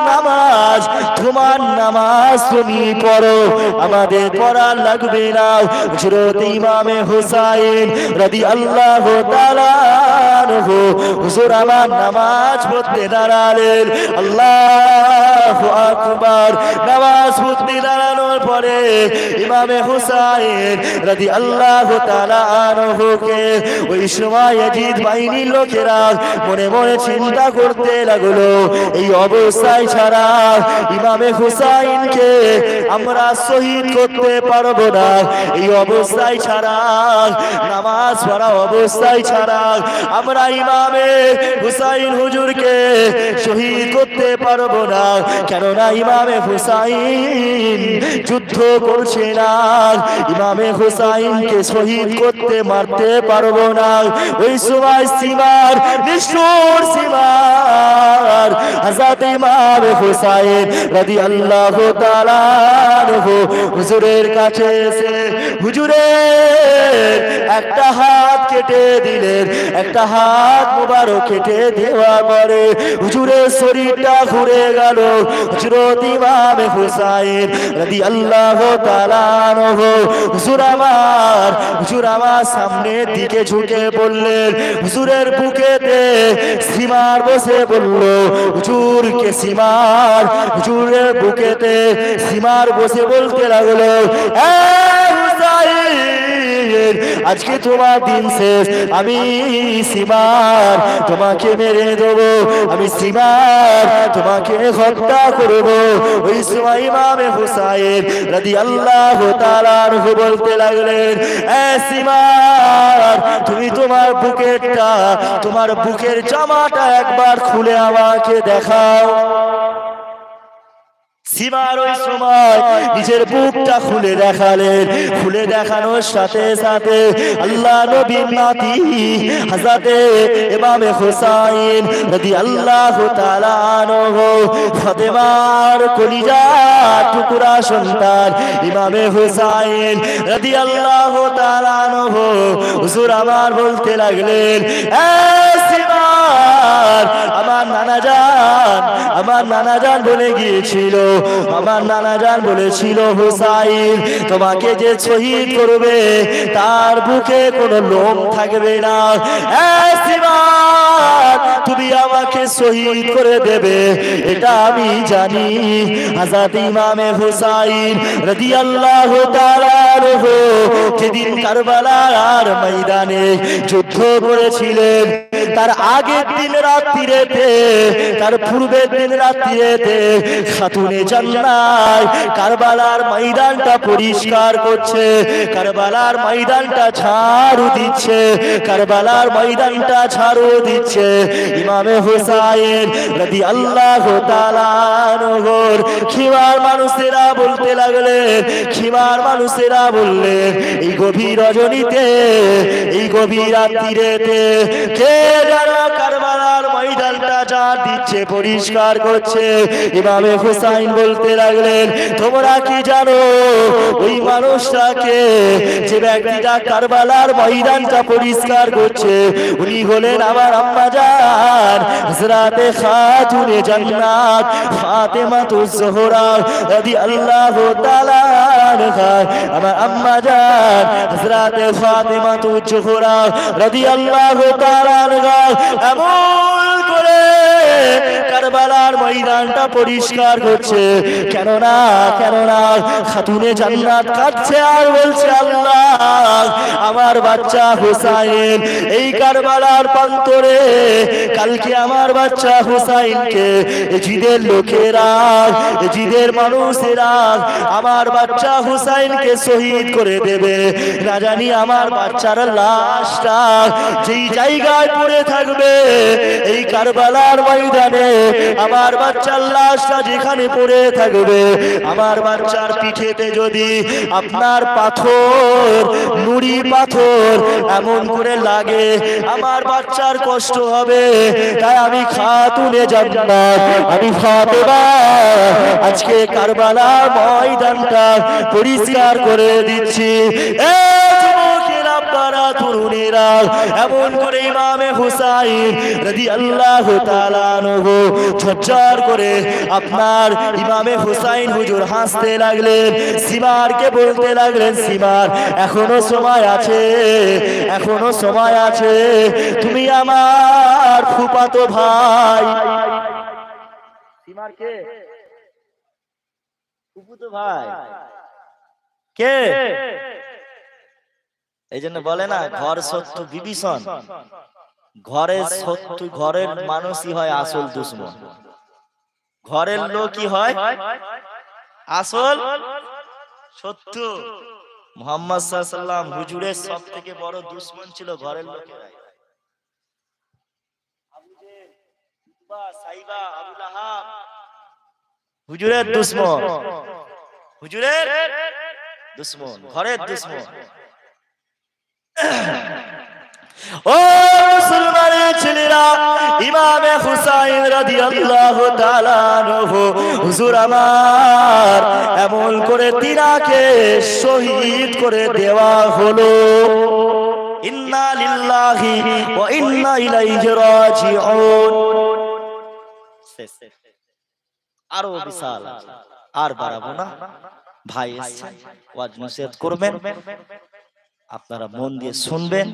নামাজ তুমি পড়ো, আমাদের পড়া লাগবে না। হযরত ইমামে হুসাইন রাদিয়াল্লাহু তাআলা আনহু হুজুর আমার নামাজ পড়তে দাঁড়ালেন। আল্লাহু আকবার। নামাজ পড়তে দাঁড়ানোর পরে ইমামে হুসাইন রাদিয়াল্লাহু তাআলা আনহুকে ওই সময় ইয়াজিদ বাহিনীর লোকেরা মনে মনে চিন্তা করতে লাগলো, এই অবস্থায় ছাড়া ইমামে হুসাইনকে আমরা শহীদ করতে পারবো না, এই অবস্থায় ছাড়া নামাজ পড়া অবস্থায় ছাড়া আমরা ইমামে হুসাইন হুজুরকে শহীদ করতে পারবো না, কেননা ইমামে হুসাইন যুদ্ধ করছে না, ইমামে হুসাইনকে শহীদ করতে মারতে পারবো না। ওই সময় সীমার নিষ্ঠুর সীমার হযরত ইমামে হুসাইন রাদিয়াল্লাহু তাআলা আনহু হুজুরের কাছে এসে হুজুরের একটা হাত কেটে দিলেন। একটা হাত মোবারক কেটে দেওয়া পরে হুজুরের শরীরটা ঘুরে গেল। হযরত ইমাম হুসাইন রাদিয়াল্লাহু তাআলা আনহু হুজুর আমার সামনের দিকে ঝুঁকে বললেন। হুজুরের বুকেতে সীমার বসে বলল, হুজুরকে সীমার, হুজুরের বুকেতে সীমার বসে বলতে লাগলো, আজকে তোমার দিন শেষ, আমি সীমার তোমাকে মেরে দেবো, আমি সীমার তোমাকে হত্যা করবো। ওই সময় ইমাম হুসাইন রাদিয়াল্লাহু তাআলা আনহু বলতে লাগলেন, সীমার তুমি তোমার বুকেরটা, তোমার বুকের জামাটা একবার খুলে আমাকে দেখাও। সীমার ওই সময় নিজের বুকটা খুলে দেখালেন। খুলে দেখানোর সাথে সাথে আল্লাহ নবীর নাতি হযরতে ইমাম হুসাইন রাদিয়াল্লাহু তাআলা আনহু ফাতেমার কলিজার টুকরা সন্তান ইমাম হুসাইন রাদিয়াল্লাহু তাআলা আনহু হুজুর আমার বলতে লাগলেন, আমার নানা জান বলে গিয়েছিল, আমার নানা জান বলেছিল, হুসাইন তোমাকে যে শহীদ করবে তার বুকে কোনো লোম থাকবে না। তুমি আমাকে শহীদ করে দেবে এটা আমি জানি। হযরত ইমাম হুসাইন রাদিয়াল্লাহু তাআলা আনহু যেদিন কারবালার ময়দানে যুদ্ধ করেছিলেন, তার আগের দিন রাত্রিতে, তার পূর্বের দিন রাত্রিতে খাতুনে জান্নাত কারবালার ময়দানটা পরিষ্কার করছে, কারবালার ময়দানটা ঝাড়ু দিচ্ছে, কারবালার ময়দানটা ঝাড়ু দিচ্ছে। ইমাম হুসাইন রাদিয়াল্লাহু তাআলা আনহুর খিমার মানুষেরা বলতে লাগলেন, খিমার মানুষেরা বললেন, এই গভীর রজনীতে, এই গভীর রাত্রিতে কে যারা কারবালার ময়দানটা ঝাড় দিচ্ছে, পরিষ্কার করছে। ইমাম হুসাইন বলতে লাগলেন, তোমরা কি জানো ওই মানুষটাকে, যে ব্যক্তিটা কারবালার ময়দানটা পরিষ্কার করছে, উনি হলেন আমার আম্মা জান হযরতে খাতুনে জান্নাত ফাতেমাতুজ জোহরা রাদিয়াল্লাহু তাআলা আনহা। আমার আম্মা জান হযরতে ফাতেমাতুজ জোহরা রাদিয়াল্লাহু তাআলা আনহা এমন করে কারবালার ময়দানটা পরিষ্কার করছে। কেননা খাতুনে জান্নাত কাঁদছে আর বলছে, আল্লাহ আমার বাচ্চা হুসাইন এই কারবালার প্রান্তরে, কালকে আমার বাচ্চা হুসাইনকে জিদের লোকেরা, জিদের মানুষেরা আমার বাচ্চা হুসাইনকে শহীদ করে দেবে। না জানি আমার বাচ্চার লাশটা যেই জায়গায় পড়ে থাকবে, এই কারবালার ময়দানে আমার বাচ্চার লাশটা যেখানে পড়ে থাকবে, আমার বাচ্চার পিঠেতে যদি আপনার পাথর, নুড়ি পাথর এমন করে লাগে, আমার বাচ্চার কষ্ট হবে। তাই আমি খাতুনে জান্নাত, আমি ফাতেমা আজকে কারবালার ময়দানটা পরিষ্কার করে দিচ্ছি। তরুণেরা এমন করে ইমাম হুসাইন রাদিয়াল্লাহু তাআলা আনহু ঝরঝর করে আপনার ইমাম হুসাইন হুজুর হাসতে লাগলেন। সীমারকে বলতে লাগলেন, সীমার এখনো সময় আছে, এখনো সময় আছে, তুমি আমার ফুফাতো ভাই। সীমার কে? ফুফাতো ভাই কে? এই জন্য বলে না, ঘর শত্রু বিভীষণ, ঘরের শত্রু, ঘরের মানুষই হয় আসল দুশ্মন, ঘরের লোকই হয় আসল শত্রু। মুহাম্মদ সাল্লাল্লাহু আলাইহি ওয়াসাল্লাম হুজুরের সবথেকে বড় দুশ্মন ছিল ঘরের লোকেরাই। আবু জেহেল, উতবা, সাইবা, আবু লাহাব হুজুরের দুশ্মন, হুজুরের দুশ্মন, ঘরের দুশ্মন। ও মুসলমানের ছেলেরা, ইমাম হুসাইন রাদিয়াল্লাহু তাআলা আনহু হুজুর আমার এমন করে তিনাকে শহীদ করে দেওয়া হলো। ইন্না লিল্লাহি ওয়া ইন্না ইলাইহি রাজিউন। আরো বিশাল, আর বাড়াবো না। ভাই এসেছেন, ওয়াজ নসিহত করবেন, আপনারা মন দিয়ে শুনবেন,